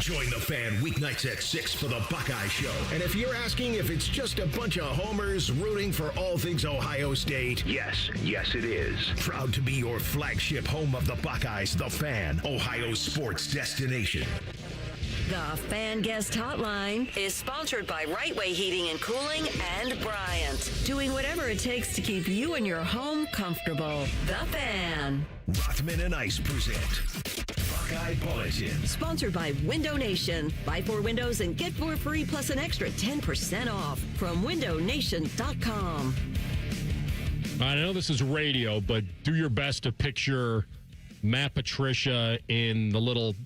Join the Fan weeknights at 6 for the Buckeye Show. And if you're asking if it's just a bunch of homers rooting for all things Ohio State, yes, it is. Proud to be your flagship home of the Buckeyes, the Fan, Ohio's sports destination.
The Fan Guest Hotline is sponsored by Right Way Heating and Cooling and Bryant, doing whatever it takes to keep you and your home comfortable. The Fan.
Rothman and Ice present Buckeye Bulletin.
Sponsored by Window Nation. Buy 4 windows and get 4 free plus an extra 10% off from windownation.com.
I know this is radio, but do your best to picture Matt Patricia in the little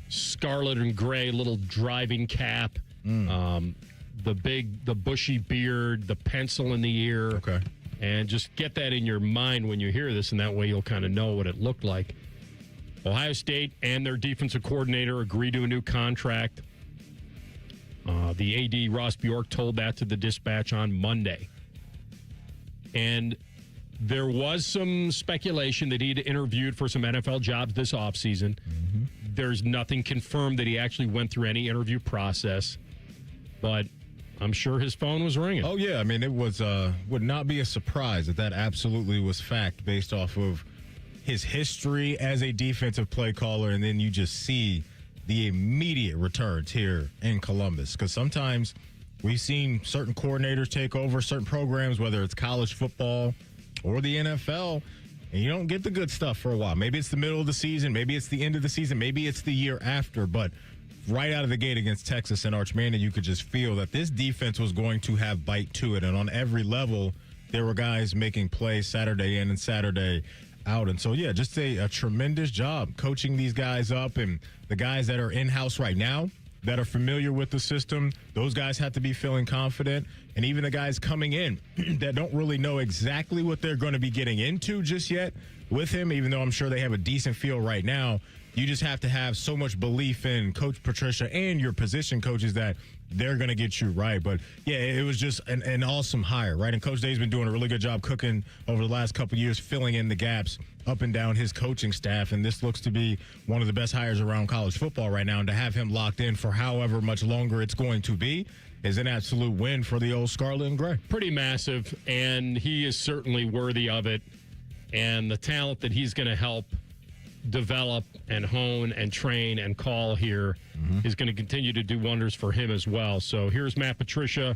scarlet and gray little driving cap, the bushy beard, the pencil in the ear.
Okay.
And just get that in your mind when you hear this, and that way you'll kind of know what it looked like. Ohio State and their defensive coordinator agreed to a new contract. The AD, Ross Bjork, told that to the Dispatch on Monday. And there was some speculation that he'd interviewed for some NFL jobs this offseason. There's nothing confirmed that he actually went through any interview process. But I'm sure his phone was ringing.
Oh, yeah. I mean, it was would not be a surprise that absolutely was fact based off of his history as a defensive play caller, and then you just see the immediate returns here in Columbus. Because sometimes we've seen certain coordinators take over certain programs, whether it's college football or the NFL, and you don't get the good stuff for a while. Maybe it's the middle of the season, maybe it's the end of the season, maybe it's the year after, but right out of the gate against Texas and Arch Manning, you could just feel that this defense was going to have bite to it, and on every level, there were guys making plays Saturday in and Saturday out. And so, yeah, just a tremendous job coaching these guys up, and the guys that are in-house right now that are familiar with the system, those guys have to be feeling confident. And even the guys coming in that don't really know exactly what they're going to be getting into just yet with him, even though I'm sure they have a decent feel right now, you just have to have so much belief in Coach Patricia and your position coaches that they're going to get you right. But, yeah, it was just an awesome hire, right? And Coach Day's been doing a really good job cooking over the last couple of years, filling in the gaps up and down his coaching staff. And this looks to be one of the best hires around college football right now. And to have him locked in for however much longer it's going to be is an absolute win for the old Scarlet and Gray.
Pretty massive, and he is certainly worthy of it. And the talent that he's going to help develop and hone and train and call here is going to continue to do wonders for him as well. So here's Matt Patricia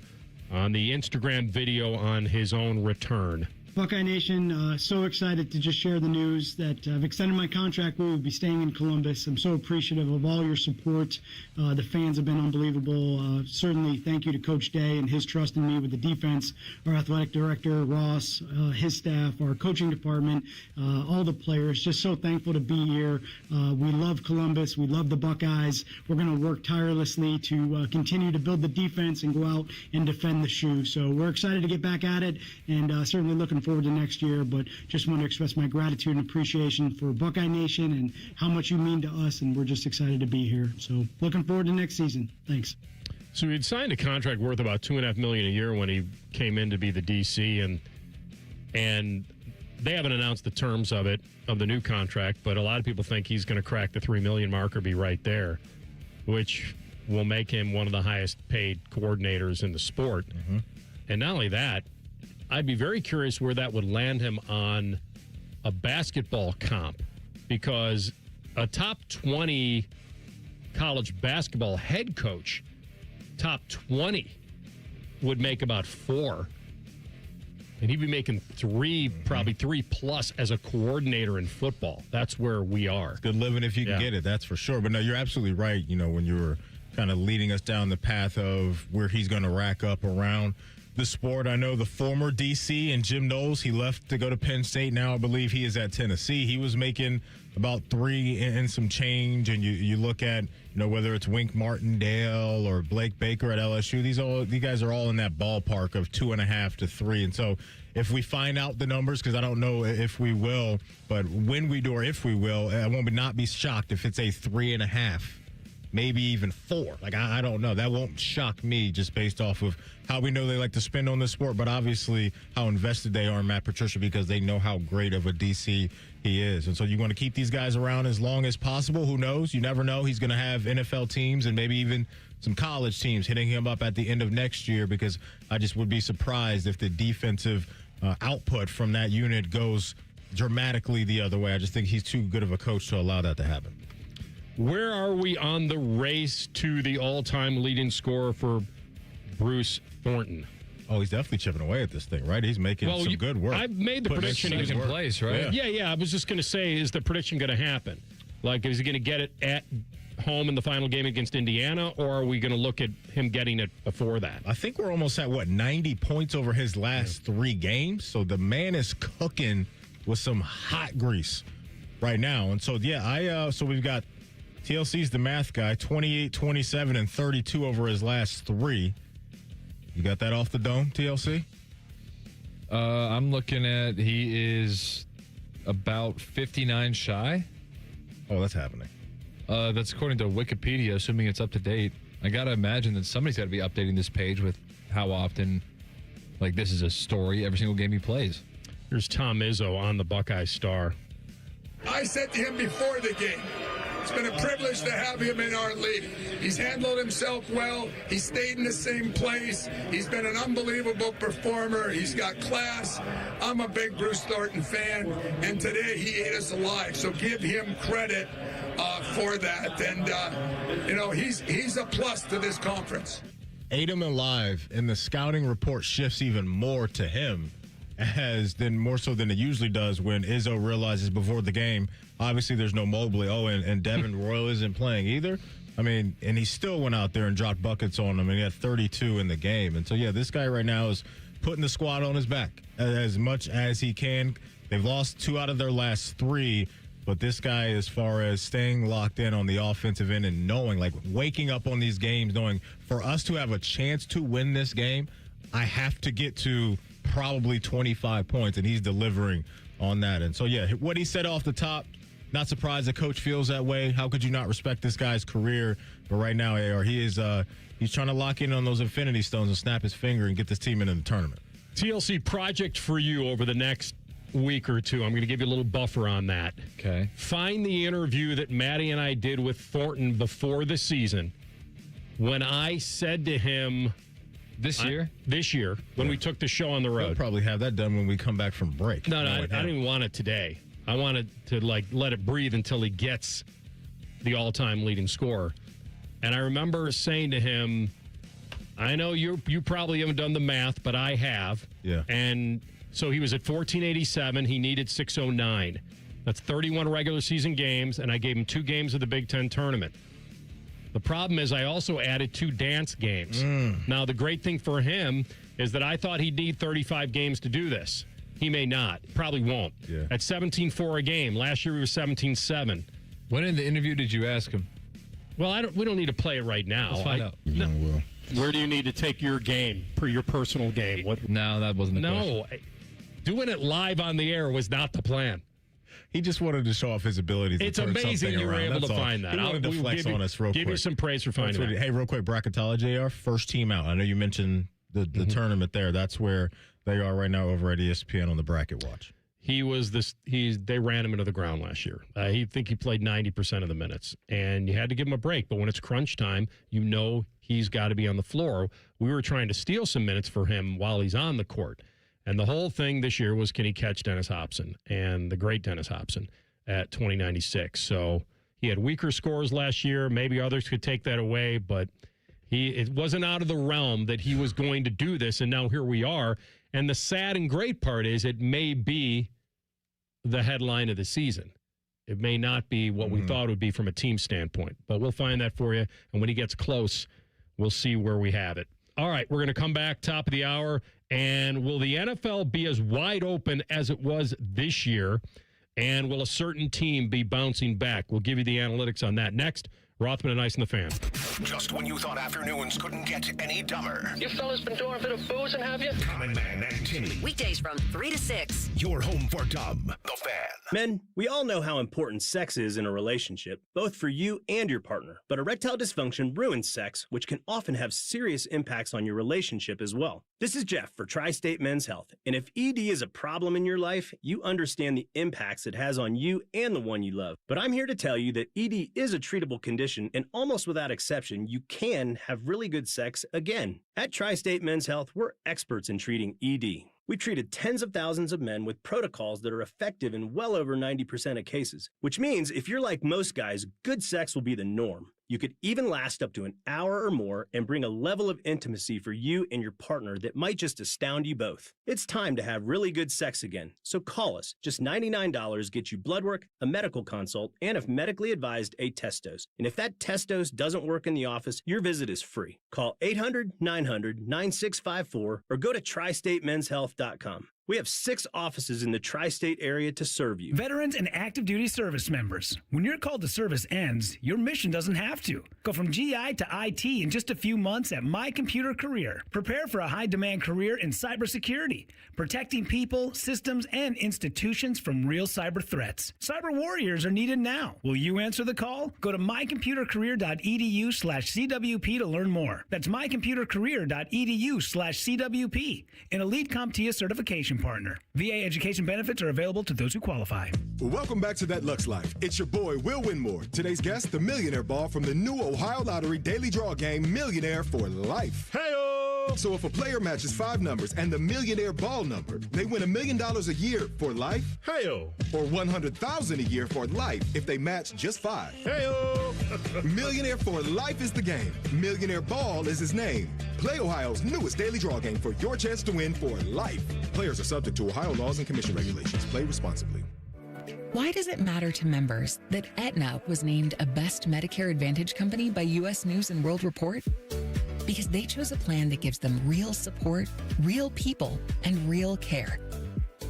on the Instagram video on his own return.
Buckeye Nation, so excited to just share the news that I've extended my contract. We will be staying in Columbus. I'm so appreciative of all your support. The fans have been unbelievable. Certainly thank you to Coach Day and his trust in me with the defense, our athletic director, Ross, his staff, our coaching department, all the players. Just so thankful to be here. We love Columbus. We love the Buckeyes. We're going to work tirelessly to continue to build the defense and go out and defend the shoe. So we're excited to get back at it, and certainly looking forward to next year, but just want to express my gratitude and appreciation for Buckeye Nation and how much you mean to us, and we're just excited to be here. So looking forward to next season. Thanks.
So he'd signed a contract worth about $2.5 million a year when he came in to be the DC, and they haven't announced the terms of the new contract, but a lot of people think he's going to crack the $3 million mark or be right there, which will make him one of the highest paid coordinators in the sport. And not only that, I'd be very curious where that would land him on a basketball comp, because a top 20 college basketball head coach, top 20, would make about $4 million. And he'd be making probably $3 plus as a coordinator in football. That's where we are.
It's good living if you can get it, that's for sure. But no, you're absolutely right. You know, when you were kind of leading us down the path of where he's going to rack up around the sport. I know the former DC and Jim Knowles, he left to go to Penn State. Now I believe he is at Tennessee. He was making about $3 and some change. And you look at, whether it's Wink Martindale or Blake Baker at LSU, these guys are all in that ballpark of 2.5 to 3. And so if we find out the numbers, because I don't know if we will, but when we do or if we will, I won't not be shocked if it's a 3.5. Maybe even 4. Like, I don't know. That won't shock me just based off of how we know they like to spend on this sport, but obviously how invested they are in Matt Patricia because they know how great of a DC he is. And so you want to keep these guys around as long as possible. Who knows? You never know. He's going to have NFL teams and maybe even some college teams hitting him up at the end of next year, because I just would be surprised if the defensive output from that unit goes dramatically the other way. I just think he's too good of a coach to allow that to happen.
Where are we on the race to the all-time leading scorer for Bruce Thornton?
Oh, he's definitely chipping away at this thing, right? He's making some good work.
I made the prediction he was in place, right? Yeah. I was just going to say, is the prediction going to happen? Like, is he going to get it at home in the final game against Indiana, or are we going to look at him getting it before that?
I think we're almost at, 90 points over his last 3 games? So the man is cooking with some hot grease right now. And so, so we've got TLC's the math guy, 28, 27, and 32 over his last 3. You got that off the dome, TLC?
I'm looking at, he is about 59 shy.
Oh, that's happening.
That's according to Wikipedia, assuming it's up to date. I got to imagine that somebody's got to be updating this page with how often, this is a story every single game he plays.
Here's Tom Izzo on the Buckeye Star.
I said to him before the game, It's been a privilege to have him in our league. He's handled himself well. He stayed in the same place. He's been an unbelievable performer. He's got class. I'm a big Bruce Thornton fan, and today he ate us alive. So give him credit for that. And, he's a plus to this conference.
Ate him alive, and the scouting report shifts even more to him, more so than it usually does when Izzo realizes before the game, obviously there's no Mobley. Oh, and Devin Royal isn't playing either. I mean, and he still went out there and dropped buckets on him, and he had 32 in the game. And so, yeah, this guy right now is putting the squad on his back as much as he can. They've lost 2 out of their last 3, but this guy, as far as staying locked in on the offensive end and knowing, like waking up on these games, knowing for us to have a chance to win this game, I have to get to probably 25 points, and he's delivering on that. And so, yeah, what he said off the top, not surprised the coach feels that way. How could you not respect this guy's career? But right now, AR, he's trying to lock in on those infinity stones and snap his finger and get this team into the tournament.
TLC project for you over the next week or two. I'm going to give you a little buffer on that.
Okay.
Find the interview that Maddie and I did with Thornton before the season when I said to him
this year,
when we took the show on the road.
We'll probably have that done when we come back from break.
No, I don't even want it today. I wanted to let it breathe until he gets the all-time leading scorer. And I remember saying to him, I know you probably haven't done the math, but I have.
Yeah.
And so he was at 1487. He needed 609. That's 31 regular season games, and I gave him 2 games of the Big Ten tournament. The problem is I also added 2 dance games. Now, the great thing for him is that I thought he'd need 35 games to do this. He may not. Probably won't.
Yeah.
At 17-4 a game. Last year, he was 17-7.
When in the interview did you ask him?
Well, we don't need to play it right now.
Let's find out.
No, well.
Where do you need to take your game, your personal game?
No, that wasn't the question.
Doing it live on the air was not the plan.
He just wanted to show off his abilities.
It's amazing you were able to find that.
He wanted to flex on us real quick.
Give you some praise for finding that.
Hey, real quick, bracketology, AR, first team out. I know you mentioned the tournament there. That's where they are right now over at ESPN on the bracket watch.
They ran him into the ground last year. He played 90% of the minutes, and you had to give him a break. But when it's crunch time, he's got to be on the floor. We were trying to steal some minutes for him while he's on the court. And the whole thing this year was, can he catch Dennis Hobson, and the great Dennis Hobson at 2096. So he had weaker scores last year. Maybe others could take that away, but it wasn't out of the realm that he was going to do this, and now here we are. And the sad and great part is it may be the headline of the season. It may not be what we thought it would be from a team standpoint, but we'll find that for you. And when he gets close, we'll see where we have it. All right, we're going to come back top of the hour. And will the NFL be as wide open as it was this year? And will a certain team be bouncing back? We'll give you the analytics on that next. Rothman Ice and the Fan.
Just when you thought afternoons couldn't get any dumber.
You fellas been doing a bit of boozing, have you?
Common Man and Timmy.
Weekdays from 3 to 6.
Your home for dumb. The Fan.
Men, we all know how important sex is in a relationship, both for you and your partner. But erectile dysfunction ruins sex, which can often have serious impacts on your relationship as well. This is Jeff for Tri-State Men's Health. And if ED is a problem in your life, you understand the impacts it has on you and the one you love. But I'm here to tell you that ED is a treatable condition, and almost without exception, you can have really good sex again. At Tri-State Men's Health, we're experts in treating ED. We've treated tens of thousands of men with protocols that are effective in well over 90% of cases, which means if you're like most guys, good sex will be the norm. You could even last up to an hour or more and bring a level of intimacy for you and your partner that might just astound you both. It's time to have really good sex again, so call us. Just $99 gets you blood work, a medical consult, and if medically advised, a test dose. And if that test dose doesn't work in the office, your visit is free. Call 800-900-9654 or go to tristatemenshealth.com. We have 6 offices in the tri-state area to serve you.
Veterans and active duty service members. When your call to service ends, your mission doesn't have to. Go from GI to IT in just a few months at My Computer Career. Prepare for a high-demand career in cybersecurity, protecting people, systems, and institutions from real cyber threats. Cyber warriors are needed now. Will you answer the call? Go to mycomputercareer.edu/CWP to learn more. That's mycomputercareer.edu/CWP. An Elite CompTIA certification education partner. VA education benefits are available to those who qualify.
Welcome back to That Lux Life. It's your boy, Will Winmore. Today's guest, the Millionaire Ball from the new Ohio Lottery Daily Draw game, Millionaire for Life. Hey-o! So if a player matches 5 numbers and the Millionaire Ball number, they win $1 million a year for life. Hey-o! Or $100,000 a year for life if they match just 5. Hey-o! Millionaire for Life is the game. Millionaire Ball is his name. Play Ohio's newest daily draw game for your chance to win for life. Players are subject to Ohio laws and commission regulations. Play responsibly.
Why does it matter to members that Aetna was named a Best Medicare Advantage company by U.S. News & World Report? Because they chose a plan that gives them real support, real people, and real care.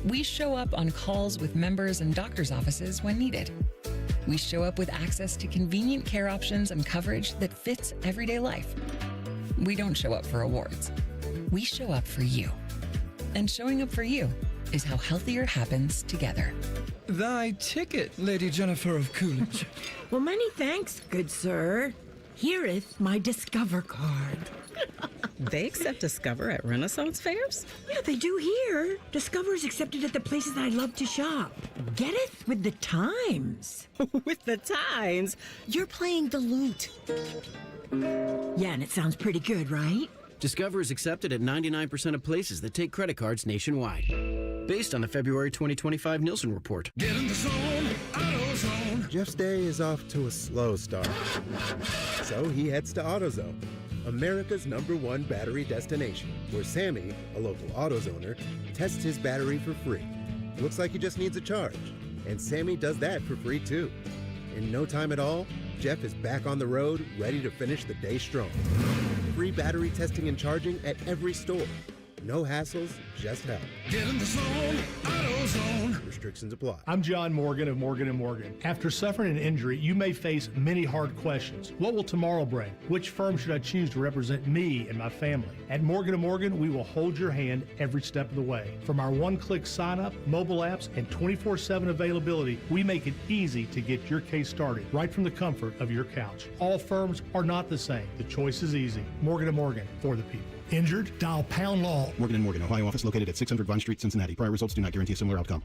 We show up on calls with members and doctors' offices when needed. We show up with access to convenient care options and coverage that fits everyday life. We don't show up for awards. We show up for you. And showing up for you is how healthier happens together.
Thy ticket, Lady Jennifer of Coolidge.
Well, many thanks, good sir. Hereeth my Discover card.
They accept Discover at Renaissance fairs?
Yeah, they do here. Discover is accepted at the places I love to shop. Getteth with the times.
With the times?
You're playing the lute. Yeah, and it sounds pretty good, right?
Discover is accepted at 99% of places that take credit cards nationwide. Based on the February 2025 Nielsen report.
Get in the zone, AutoZone.
Jeff's day is off to a slow start. So he heads to AutoZone, America's #1 battery destination, where Sammy, a local AutoZoner, tests his battery for free. Looks like he just needs a charge. And Sammy does that for free too. In no time at all, Jeff is back on the road, ready to finish the day strong. Free battery testing and charging at every store. No hassles, just help.
Get in the zone, AutoZone.
Restrictions apply.
I'm John Morgan of Morgan & Morgan. After suffering an injury, you may face many hard questions. What will tomorrow bring? Which firm should I choose to represent me and my family? At Morgan & Morgan, we will hold your hand every step of the way. From our one-click sign-up, mobile apps, and 24/7 availability, we make it easy to get your case started right from the comfort of your couch. All firms are not the same. The choice is easy. Morgan & Morgan, for the people. Injured? Dial pound law.
Morgan & Morgan, Ohio office located at 600 Vine Street, Cincinnati. Prior results do not guarantee a similar outcome.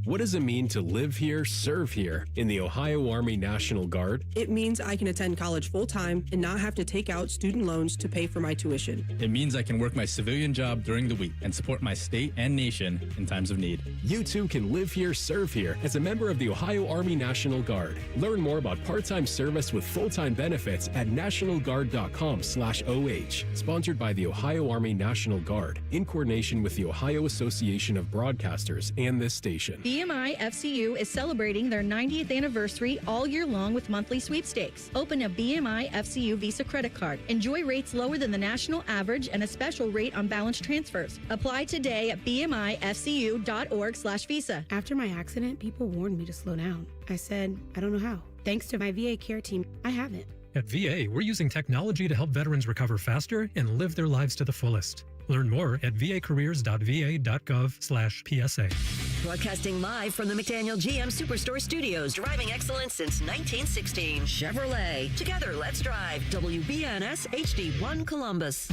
What does it mean to live here, serve here in the Ohio Army National Guard?
It means I can attend college full-time and not have to take out student loans to pay for my tuition.
It means I can work my civilian job during the week and support my state and nation in times of need.
You too can live here, serve here as a member of the Ohio Army National Guard. Learn more about part-time service with full-time benefits at nationalguard.com/OH. Sponsored by the Ohio Army National Guard in coordination with the Ohio Association of Broadcasters and this station.
BMI FCU is celebrating their 90th anniversary all year long with monthly sweepstakes. Open a BMI FCU Visa credit card. Enjoy rates lower than the national average and a special rate on balance transfers. Apply today at bmifcu.org/visa.
After my accident, people warned me to slow down. I said, I don't know how. Thanks to my VA care team, I haven't.
At VA, we're using technology to help veterans recover faster and live their lives to the fullest. Learn more at vacareers.va.gov/PSA.
Broadcasting live from the McDaniel GM Superstore Studios, driving excellence since 1916. Chevrolet. Together, let's drive. WBNS HD1 Columbus.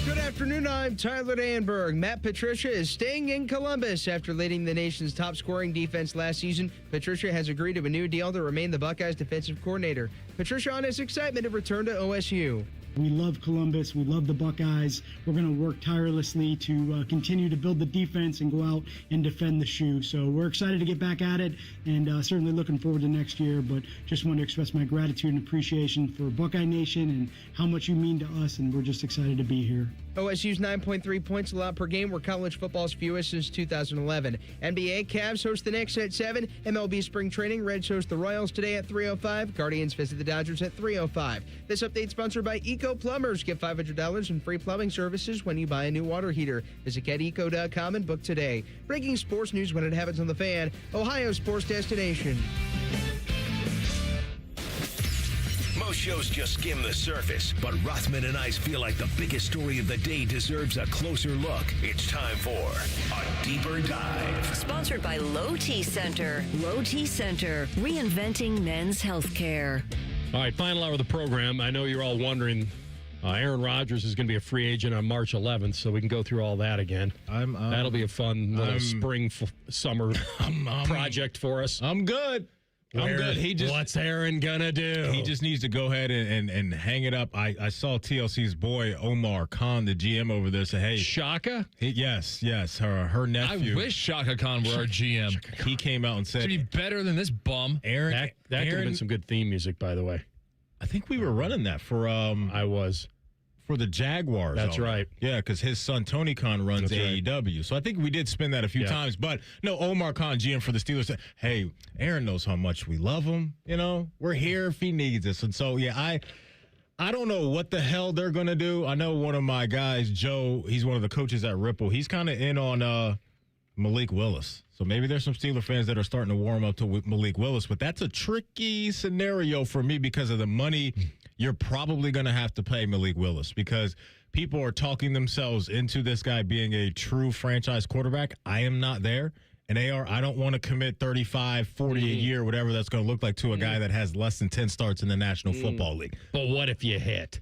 Good afternoon, I'm Tyler Danberg. Matt Patricia is staying in Columbus after leading the nation's top-scoring defense last season. Patricia has agreed to a new deal to remain the Buckeyes' defensive coordinator. Patricia on his excitement to return to OSU.
We love Columbus. We love the Buckeyes. We're going to work tirelessly to continue to build the defense and go out and defend the shoe. So we're excited to get back at it and certainly looking forward to next year. But just want to express my gratitude and appreciation for Buckeye Nation and how much you mean to us. And we're just excited to be here.
OSU's 9.3 points allowed per game were college football's fewest since 2011. NBA, Cavs host the Knicks at 7. MLB spring training, Reds host the Royals today at 3:05. Guardians visit the Dodgers at 3:05. This update sponsored by Eco Plumbers. Get $500 in free plumbing services when you buy a new water heater. Visit geteco.com and book today. Breaking sports news when it happens on The Fan, Ohio sports destination.
Most shows just skim the surface, but Rothman and Ice feel like the biggest story of the day deserves a closer look. It's time for a deeper dive.
Sponsored by Low T Center. Low T Center, reinventing men's healthcare.
All right, final hour of the program. I know you're all wondering Aaron Rodgers is going to be a free agent on March 11th, so we can go through all that again. That'll be a fun little summer project for us.
I'm good. I'm good.
What's Aaron gonna do?
He just needs to go ahead and hang it up. I saw TLC's boy Omar Khan, the GM over there, say, "Hey,
Shaka."
Yes, her nephew.
I wish Shaka Khan were our GM.
He came out and said,
"Should be better than this bum."
That could have been some good theme music, by the way.
I think we were running that for for the Jaguars.
That's right.
Yeah, because his son Tony Khan runs AEW. So I think we did spin that a few times. But no, Omar Khan, GM for the Steelers, said, "Hey, Aaron knows how much we love him. You know, we're here if he needs us." And so, I don't know what the hell they're going to do. I know one of my guys, Joe, he's one of the coaches at Ripple. He's kind of in on Malik Willis. So maybe there's some Steeler fans that are starting to warm up to Malik Willis. But that's a tricky scenario for me because of the money you're probably going to have to pay Malik Willis, because people are talking themselves into this guy being a true franchise quarterback. I am not there. And I don't want to commit 35, 40 a year, whatever that's going to look like, to a guy that has less than 10 starts in the National Football League.
But what if you hit?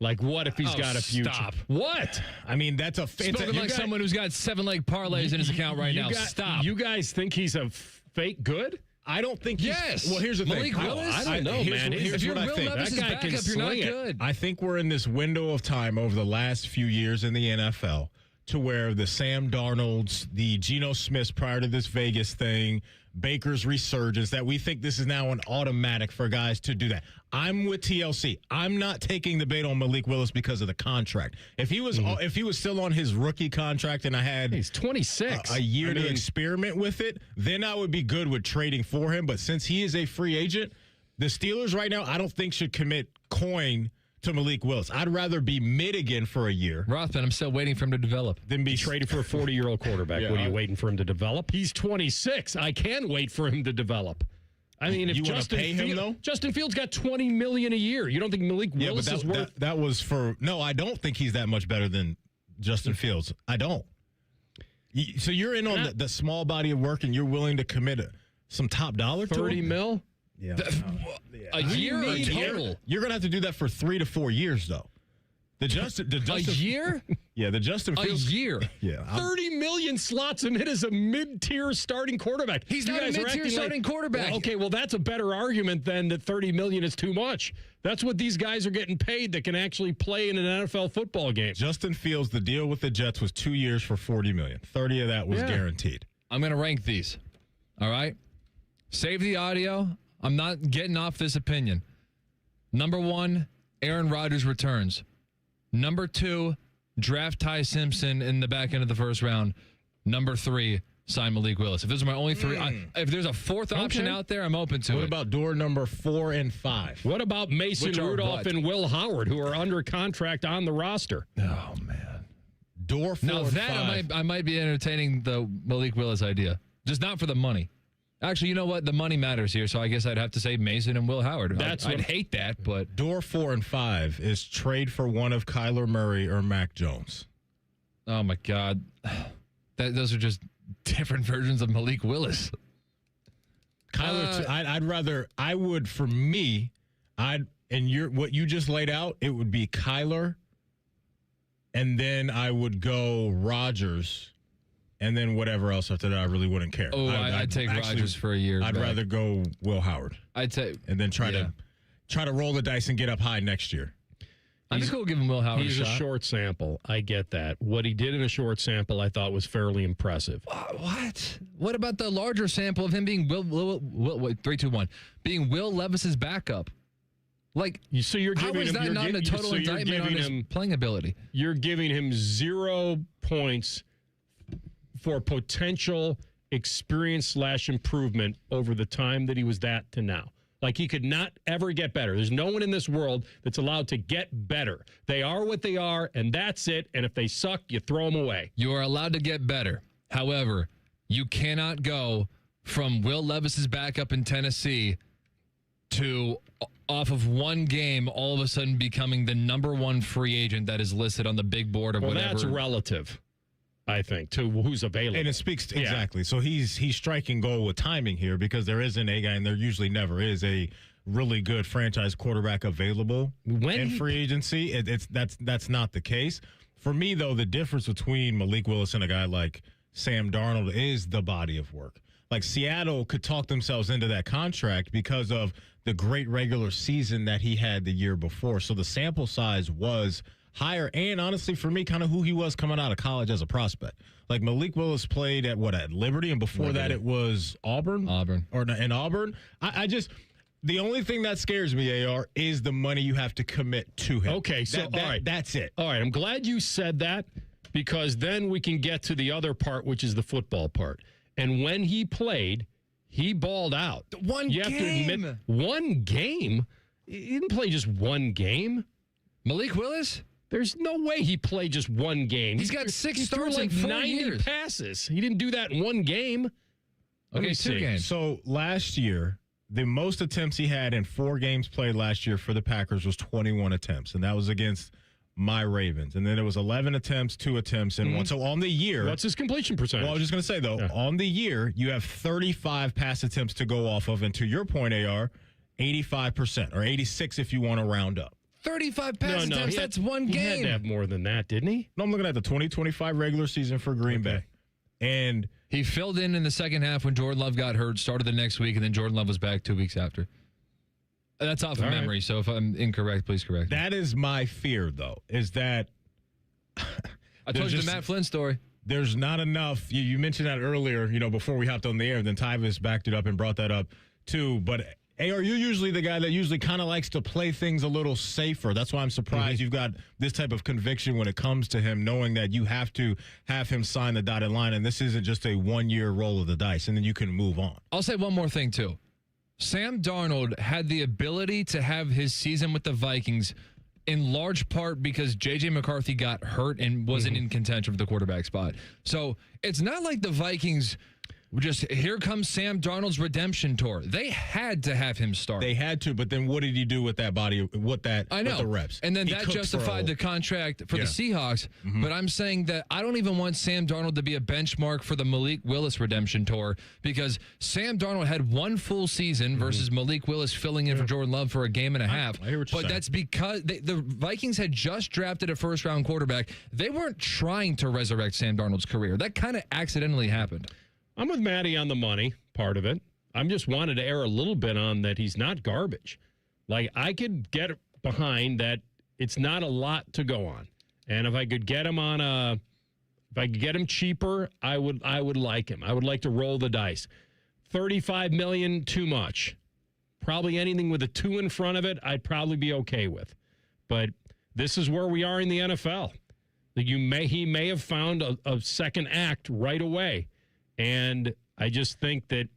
Like, what if he's got a future?
Stop.
What?
I mean, that's a... Spoken like someone who's got 7-leg parlays in his account right now. Stop.
You guys think he's a fake good?
I don't think he's...
Yes.
Well, here's the thing.
Malik Willis?
I don't know, man.
Here's what I think.
That guy can
sling
you're not
it.
good.
I think we're in this window of time over the last few years in the NFL to where the Sam Darnolds, the Geno Smiths prior to this Vegas thing, Baker's resurgence, that we think this is now an automatic for guys to do that. I'm with TLC. I'm not taking the bait on Malik Willis because of the contract. If he was still on his rookie contract and I had
he's 26
a year to experiment with it, then I would be good with trading for him. But since he is a free agent, the Steelers right now I don't think should commit coin to Malik Willis. I'd rather be mid again for a year.
Rothman, I'm still waiting for him to develop.
Than be
trading for a 40-year-old quarterback. What are you waiting for him to develop? He's 26. I can wait for him to develop. I mean, if Justin Fields got $20 million a year, you don't think Malik Willis is worth?
That was for no. I don't think he's that much better than Justin Fields. I don't. So you're in on the small body of work, and you're willing to commit some top dollar to
$30 million?
Yeah,
a year or total?
You're gonna have to do that for 3 to 4 years, though. The Justin
a year?
Yeah, the Justin Fields.
A year?
Yeah.
$30 million slots him in as a mid-tier starting quarterback.
He's not a mid-tier starting quarterback.
Well, that's a better argument than that $30 million is too much. That's what these guys are getting paid that can actually play in an NFL football game.
Justin Fields, the deal with the Jets was 2 years for $40 million. 30 of that was guaranteed.
I'm going to rank these. All right? Save the audio. I'm not getting off this opinion. Number 1, Aaron Rodgers returns. Number 2, draft Ty Simpson in the back end of the first round. Number 3, sign Malik Willis. If those are my only 3, if there's a fourth option out there, I'm open to it.
What about door number 4 and 5?
What about Mason Rudolph and Will Howard, who are under contract on the roster?
Oh, man.
Door 4
now
and
that
5.
I might be entertaining the Malik Willis idea. Just not for the money. Actually, you know what? The money matters here, so I guess I'd have to say Mason and Will Howard. I'd hate that, but...
Door 4 and 5 is trade for one of Kyler Murray or Mac Jones.
Oh, my God. Those are just different versions of Malik Willis.
Kyler, what you just laid out, it would be Kyler, and then I would go Rodgers. And then whatever else after that, I really wouldn't care.
Oh, I'd take Rodgers for a year.
I'd rather go Will Howard.
I'd take,
and then try to roll the dice and get up high next year.
I'm just going to give him Will Howard.
He's a short sample. I get that. What he did in a short sample, I thought was fairly impressive.
What? What about the larger sample of him being wait, 3, 2, 1, being Will Levis's backup? Like,
so you're giving
how is that not a total indictment on his playing ability?
You're giving him 0 points for potential experience/improvement over the time that he was that to now. Like, he could not ever get better. There's no one in this world that's allowed to get better. They are what they are, and that's it. And if they suck, you throw them away.
You are allowed to get better. However, you cannot go from Will Levis's backup in Tennessee to, off of one game, all of a sudden becoming the number 1 free agent that is listed on the big board of whatever.
That's relative, I think, to who's available.
And it speaks exactly. So he's striking gold with timing here, because there isn't a guy, and there usually never is a really good franchise quarterback available in free agency. That's not the case. For me, though, the difference between Malik Willis and a guy like Sam Darnold is the body of work. Like Seattle could talk themselves into that contract because of the great regular season that he had the year before. So the sample size was higher. And honestly, for me, kind of who he was coming out of college as a prospect. Like Malik Willis played at Liberty. And before that, it was Auburn. In Auburn. I just, the only thing that scares me, AR, is the money you have to commit to him.
Okay. So, all right.
That's it.
All right. I'm glad you said that because then we can get to the other part, which is the football part. And when he played, he balled out. You have to admit, one game? He didn't play just one game.
Malik Willis?
There's no way he played just one game.
He's got 6 starts
like
in 4
90
years.
passes. He didn't do that in one game.
Okay, 2 games.
So last year, the most attempts he had in 4 games played last year for the Packers was 21 attempts, and that was against my Ravens. And then it was 11 attempts, 2 attempts, and 1. So on the year...
What's his completion percentage?
Well, I was just going to say, though, on the year, you have 35 pass attempts to go off of, and to your point, AR, 85%, or 86 if you want to round up.
35 pass attempts, that's one game.
He had to have more than that, didn't he?
No, I'm looking at the 2025 regular season for Green Bay. And
he filled in the second half when Jordan Love got hurt, started the next week, and then Jordan Love was back 2 weeks after. That's off of memory, so if I'm incorrect, please correct me.
That is my fear, though, is that...
I told you the Matt Flynn story.
There's not enough. You mentioned that earlier, before we hopped on the air, then Tyvis backed it up and brought that up, too. But, AR, you're usually the guy that usually kind of likes to play things a little safer. That's why I'm surprised you've got this type of conviction when it comes to him, knowing that you have to have him sign the dotted line, and this isn't just a one-year roll of the dice, and then you can move on.
I'll say one more thing, too. Sam Darnold had the ability to have his season with the Vikings in large part because J.J. McCarthy got hurt and wasn't in contention for the quarterback spot. So it's not like the Vikings just, here comes Sam Darnold's redemption tour. They had to have him start.
They had to, but then what did he do with that body, with the reps?
And then that justified the contract for the Seahawks. But I'm saying that I don't even want Sam Darnold to be a benchmark for the Malik Willis redemption tour because Sam Darnold had 1 full season versus Malik Willis filling in for Jordan Love for a game and a half.
I hear what you're saying.
That's because the Vikings had just drafted a first-round quarterback. They weren't trying to resurrect Sam Darnold's career. That kind of accidentally happened.
I'm with Maddie on the money part of it. I'm just wanted to err a little bit on that he's not garbage. Like, I could get behind that it's not a lot to go on. And if I could get him cheaper, I would like him. I would like to roll the dice. $35 million, too much. Probably anything with a 2 in front of it, I'd probably be okay with. But this is where we are in the NFL. He may have found a second act right away. And I just think that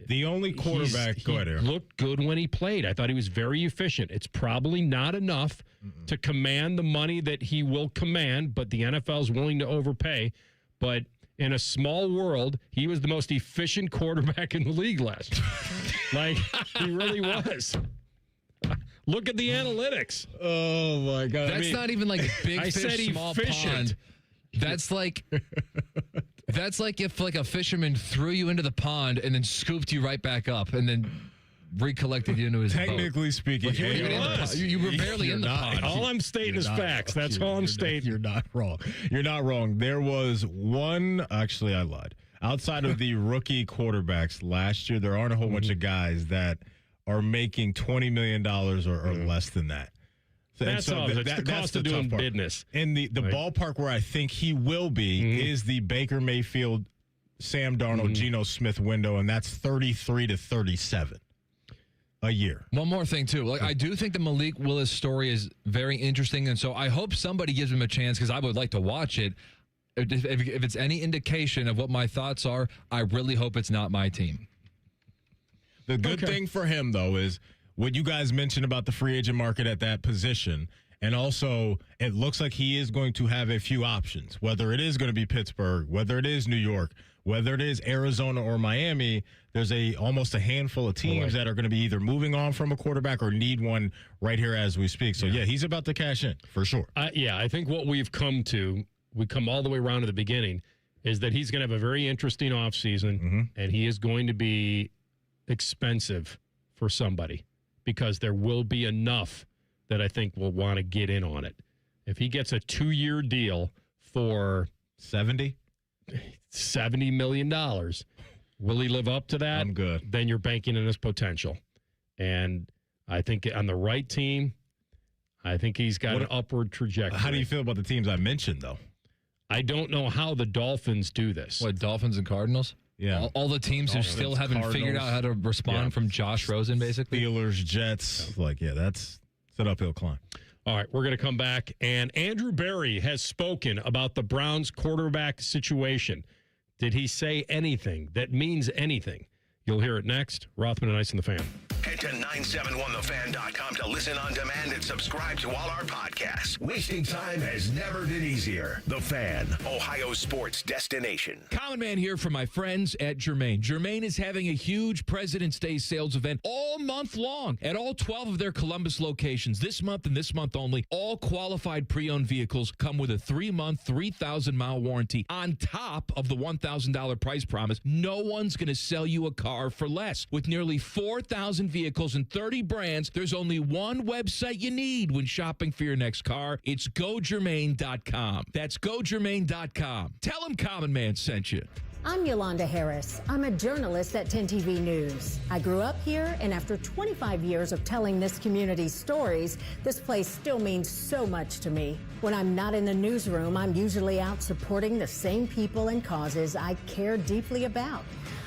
the only quarterback
he looked good when he played. I thought he was very efficient. It's probably not enough to command the money that he will command, but the NFL is willing to overpay. But in a small world, he was the most efficient quarterback in the league last year. Like, he really was. Look at the analytics.
Oh, my God.
That's not even like big fish, small pond. That's like... That's like if a fisherman threw you into the pond and then scooped you right back up and then recollected you into his
Technically
boat.
speaking,
you were barely in the pond.
All I'm stating is facts. That's all I'm stating.
You're not wrong. You're not wrong. There was one, actually I lied. Outside of the rookie quarterbacks last year, there aren't a whole bunch of guys that are making $20 million or less than that.
That's all. It's the cost of doing business.
And the ballpark where I think he will be is the Baker Mayfield, Sam Darnold, Geno Smith window, and that's 33 to 37 a year.
One more thing, too. I do think the Malik Willis story is very interesting, and so I hope somebody gives him a chance because I would like to watch it. If it's any indication of what my thoughts are, I really hope it's not my team.
The good thing for him, though, is what you guys mentioned about the free agent market at that position. And also, it looks like he is going to have a few options, whether it is going to be Pittsburgh, whether it is New York, whether it is Arizona or Miami. There's almost a handful of teams that are going to be either moving on from a quarterback or need one right here as we speak. So, he's about to cash in for sure.
I think what we come all the way around to the beginning, is that he's going to have a very interesting offseason, and he is going to be expensive for somebody. because there will be enough that I think will want to get in on it. If he gets a 2-year deal for
$70
million, will he live up to that?
I'm good.
Then you're banking in his potential. And I think on the right team, I think he's got an upward trajectory.
How do you feel about the teams I mentioned, though?
I don't know how the Dolphins do this.
What, Dolphins and Cardinals?
Yeah.
All the teams who still haven't figured out how to respond from Josh Rosen, basically?
Steelers, Jets. That's an uphill climb.
All right, we're going to come back. And Andrew Berry has spoken about the Browns quarterback situation. Did he say anything that means anything? You'll hear it next. Rothman Ice and the Fan.
Head to 971thefan.com to listen on demand and subscribe to all our podcasts. Wasting time has never been easier. The Fan, Ohio sports destination.
Common Man here for my friends at Germain. Germain is having a huge President's Day sales event all month long at all 12 of their Columbus locations. This month and this month only, all qualified pre-owned vehicles come with a 3-month, 3,000-mile warranty on top of the $1,000 price promise. No one's going to sell you a car for less. With nearly 4,000 vehicles and 30 brands, there's only one website you need when shopping for your next car. It's GoGermain.com. That's GoGermain.com. Tell them Common Man sent you.
I'm Yolanda Harris. I'm a journalist at 10 TV News. I grew up here, and after 25 years of telling this community's stories, this place still means so much to me. When I'm not in the newsroom, I'm usually out supporting the same people and causes I care deeply about.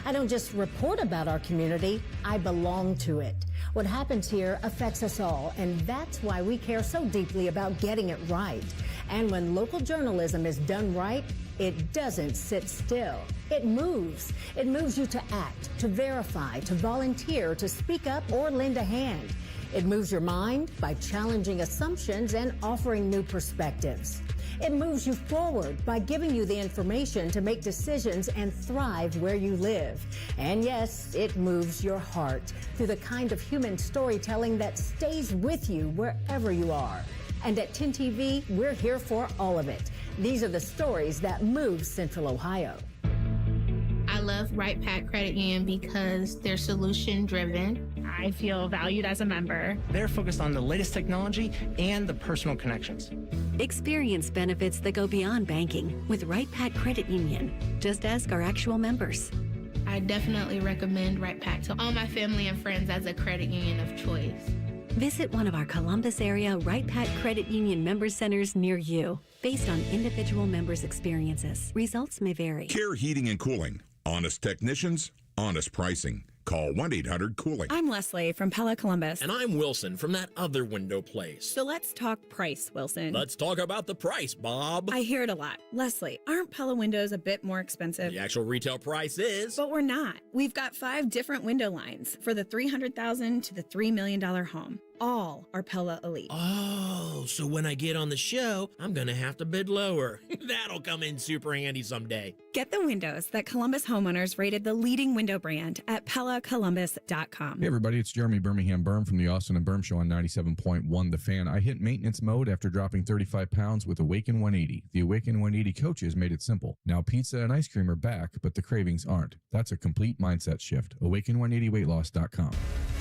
I don't just report about our community, I belong to it. What happens here affects us all, and that's why we care so deeply about getting it right. And when local journalism is done right, it doesn't sit still. It moves. It moves you to act, to verify, to volunteer, to speak up or lend a hand. It moves your mind by challenging assumptions and offering new perspectives. It moves you forward by giving you the information to make decisions and thrive where you live. And yes, it moves your heart through the kind of human storytelling that stays with you wherever you are. And at 10 TV, we're here for all of it. These are the stories that move Central Ohio.
I love Right Pack Credit Union because they're solution driven. I feel valued as a member.
They're focused on the latest technology and the personal connections.
Experience benefits that go beyond banking with Right Pack Credit Union. Just ask our actual members.
I definitely recommend Right Pack to all my family and friends as a credit union of choice.
Visit one of our Columbus area Right Pack Credit Union member centers near you. Based on individual members' experiences, results may vary.
Care Heating and Cooling. Honest technicians, honest pricing. Call 1-800-COOLING.
I'm Leslie from Pella Columbus.
And I'm Wilson from that other window place.
So let's talk price, Wilson.
Let's talk about the price, Bob.
I hear it a lot. Leslie, aren't Pella windows a bit more expensive?
The actual retail price is.
But we're not. We've got 5 different window lines for the $300,000 to the $3 million home. All are Pella Elite.
Oh, so when I get on the show, I'm going to have to bid lower. That'll come in super handy someday.
Get the windows that Columbus homeowners rated the leading window brand at PellaColumbus.com.
Hey, everybody, it's Jeremy Birmingham Berm from the Austin and Berm Show on 97.1 The Fan. I hit maintenance mode after dropping 35 pounds with Awaken 180. The Awaken 180 coaches made it simple. Now pizza and ice cream are back, but the cravings aren't. That's a complete mindset shift. Awaken180weightloss.com.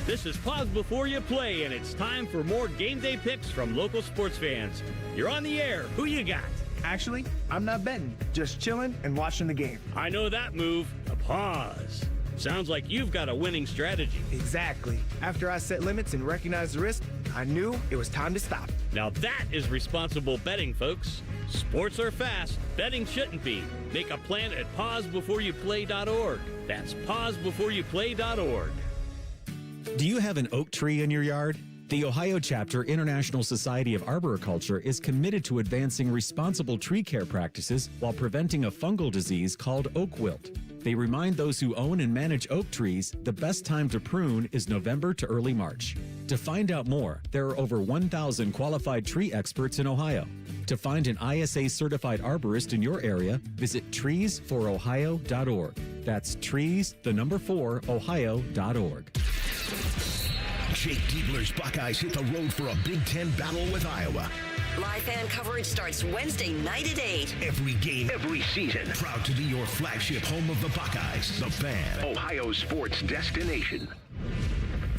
This is Pause Before You Play, and it's time for more game day picks from local sports fans. You're on the air. Who you got?
Actually, I'm not betting, just chilling and watching the game.
I know that move, a pause. Sounds like you've got a winning strategy.
Exactly. After I set limits and recognized the risk, I knew it was time to stop.
Now that is responsible betting, folks. Sports are fast. Betting shouldn't be. Make a plan at pausebeforeyouplay.org. That's pausebeforeyouplay.org.
Do you have an oak tree in your yard? The Ohio Chapter International Society of Arboriculture is committed to advancing responsible tree care practices while preventing a fungal disease called oak wilt. They remind those who own and manage oak trees the best time to prune is November to early March. To find out more, there are over 1,000 qualified tree experts in Ohio. To find an ISA-certified arborist in your area, visit treesforohio.org. That's trees4ohio.org.
Jake Diebler's Buckeyes hit the road for a Big Ten battle with Iowa.
Live fan coverage starts Wednesday night at 8.
Every game, every season. Proud to be your flagship home of the Buckeyes. The Fan, Ohio sports destination.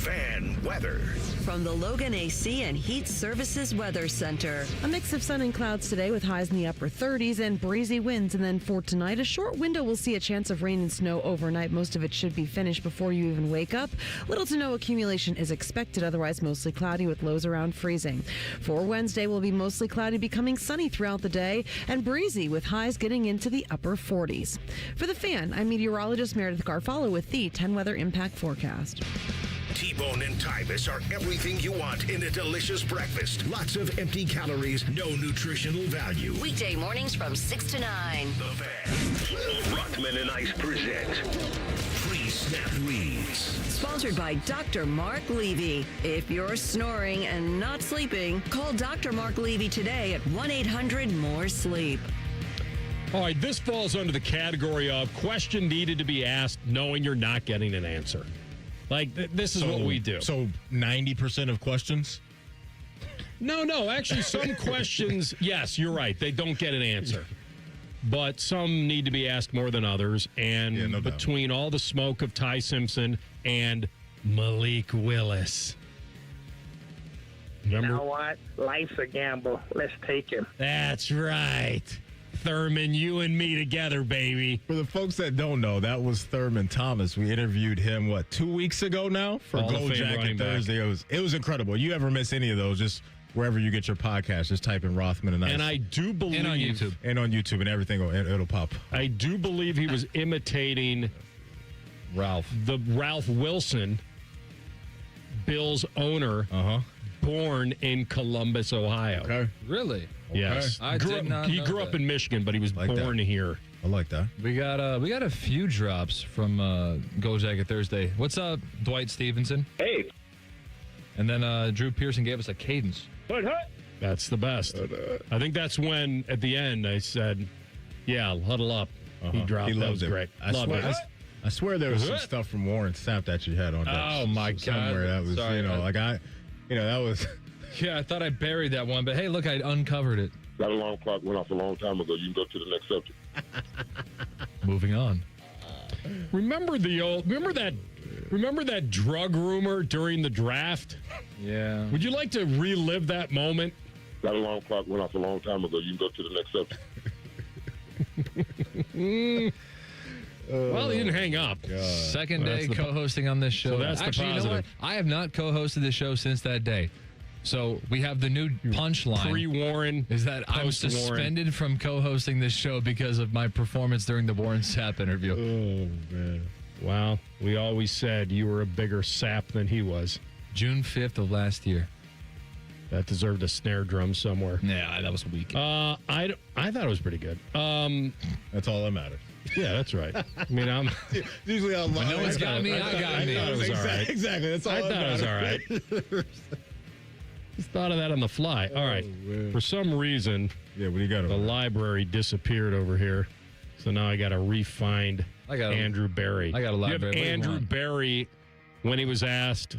Fan weather.
From the Logan AC and Heat Services Weather Center.
A mix of sun and clouds today with highs in the upper 30s and breezy winds. And then for tonight, a short window will see a chance of rain and snow overnight. Most of it should be finished before you even wake up. Little to no accumulation is expected, otherwise mostly cloudy with lows around freezing. For Wednesday, will be mostly cloudy, becoming sunny throughout the day and breezy with highs getting into the upper 40s. For the Fan, I'm meteorologist Meredith Garfalo with the 10 Weather Impact Forecast.
T-Bone and Tyvus are everything you want in a delicious breakfast. Lots of empty calories, no nutritional value.
Weekday mornings from 6 to 9.
The Fan. Rothman and Ice present Pre-Snap Reads.
Sponsored by Dr. Mark Levy. If you're snoring and not sleeping, call Dr. Mark Levy today at 1-800-MORE-SLEEP.
All right, this falls under the category of question needed to be asked knowing you're not getting an answer. Like, this is what we do.
So 90% of questions?
No. Actually, some questions, yes, you're right. They don't get an answer. But some need to be asked more than others. And between all the smoke of Ty Simpson and Malik Willis. Remember?
You know what? Life's a gamble. Let's take it.
That's right. Thurman, you and me together, baby.
For the folks that don't know, that was Thurman Thomas. We interviewed him, 2 weeks ago now for Gold Jacket Thursday. It was incredible. You ever miss any of those, just wherever you get your podcast, just type in Rothman and Ice.
And I do believe...
And on YouTube. And everything, it'll pop.
I do believe he was imitating Ralph Wilson, Bill's owner, born in Columbus, Ohio.
Okay.
Really?
Yes.
I did not
He
know
grew up in Michigan, but he was born here.
I like that.
We got a few drops from Go Jacket Thursday. What's up, Dwight Stevenson?
Hey.
And then Drew Pearson gave us a cadence.
That's the best. I think that's when, at the end, I said, yeah, huddle up. He dropped.
He loves
that was
it.
great.
I swear there was some stuff from Warren Sapp that you had on that.
Oh, my God.
Somewhere that was,
Sorry,
that was...
Yeah, I thought I buried that one, but hey, look, I uncovered it.
That alarm clock went off a long time ago. You can go to the next subject.
Moving on.
Remember that drug rumor during the draft?
Yeah.
Would you like to relive that moment?
That alarm clock went off a long time ago. You can go to the next subject.
Well, he didn't hang up.
Second day co-hosting on this show.
So that's
actually,
the positive.
You know what? I have not co-hosted this show since that day. So we have the new punchline.
Pre-Warren.
Is that I'm suspended from co-hosting this show because of my performance during the Warren Sapp interview.
Oh, man. Well, we always said you were a bigger sap than he was.
June 5th of last year.
That deserved a snare drum somewhere.
Yeah, that was weak.
I thought it was pretty good.
That's all that matters.
Yeah, that's right. I mean, I'm
usually I'm.
When no one's got me, I got me.
I thought it was all right.
Exactly. That's all.
I thought it was all right. Just thought of that on the fly. All right. For some reason,
what do you got?
The library disappeared over here, so now I got to re-find Andrew Berry.
I got a library.
You have Andrew Berry when he was asked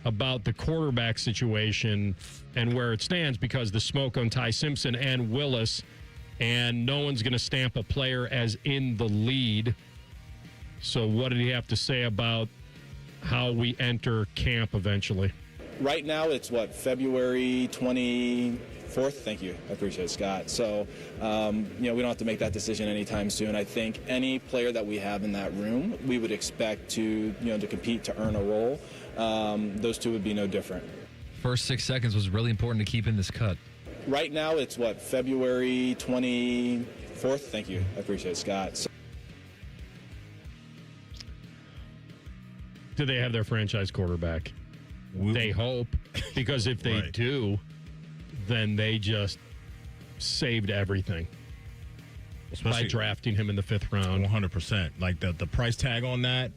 about the quarterback situation and where it stands because the smoke on Ty Simpson and Willis, and no one's going to stamp a player as in the lead. So what did he have to say about how we enter camp eventually?
Right now, it's February 24th? Thank you. I appreciate it, Scott. So, we don't have to make that decision anytime soon. I think any player that we have in that room, we would expect to compete to earn a role. Those two would be no different.
First 6 seconds was really important to keep in this cut.
Right now, it's February 24th? Thank you. I appreciate it, Scott. So,
do they have their franchise quarterback? They hope, because if they do, then they just saved everything. Especially by drafting him in the 5th round.
100%. Like the price tag on that,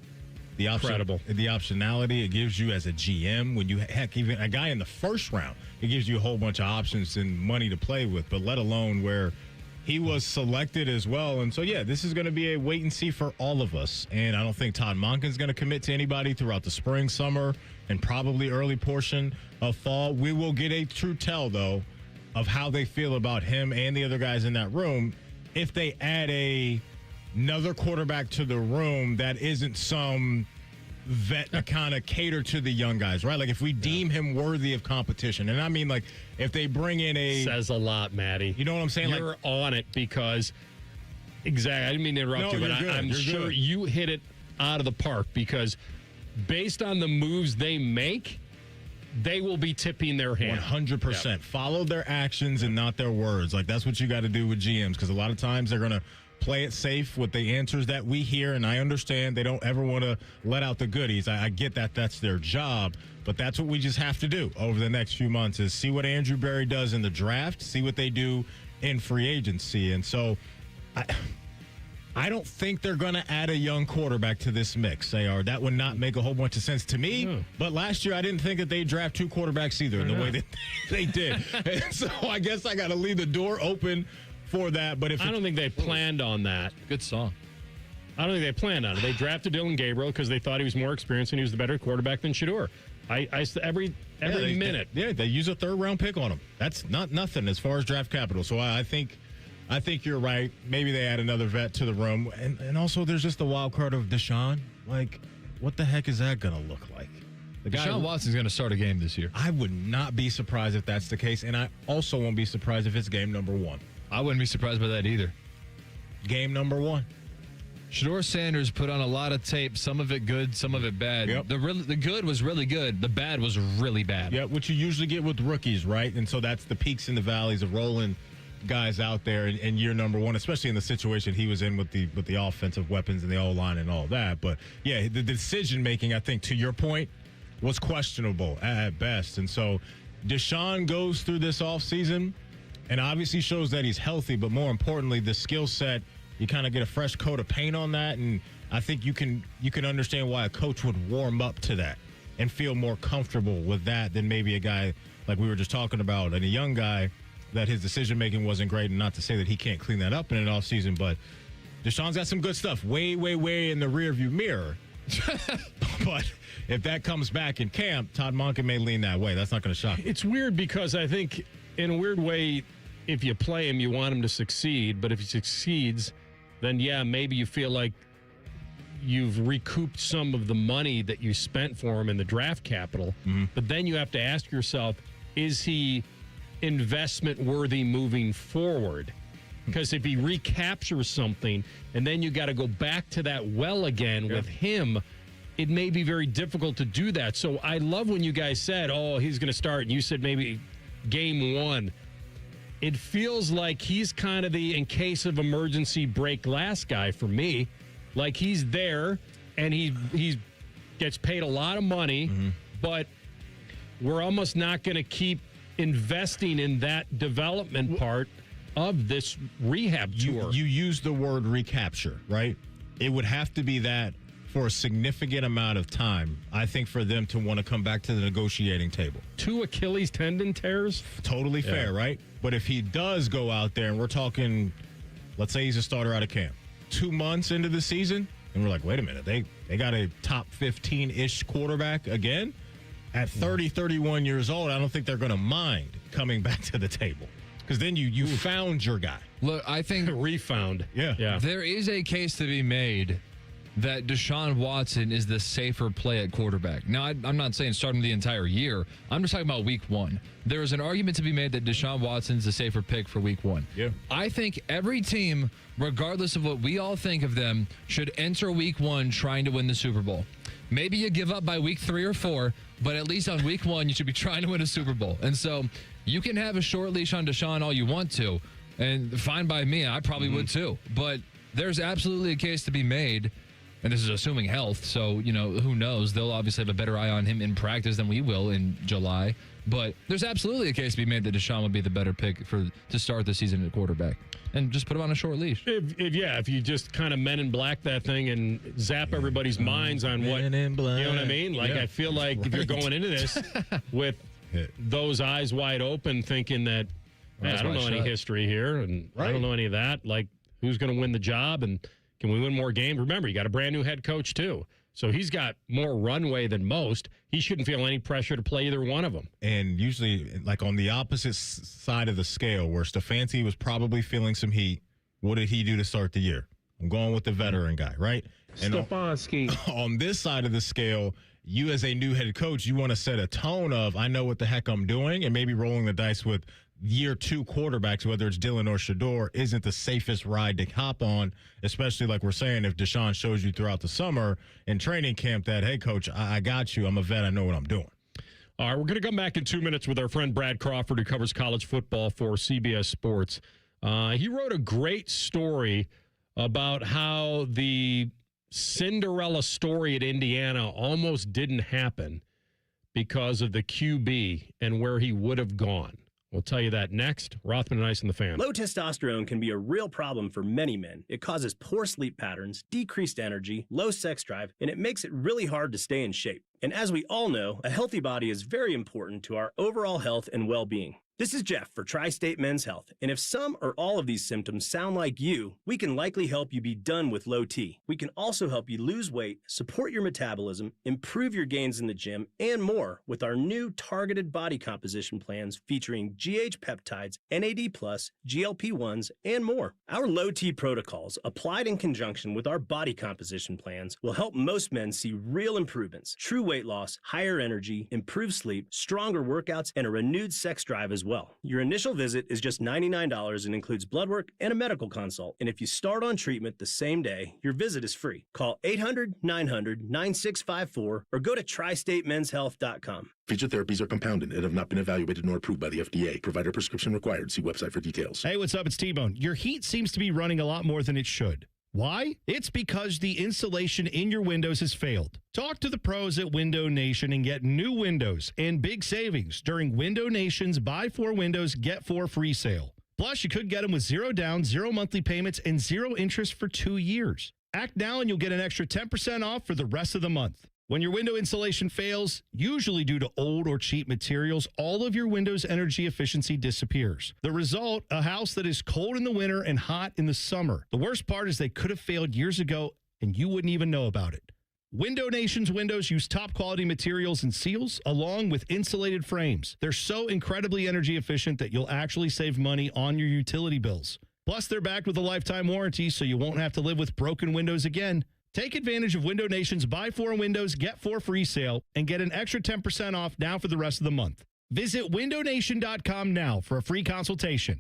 the optionality it gives you as a GM when you even a guy in the 1st round, it gives you a whole bunch of options and money to play with, but let alone where he was selected as well. And so, this is going to be a wait and see for all of us. And I don't think Todd Monken's going to commit to anybody throughout the spring, summer, and probably early portion of fall. We will get a true tell, though, of how they feel about him and the other guys in that room if they add another quarterback to the room that isn't some vet to kind of cater to the young guys, right? Like if we deem him worthy of competition, and I mean like if they bring in
says a lot, Matty.
You know what I'm saying?
You're on it because exactly. I didn't mean to interrupt you, but I'm sure you hit it out of the park because based on the moves they make, they will be tipping their hand.
100%. Yep. Follow their actions and not their words. Like that's what you got to do with GMs because a lot of times they're going to play it safe with the answers that we hear, and I understand they don't ever want to let out the goodies. I get that that's their job, but that's what we just have to do over the next few months is see what Andrew Berry does in the draft, see what they do in free agency. And so I don't think they're going to add a young quarterback to this mix, AR. That would not make a whole bunch of sense to me. But last year, I didn't think that they'd draft 2 quarterbacks either in the way that they did. And so I guess I got to leave the door open for that. But I
don't think they planned on that.
Good song.
I don't think they planned on it. They drafted Dylan Gabriel because they thought he was more experienced and he was the better quarterback than Shedeur. Every minute.
They use a 3rd-round pick on him. That's not nothing as far as draft capital. So I think you're right. Maybe they add another vet to the room. And also there's just the wild card of Deshaun. Like, what the heck is that going to look like?
Deshaun Watson's going to start a game this year.
I would not be surprised if that's the case. And I also won't be surprised if it's game number 1.
I wouldn't be surprised by that either.
Game number 1.
Shedeur Sanders put on a lot of tape, some of it good, some of it bad.
Yep.
The good was really good. The bad was really bad.
Yeah, which you usually get with rookies, right? And so that's the peaks and the valleys of rolling guys out there in year number 1, especially in the situation he was in with the offensive weapons and the O-line and all that. But, yeah, the decision-making, I think, to your point, was questionable at best. And so Deshaun goes through this offseason and obviously shows that he's healthy, but more importantly, the skill set, you kind of get a fresh coat of paint on that, and I think you can understand why a coach would warm up to that and feel more comfortable with that than maybe a guy like we were just talking about, and a young guy that his decision-making wasn't great, and not to say that he can't clean that up in an offseason, but Deshaun's got some good stuff way, way, way in the rearview mirror. But if that comes back in camp, Todd Monken may lean that way. That's not going to shock me.
It's weird because I think in a weird way, if you play him, you want him to succeed. But if he succeeds, then, yeah, maybe you feel like you've recouped some of the money that you spent for him in the draft capital. Mm-hmm. But then you have to ask yourself, is he investment worthy moving forward? Because if he recaptures something and then you got to go back to that well again with him, it may be very difficult to do that. So I love when you guys said, oh, he's going to start, and you said maybe game 1. It feels like he's kind of the in case of emergency break glass guy for me. Like he's there and he gets paid a lot of money, but we're almost not going to keep investing in that development part of this rehab tour.
You use the word recapture, right? It would have to be that for a significant amount of time, I think, for them to want to come back to the negotiating table.
2 Achilles tendon tears?
Totally fair, right? But if he does go out there and we're talking, let's say he's a starter out of camp, 2 months into the season, and we're like, wait a minute, they got a top 15-ish quarterback again? At 30, 31 years old, I don't think they're going to mind coming back to the table. Because then you found your guy.
Look, I think
refound.
Yeah.
There is a case to be made that Deshaun Watson is the safer play at quarterback. Now, I'm not saying start him the entire year. I'm just talking about week 1. There is an argument to be made that Deshaun Watson's the safer pick for week 1.
Yeah.
I think every team, regardless of what we all think of them, should enter week 1 trying to win the Super Bowl. Maybe you give up by week 3 or 4, but at least on week 1, you should be trying to win a Super Bowl. And so you can have a short leash on Deshaun all you want to, and fine by me. I probably would too. But there's absolutely a case to be made. And this is assuming health, so, who knows? They'll obviously have a better eye on him in practice than we will in July. But there's absolutely a case to be made that Deshaun would be the better pick to start the season at quarterback. And just put him on a short leash.
If you just kind of Men in Black that thing and zap everybody's minds on what,
Men in Black.
You know what I mean? Like, I feel like if you're going into this with those eyes wide open thinking that, I don't know any history here, and I don't know any of that, like, who's going to win the job, and can we win more games? Remember, you got a brand new head coach, too. So he's got more runway than most. He shouldn't feel any pressure to play either one of them.
And usually, like on the opposite side of the scale, where Stefanski was probably feeling some heat, what did he do to start the year? I'm going with the veteran guy, right? And on this side of the scale, you as a new head coach, you want to set a tone of, I know what the heck I'm doing, and maybe rolling the dice with year 2 quarterbacks, whether it's Dylan or Shador, isn't the safest ride to hop on, especially like we're saying, if Deshaun shows you throughout the summer in training camp that, hey, coach, I got you. I'm a vet. I know what I'm doing.
All right, we're going to come back in 2 minutes with our friend Brad Crawford, who covers college football for CBS Sports. He wrote a great story about how the Cinderella story at Indiana almost didn't happen because of the QB and where he would have gone. We'll tell you that next. Rothman and Ice and the Fan.
Low testosterone can be a real problem for many men. It causes poor sleep patterns, decreased energy, low sex drive, and it makes it really hard to stay in shape. And as we all know, a healthy body is very important to our overall health and well-being. This is Jeff for Tri-State Men's Health, and if some or all of these symptoms sound like you, we can likely help you be done with low T. We can also help you lose weight, support your metabolism, improve your gains in the gym, and more with our new targeted body composition plans featuring GH peptides, NAD+, GLP-1s, and more. Our low T protocols, applied in conjunction with our body composition plans, will help most men see real improvements, true weight loss, higher energy, improved sleep, stronger workouts, and a renewed sex drive as well. Your initial visit is just $99 and includes blood work and a medical consult. And if you start on treatment the same day, your visit is free. Call 800-900-9654 or go to tristatemenshealth.com.
Featured therapies are compounded and have not been evaluated nor approved by the FDA. Provider prescription required. See website for details.
Hey, what's up? It's T-Bone. Your heat seems to be running a lot more than it should. Why? It's because the insulation in your windows has failed. Talk to the pros at Window Nation and get new windows and big savings during Window Nation's Buy 4 Windows, Get 4 free sale. Plus, you could get them with 0 down, 0 monthly payments, and 0 interest for 2 years. Act now and you'll get an extra 10% off for the rest of the month. When your window insulation fails, usually due to old or cheap materials, all of your window's energy efficiency disappears. The result, a house that is cold in the winter and hot in the summer. The worst part is they could have failed years ago and you wouldn't even know about it. Window Nation's windows use top quality materials and seals along with insulated frames. They're so incredibly energy efficient that you'll actually save money on your utility bills. Plus, they're backed with a lifetime warranty so you won't have to live with broken windows again. Take advantage of Window Nation's Buy 4 Windows, Get 4 free sale and get an extra 10% off now for the rest of the month. Visit windownation.com now for a free consultation.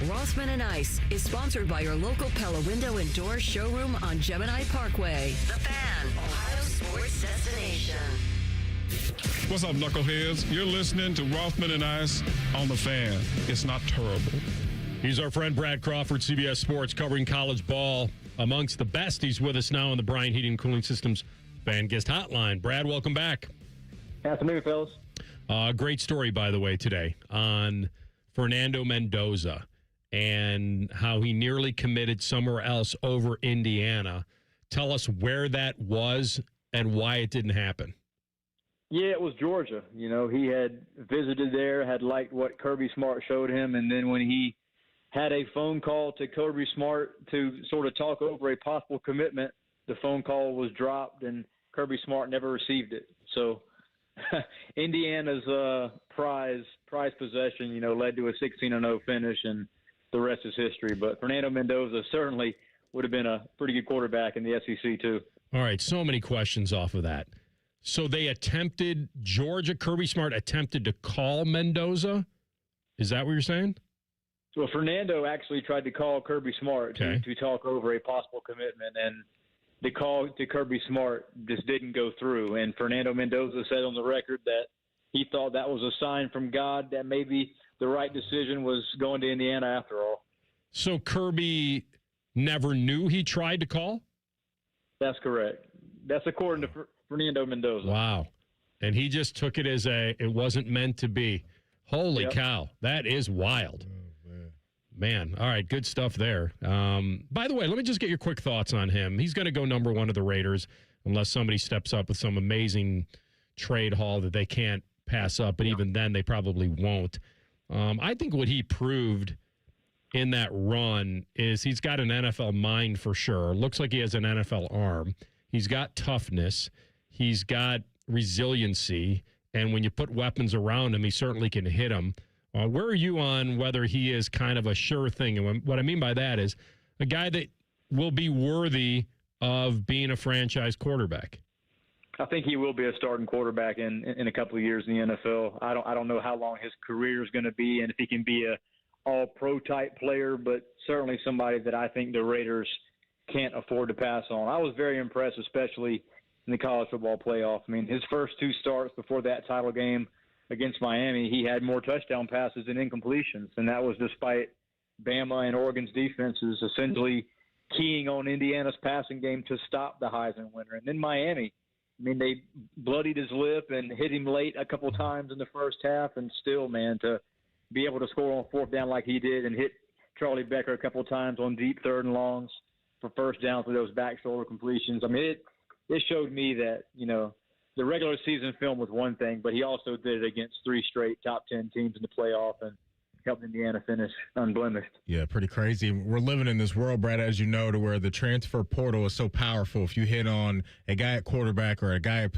Rothman and Ice is sponsored by your local Pella Window and Door showroom on Gemini Parkway. The Fan, Ohio sports destination.
What's up, knuckleheads? You're listening to Rothman and Ice on The Fan. It's not terrible.
He's our friend Brad Crawford, CBS Sports, covering college ball. Amongst the best, he's with us now on the Bryant Heating and Cooling Systems Fan Guest Hotline. Brad, welcome back.
Afternoon, fellas.
Great story, by the way, today on Fernando Mendoza and how he nearly committed somewhere else over Indiana. Tell us where that was and why it didn't happen.
Yeah, it was Georgia. You know, he had visited there, had liked what Kirby Smart showed him, and then when he had a phone call to Kirby Smart to sort of talk over a possible commitment, the phone call was dropped, and Kirby Smart never received it. So Indiana's prize possession, you know, led to a 16-0 finish, and the rest is history. But Fernando Mendoza certainly would have been a pretty good quarterback in the SEC, too.
All right, so many questions off of that. So they attempted, Kirby Smart attempted to call Mendoza? Is that what you're saying?
Well, Fernando actually tried to call Kirby Smart to talk over a possible commitment, and the call to Kirby Smart just didn't go through. And Fernando Mendoza said on the record that he thought that was a sign from God that maybe the right decision was going to Indiana after all.
So Kirby never knew he tried to call?
That's correct. That's according to Fernando Mendoza.
Wow. And he just took it as it wasn't meant to be. Holy cow. That is wild. Man, all right, good stuff there. By the way, let me just get your quick thoughts on him. He's going to go number 1 of the Raiders unless somebody steps up with some amazing trade haul that they can't pass up, but even then they probably won't. I think what he proved in that run is he's got an NFL mind for sure. Looks like he has an NFL arm. He's got toughness. He's got resiliency. And when you put weapons around him, he certainly can hit them. Where are you on whether he is kind of a sure thing? And what I mean by that is a guy that will be worthy of being a franchise quarterback?
I think he will be a starting quarterback in a couple of years in the NFL. I don't know how long his career is going to be and if he can be a all-pro type player, but certainly somebody that I think the Raiders can't afford to pass on. I was very impressed, especially in the college football playoff. I mean, his first two starts before that title game against Miami, he had more touchdown passes than incompletions, and that was despite Bama and Oregon's defenses essentially keying on Indiana's passing game to stop the Heisman winner. And then Miami, I mean, they bloodied his lip and hit him late a couple times in the first half, and still, man, to be able to score on fourth down like he did and hit Charlie Becker a couple times on deep third and longs for first downs with those back shoulder completions. I mean, it showed me that, you know, the regular season film was one thing, but he also did it against three straight top 10 teams in the playoff and helped Indiana finish unblemished.
Yeah, pretty crazy. We're living in this world, Brad, as you know, to where the transfer portal is so powerful. If you hit on a guy at quarterback or a guy at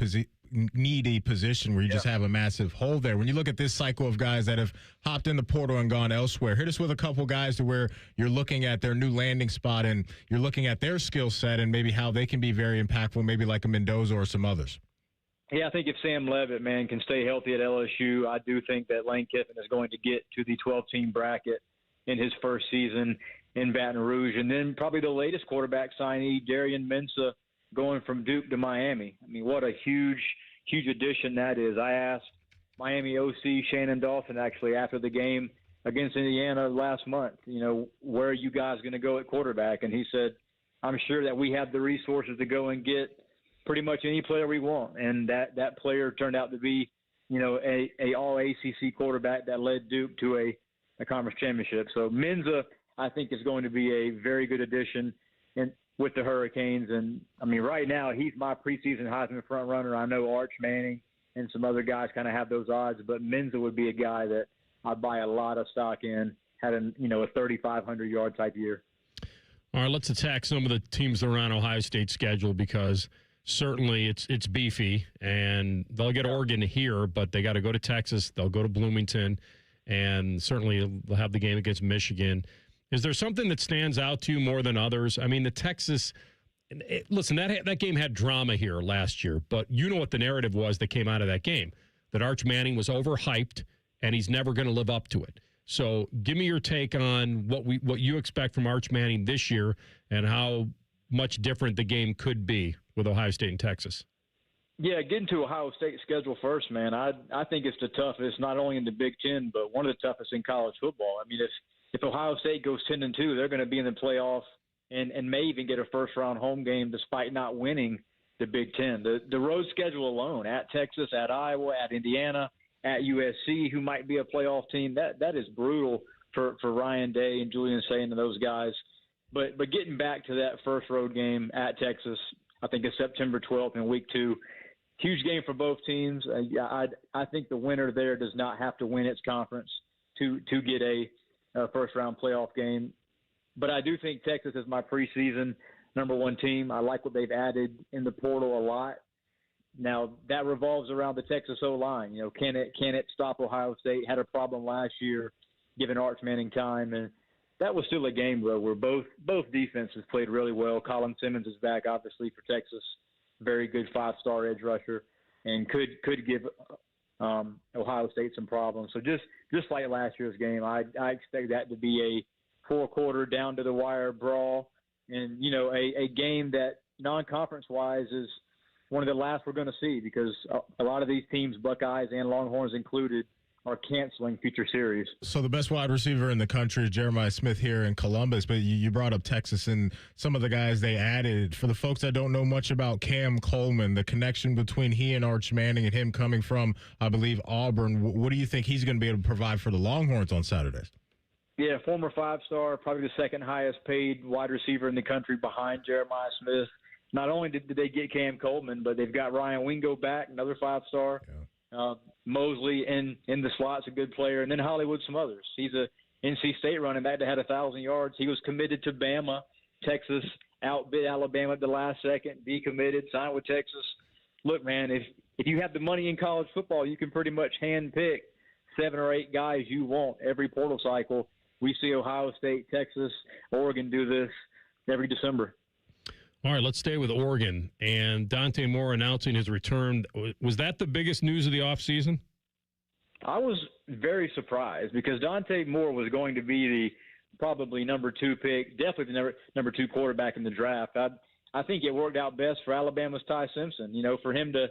needy position where you just have a massive hole there. When you look at this cycle of guys that have hopped in the portal and gone elsewhere, hit us with a couple guys to where you're looking at their new landing spot and you're looking at their skill set and maybe how they can be very impactful, maybe like a Mendoza or some others.
Yeah, I think if Sam Leavitt, man, can stay healthy at LSU, I do think that Lane Kiffin is going to get to the 12-team bracket in his first season in Baton Rouge. And then probably the latest quarterback signee, Darian Mensah, going from Duke to Miami. I mean, what a huge addition that is. I asked Miami OC Shannon Dawson actually after the game against Indiana last month, you know, where are you guys going to go at quarterback? And he said, I'm sure that we have the resources to go and get pretty much any player we want. And that player turned out to be, you know, a all ACC quarterback that led Duke to a conference championship. So Mensah, I think, is going to be a very good addition with the Hurricanes. And, I mean, right now he's my preseason Heisman front runner. I know Arch Manning and some other guys kind of have those odds, but Mensah would be a guy that I'd buy a lot of stock in, had a 3,500-yard type year.
All right, let's attack some of the teams that are on Ohio State's schedule because certainly it's beefy, and they'll get Oregon here, but they got to go to Texas. They'll go to Bloomington, and certainly they'll have the game against Michigan. Is there something that stands out to you more than others? I mean, the Texas – listen, that game had drama here last year, but you know what the narrative was that came out of that game, that Arch Manning was overhyped, and he's never going to live up to it. So give me your take on what you expect from Arch Manning this year and how much different the game could be with Ohio State and Texas.
Yeah, getting to Ohio State's schedule first, man, I think it's the toughest, not only in the Big Ten, but one of the toughest in college football. I mean, if Ohio State goes 10-2, they're going to be in the playoff and may even get a first-round home game despite not winning the Big Ten. The road schedule alone, at Texas, at Iowa, at Indiana, at USC, who might be a playoff team, that is brutal for Ryan Day and Julian Sayin and those guys. But getting back to that first road game at Texas, I think it's September 12th in week 2. Huge game for both teams. I think the winner there does not have to win its conference to get a first-round playoff game. But I do think Texas is my preseason number one team. I like what they've added in the portal a lot. Now, that revolves around the Texas O-line. You know, can it stop Ohio State? Had a problem last year, giving Arch Manning time. And that was still a game, though, where both defenses played really well. Colin Simmons is back, obviously, for Texas. Very good five-star edge rusher, and could give Ohio State some problems. So just like last year's game, I expect that to be a four-quarter down-to-the-wire brawl, and, you know, a game that non-conference-wise is one of the last we're going to see because a lot of these teams, Buckeyes and Longhorns included, are canceling future series.
So the best wide receiver in the country is Jeremiah Smith here in Columbus, but you brought up Texas and some of the guys they added. For the folks that don't know much about Cam Coleman, the connection between he and Arch Manning and him coming from, I believe, Auburn, what do you think he's going to be able to provide for the Longhorns on Saturdays?
Yeah, former five-star, probably the second highest paid wide receiver in the country behind Jeremiah Smith. Not only did they get Cam Coleman, but they've got Ryan Wingo back, another five-star. Yeah. Mosley in the slot's a good player, and then Hollywood some others. He's a NC State running back that had 1,000 yards. He was committed to Bama. Texas outbid Alabama at the last second, decommitted, signed with Texas. Look, man, if you have the money in college football, you can pretty much handpick 7 or 8 guys you want every portal cycle. We see Ohio State, Texas, Oregon do this every December.
All right, let's stay with Oregon and Dante Moore announcing his return. Was that the biggest news of the offseason?
I was very surprised because Dante Moore was going to be the probably number 2 pick, definitely the number 2 quarterback in the draft. I think it worked out best for Alabama's Ty Simpson. You know, for him to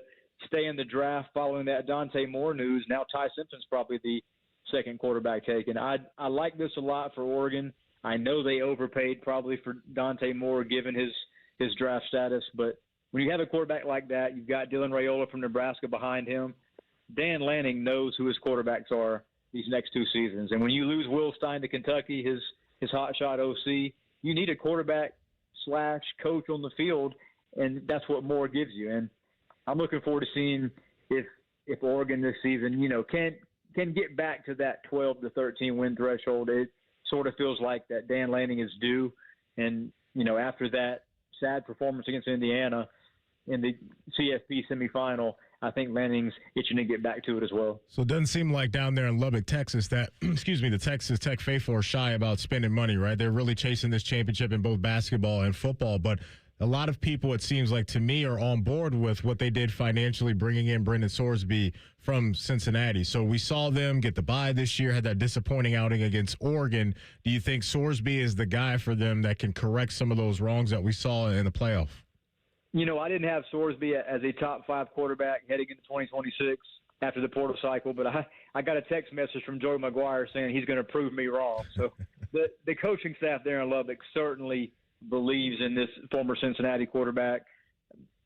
stay in the draft following that Dante Moore news, now Ty Simpson's probably the second quarterback taken. I like this a lot for Oregon. I know they overpaid probably for Dante Moore given his draft status, but when you have a quarterback like that, you've got Dylan Raiola from Nebraska behind him. Dan Lanning knows who his quarterbacks are these next 2 seasons. And when you lose Will Stein to Kentucky, his hotshot OC, you need a quarterback/coach on the field, and that's what Moore gives you. And I'm looking forward to seeing if Oregon this season, you know, can get back to that 12 to 13 win threshold. It sort of feels like that Dan Lanning is due. And, you know, after that sad performance against Indiana in the CFP semifinal, I think Lanning's itching to get back to it as well.
So it doesn't seem like down there in Lubbock, Texas, that, the Texas Tech faithful are shy about spending money, right? They're really chasing this championship in both basketball and football. But a lot of people, it seems like to me, are on board with what they did financially, bringing in Brendan Sorsby from Cincinnati. So we saw them get the bye this year, had that disappointing outing against Oregon. Do you think Sorsby is the guy for them that can correct some of those wrongs that we saw in the playoff?
You know, I didn't have Sorsby as a top 5 quarterback heading into 2026 after the portal cycle, but I got a text message from Joey McGuire saying he's going to prove me wrong. So the coaching staff there in Lubbock certainly believes in this former Cincinnati quarterback.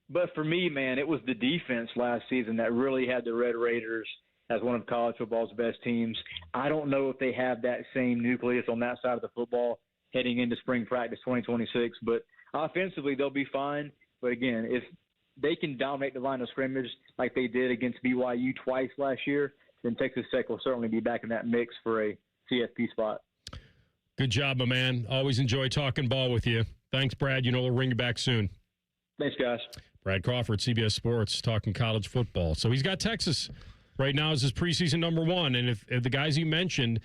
But for me, man, it was the defense last season that really had the Red Raiders as one of college football's best teams. I don't know if they have that same nucleus on that side of the football heading into spring practice 2026, but offensively they'll be fine. But again, if they can dominate the line of scrimmage like they did against BYU twice last year, then Texas Tech will certainly be back in that mix for a CFP spot.
Good job, my man. Always enjoy talking ball with you. Thanks, Brad. You know we'll ring you back soon.
Thanks, guys.
Brad Crawford, CBS Sports, talking college football. So he's got Texas right now as his preseason number 1. And if the guys you mentioned,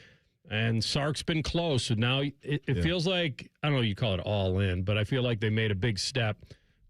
and Sark's been close, so now it feels like, I don't know, you call it all in, but I feel like they made a big step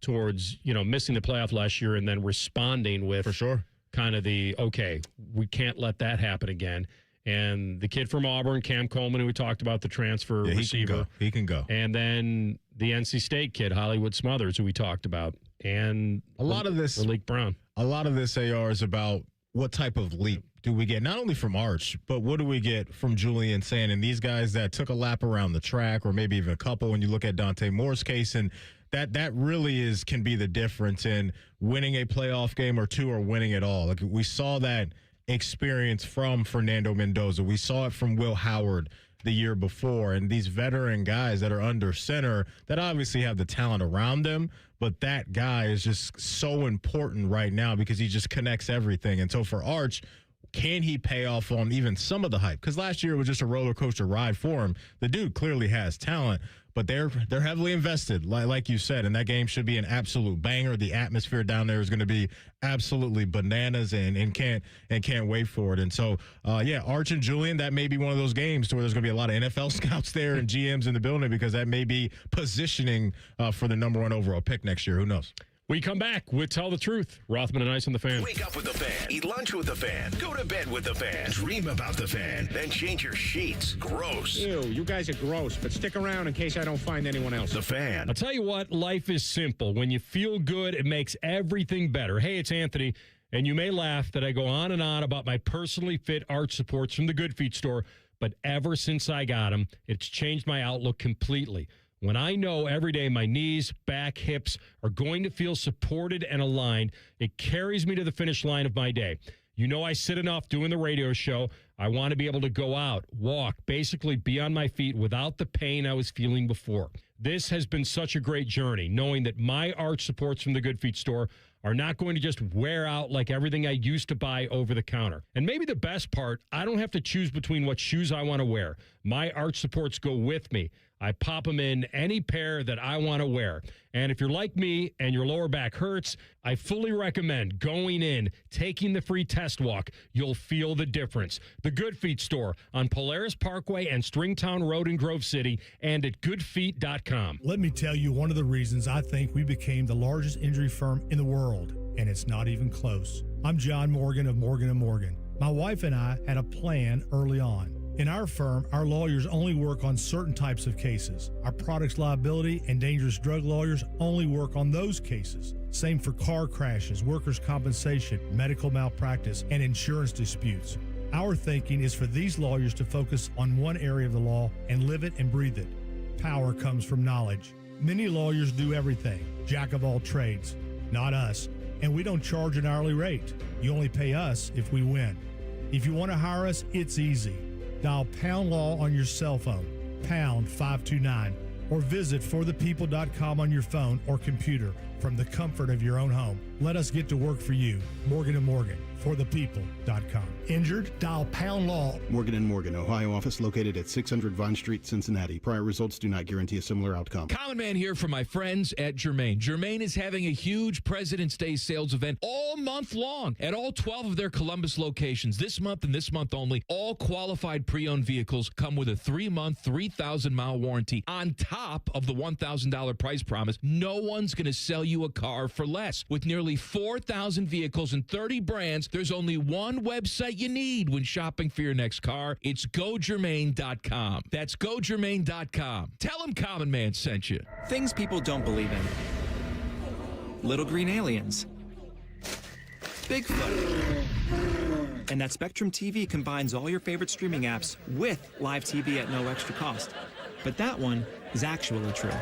towards, you know, missing the playoff last year and then responding with, for sure, kind of the, okay, we can't let that happen again. And the kid from Auburn, Cam Coleman, who we talked about, the transfer receiver.
He can go.
And then the NC State kid, Hollywood Smothers, who we talked about. And
a lot of this,
Malik Brown.
A lot of this, AR, is about what type of leap do we get, not only from Arch, but what do we get from Julian Sand and these guys that took a lap around the track, or maybe even a couple when you look at Dante Moore's case. And that really can be the difference in winning a playoff game or 2 or winning it all. Like we saw that experience from Fernando Mendoza. We saw it from Will Howard the year before, and these veteran guys that are under center that obviously have the talent around them, but that guy is just so important right now because he just connects everything. And so for Arch, can he pay off on even some of the hype? Because last year it was just a roller coaster ride for him. The dude clearly has talent, but they're heavily invested, like you said, and that game should be an absolute banger. The atmosphere down there is going to be absolutely bananas, and can't wait for it. And so, Arch and Julian, that may be one of those games where there's going to be a lot of NFL scouts there and GMs in the building because that may be positioning for the number 1 overall pick next year. Who knows?
We come back with Tell the Truth. Rothman and Ice on the Fan.
Wake up with the Fan. Eat lunch with the Fan. Go to bed with the Fan. Dream about the Fan. Then change your sheets. Gross.
Ew, you guys are gross, but stick around in case I don't find anyone else.
The Fan.
I'll tell you what, life is simple. When you feel good, it makes everything better. Hey, it's Anthony, and you may laugh that I go on and on about my personally fit arch supports from the Good Feet store, but ever since I got them, it's changed my outlook completely. When I know every day my knees, back, hips are going to feel supported and aligned, it carries me to the finish line of my day. You know, I sit enough doing the radio show. I want to be able to go out, walk, basically be on my feet without the pain I was feeling before. This has been such a great journey, knowing that my arch supports from the Good Feet store are not going to just wear out like everything I used to buy over the counter. And maybe the best part, I don't have to choose between what shoes I want to wear. My arch supports go with me. I pop them in any pair that I want to wear. And if you're like me and your lower back hurts, I fully recommend going in, taking the free test walk. You'll feel the difference. The Good Feet store on Polaris Parkway and Stringtown Road in Grove City and at goodfeet.com.
Let me tell you one of the reasons I think we became the largest injury firm in the world, and it's not even close. I'm John Morgan of Morgan & Morgan. My wife and I had a plan early on. In our firm, our lawyers only work on certain types of cases. Our products liability and dangerous drug lawyers only work on those cases. Same for car crashes, workers' compensation, medical malpractice, and insurance disputes. Our thinking is for these lawyers to focus on one area of the law and live it and breathe it. Power comes from knowledge. Many lawyers do everything, jack of all trades. Not us. And we don't charge an hourly rate. You only pay us if we win. If you want to hire us, it's easy. Dial Pound Law on your cell phone, pound 529, or visit forthepeople.com on your phone or computer from the comfort of your own home. Let us get to work for you. Morgan & Morgan, forthepeople.com. Injured? Dial Pound Law.
Morgan & Morgan, Ohio office located at 600 Vine Street, Cincinnati. Prior results do not guarantee a similar outcome.
Common Man here for my friends at Germain. Germain is having a huge President's Day sales event all month long at all 12 of their Columbus locations. This month and this month only, all qualified pre-owned vehicles come with a 3-month, 3,000-mile warranty on top of the $1,000 price promise. No one's going to sell you a car for less. With nearly 4,000 vehicles and 30 brands, there's only one website you need when shopping for your next car. It's GoGermain.com. That's GoGermain.com. Tell them Common Man sent you.
Things people don't believe in. Little green aliens. Bigfoot. And that Spectrum TV combines all your favorite streaming apps with live TV at no extra cost. But that one is actually true.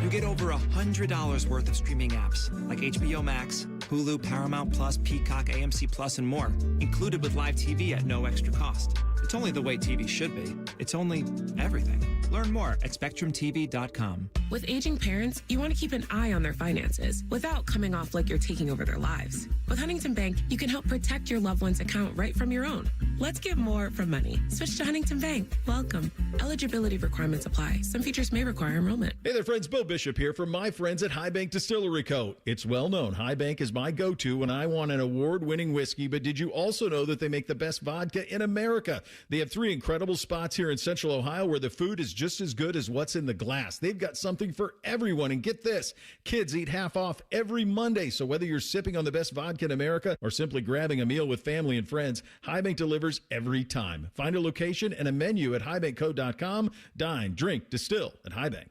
You get over $100 worth of streaming apps like HBO Max, Hulu, Paramount Plus, Peacock, AMC Plus, and more, included with live TV at no extra cost. It's only the way TV should be. It's only everything. Learn more at SpectrumTV.com.
With aging parents, you want to keep an eye on their finances without coming off like you're taking over their lives. With Huntington Bank, you can help protect your loved one's account right from your own. Let's get more from money. Switch to Huntington Bank. Welcome. Eligibility requirements apply. Some features may require enrollment.
Hey there, friends. Bill Bishop here from my friends at High Bank Distillery Co. It's well known High Bank is my go-to when I want an award-winning whiskey, but did you also know that they make the best vodka in America? They have 3 incredible spots here in Central Ohio where the food is just as good as what's in the glass. They've got something for everyone. And get this, kids eat half off every Monday. So whether you're sipping on the best vodka in America or simply grabbing a meal with family and friends, High Bank delivers every time. Find a location and a menu at highbankco.com. Dine, drink, distill at High Bank.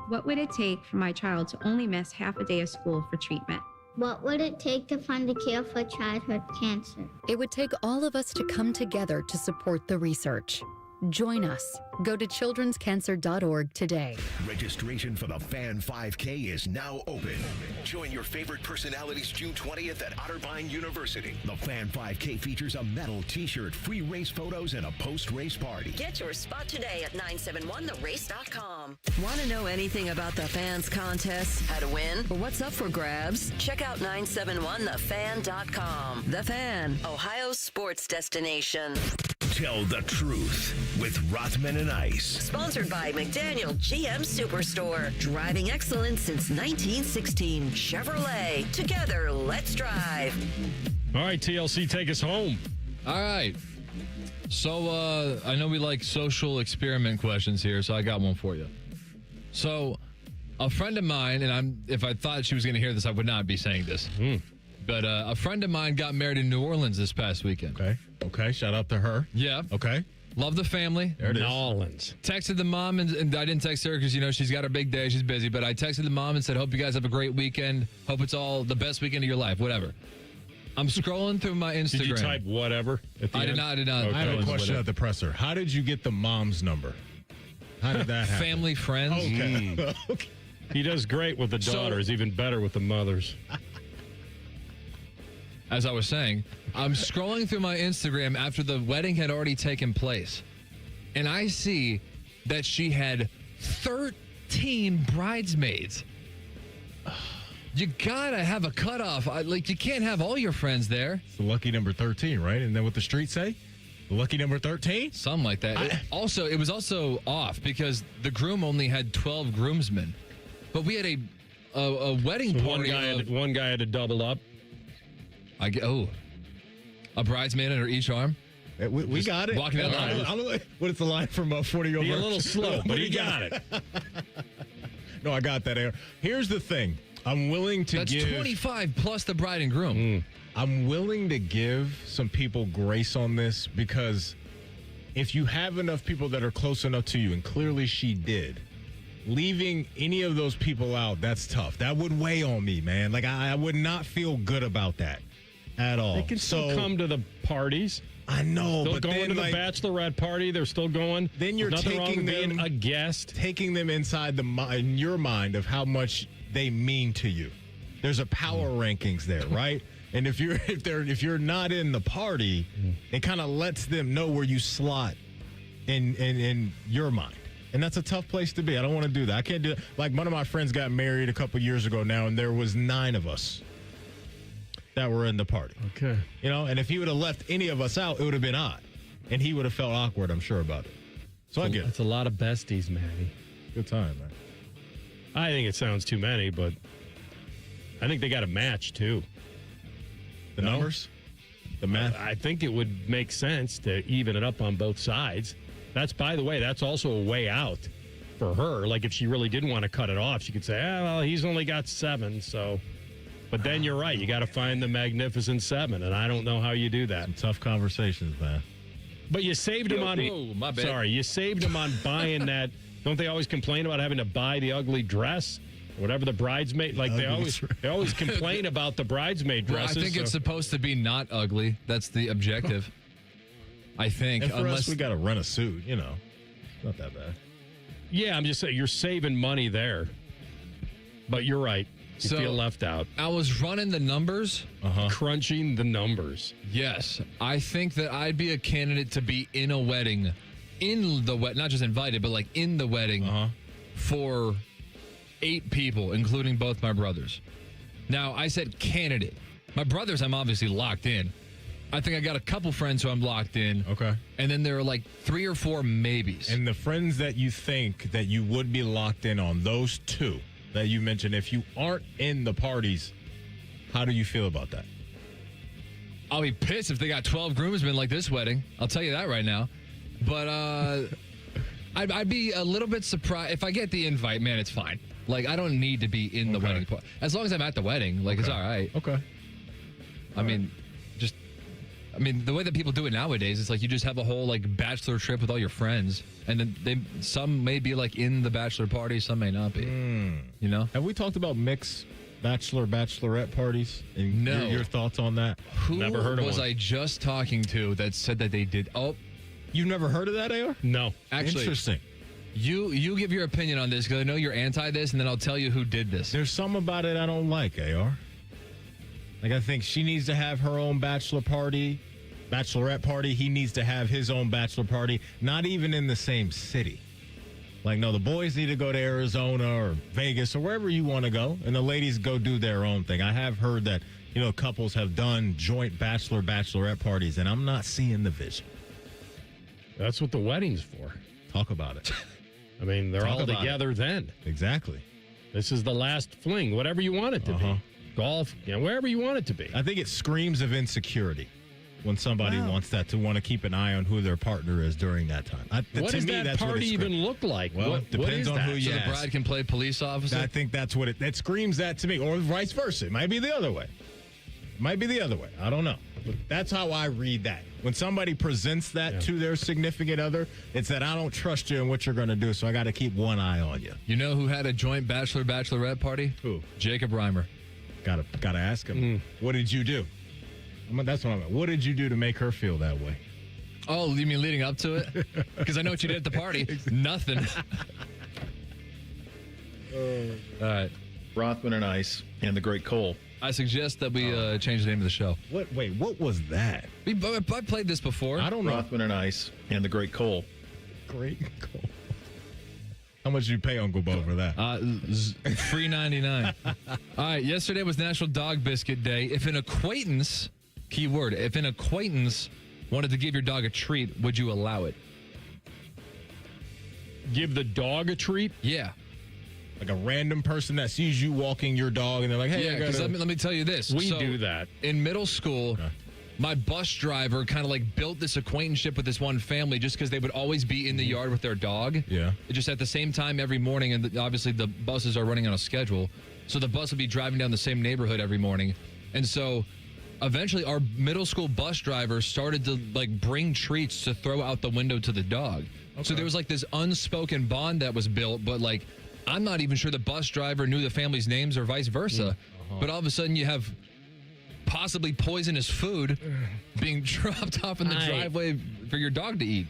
What would it take for my child to only miss half a day of school for treatment?
What would it take to fund a cure for childhood cancer?
It would take all of us to come together to support the research. Join us. Go to childrenscancer.org today.
Registration for the Fan 5K is now open. Join your favorite personalities June 20th at Otterbein University. The Fan 5K features a medal, t-shirt, free race photos, and a post-race party.
Get your spot today at 971therace.com. Want to know anything about the Fans contest, how to win, or what's up for grabs? Check out 971thefan.com. The Fan, Ohio's sports destination.
Tell the truth with Rothman and Ice.
Sponsored by McDaniel GM Superstore. Driving excellence since 1916. Chevrolet. Together, let's drive.
All right, TLC, take us home.
All right. So I know we like social experiment questions here, so I got one for you. So a friend of mine, and if I thought she was going to hear this, I would not be saying this. But a friend of mine got married in New Orleans this past weekend.
Okay. Shout out to her.
Yeah.
Okay.
Love the family.
There it is.
New Orleans.
Texted the mom, and I didn't text her because, she's got her big day. She's busy. But I texted the mom and said, hope you guys have a great weekend. Hope it's all the best weekend of your life. Whatever. I'm scrolling through my Instagram.
Did you type whatever at the
I
end?
did not.
Okay. I have a question at the presser. How did you get the mom's number? How did that happen?
Family, friends.
Okay.
Okay. He does great with the daughters, even better with the mothers.
As I was saying, I'm scrolling through my Instagram after the wedding had already taken place, and I see that she had 13 bridesmaids. You gotta have a cutoff. You can't have all your friends there.
It's the lucky number 13, right? And then what the streets say? Lucky number 13?
Something like that. It was also off because the groom only had 12 groomsmen. But we had a wedding party.
One guy had to double up.
A bridesmaid under each arm.
We got it.
Walking down the aisle.
I don't know what is the line from 40-year-old.
Be a little slow, but he got it.
No, I got that, Aaron. Here's the thing. I'm willing to give...
That's 25 plus the bride and groom.
I'm willing to give some people grace on this because if you have enough people that are close enough to you, and clearly she did, leaving any of those people out, that's tough. That would weigh on me, man. Like, I would not feel good about that at all.
They can still come to the parties.
I know,
still
but
going
then,
to the bachelorette party. They're still going.
Then you're taking them
being a guest,
taking them inside in your mind of how much they mean to you. There's a power rankings there, right? And if you're not in the party, it kind of lets them know where you slot in your mind. And that's a tough place to be. I don't want to do that. I can't do it. Like, one of my friends got married a couple years ago now, and there was 9 of us that were in the party.
Okay.
You know, and if he would have left any of us out, it would have been odd. And he would have felt awkward, I'm sure, about it. So I get it.
That's a lot of besties, Manny.
Good time, man.
I think it sounds too many, but I think they got a match, too.
The numbers? The math?
I think it would make sense to even it up on both sides. That's, by the way, that's also a way out for her. Like, if she really didn't want to cut it off, she could say, well, he's only got 7, so... But then you're right. You got to find the magnificent 7, and I don't know how you do that.
Some tough conversations, man.
But you saved him on...
Whoa, my bad.
Sorry, you saved him on buying that... Don't they always complain about having to buy the ugly dress? Whatever the bridesmaid... Like, they always complain about the bridesmaid dresses.
Well, I think it's supposed to be not ugly. That's the objective. I think.
And for us, we got to rent a suit, you know. Not that bad.
Yeah, I'm just saying, you're saving money there. But you're right. You feel left out.
I was running the numbers.
Crunching the numbers.
Yes. I think that I'd be a candidate to be in a wedding. Not just invited, but like in the wedding for 8 people, including both my brothers. Now, I said candidate. My brothers, I'm obviously locked in. I think I got a couple friends who I'm locked in.
Okay.
And then there are like 3 or 4 maybes.
And the friends that you think that you would be locked in on, those 2 that you mentioned, if you aren't in the parties, how do you feel about that?
I'll be pissed if they got 12 groomsmen like this wedding. I'll tell you that right now. But I'd be a little bit surprised. If I get the invite, man, it's fine. Like, I don't need to be in the wedding. As long as I'm at the wedding, like, it's all right.
Okay.
I mean, the way that people do it nowadays, it's like you just have a whole, like, bachelor trip with all your friends. And then some may be, like, in the bachelor party, some may not be. You know?
Have we talked about mixed bachelorette parties? And
no.
Your thoughts on that?
Who
never heard of
was
one.
I just talking to that said that they did? Oh,
you've never heard of that, AR?
No.
Actually,
interesting.
You give your opinion on this because I know you're anti this, and then I'll tell you who did this.
There's some about it I don't like, AR. Like, I think she needs to have her own bachelorette party. He needs to have his own bachelor party, not even in the same city. Like, no, the boys need to go to Arizona or Vegas or wherever you want to go, and the ladies go do their own thing. I have heard that, you know, couples have done joint bachelorette parties, and I'm not seeing the vision.
That's what the wedding's for.
Talk about it.
I mean, they're all together then.
Exactly.
This is the last fling, whatever you want it to be. Golf, wherever you want it to be.
I think it screams of insecurity when somebody wants that, to want to keep an eye on who their partner is during that time.
What does that party even look like?
Well,
what
depends on who you
ask. So the bride can play police officer?
I think that's what it screams that to me, or vice versa. It might be the other way. I don't know. But that's how I read that. When somebody presents that to their significant other, it's that I don't trust you and what you're going to do, so I got to keep one eye on you.
You know who had a joint bachelorette party?
Who?
Jacob Reimer.
Got to ask him. What did you do? That's what I'm at. What did you do to make her feel that way?
Oh, you mean leading up to it? Because I know what you did at the party. Nothing. All right.
Rothman Ice and the Great Cole.
I suggest that we change the name of the show.
Wait, what was that?
I played this before.
I don't know.
Rothman Ice and the Great Cole.
Great Cole. How much did you pay Uncle Bo for that?
$3.99. All right, yesterday was National Dog Biscuit Day. If an acquaintance, keyword, wanted to give your dog a treat, would you allow it?
Give the dog a treat?
Yeah.
Like a random person that sees you walking your dog and they're like, hey,
yeah, because let me tell you this.
We do that.
In middle school, my bus driver kind of like built this acquaintanceship with this one family just because they would always be in the yard with their dog.
Yeah.
Just at the same time every morning, and obviously the buses are running on a schedule. So the bus would be driving down the same neighborhood every morning. And so eventually our middle school bus driver started to like bring treats to throw out the window to the dog. Okay. So there was like this unspoken bond that was built, but like I'm not even sure the bus driver knew the family's names or vice versa. But all of a sudden you have possibly poisonous food being dropped off in the driveway for your dog to eat.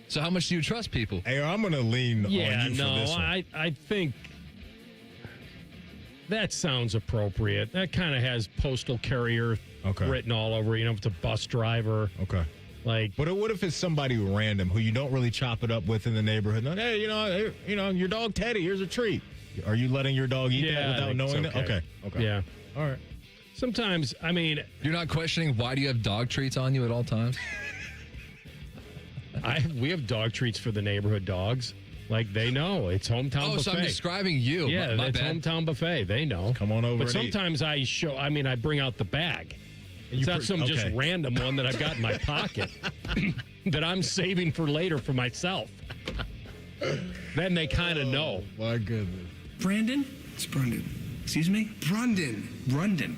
So how much do you trust people?
Hey, I'm going to lean on you for this one.
I think that sounds appropriate. That kind of has postal carrier written all over, if it's a bus driver.
Okay. But what if it's somebody random who you don't really chop it up with in the neighborhood? Like, hey, your dog Teddy, here's a treat. Are you letting your dog eat that without knowing that? Okay.
Yeah.
All right.
Sometimes,
you're not questioning why do you have dog treats on you at all times?
We have dog treats for the neighborhood dogs. Like, they know. It's hometown buffet.
Oh, so I'm describing you.
Yeah,
my
it's
bad.
hometown buffet. They know.
Come on over.
But sometimes I bring out the bag. It's not some just random one that I've got in my pocket that I'm saving for later for myself. Then they kind of know.
My goodness.
Brandon? It's Brandon. Excuse me? Brandon. Brandon.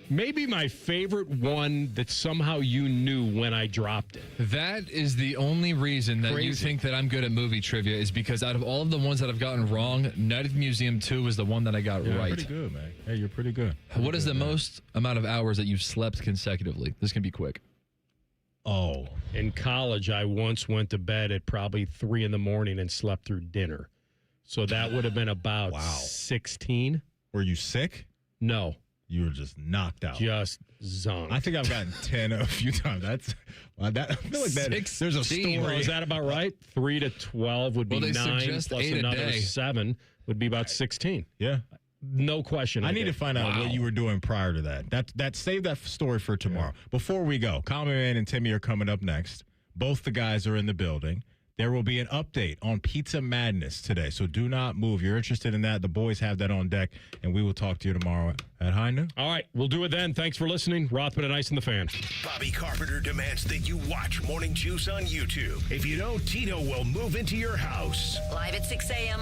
Maybe my favorite one that somehow you knew when I dropped it.
That is the only reason that you think that I'm good at movie trivia is because out of all of the ones that I've gotten wrong, Night at the Museum 2 was the one that I got right.
Pretty good, man. Hey, you're pretty good.
What is the most amount of hours that you've slept consecutively? This can be quick.
Oh. In college, I once went to bed at probably 3 a.m. and slept through dinner. So that would have been about 16.
Were you sick?
No.
You were just knocked out.
Just zonked.
I think I've gotten 10 a few times. I feel like that. There's a story.
Oh, is that about right? 3 to 12 would be 9 plus another 7 would be about 16.
Yeah.
No question.
I need to find out what you were doing prior to that. Save that story for tomorrow. Yeah. Before we go, Common Man and Timmy are coming up next. Both the guys are in the building. There will be an update on Pizza Madness today, so do not move. You're interested in that, the boys have that on deck, and we will talk to you tomorrow at high noon.
All right, we'll do it then. Thanks for listening. Rothman and Ice and the Fan.
Bobby Carpenter demands that you watch Morning Juice on YouTube. If you don't, Tito will move into your house.
Live at 6 a.m.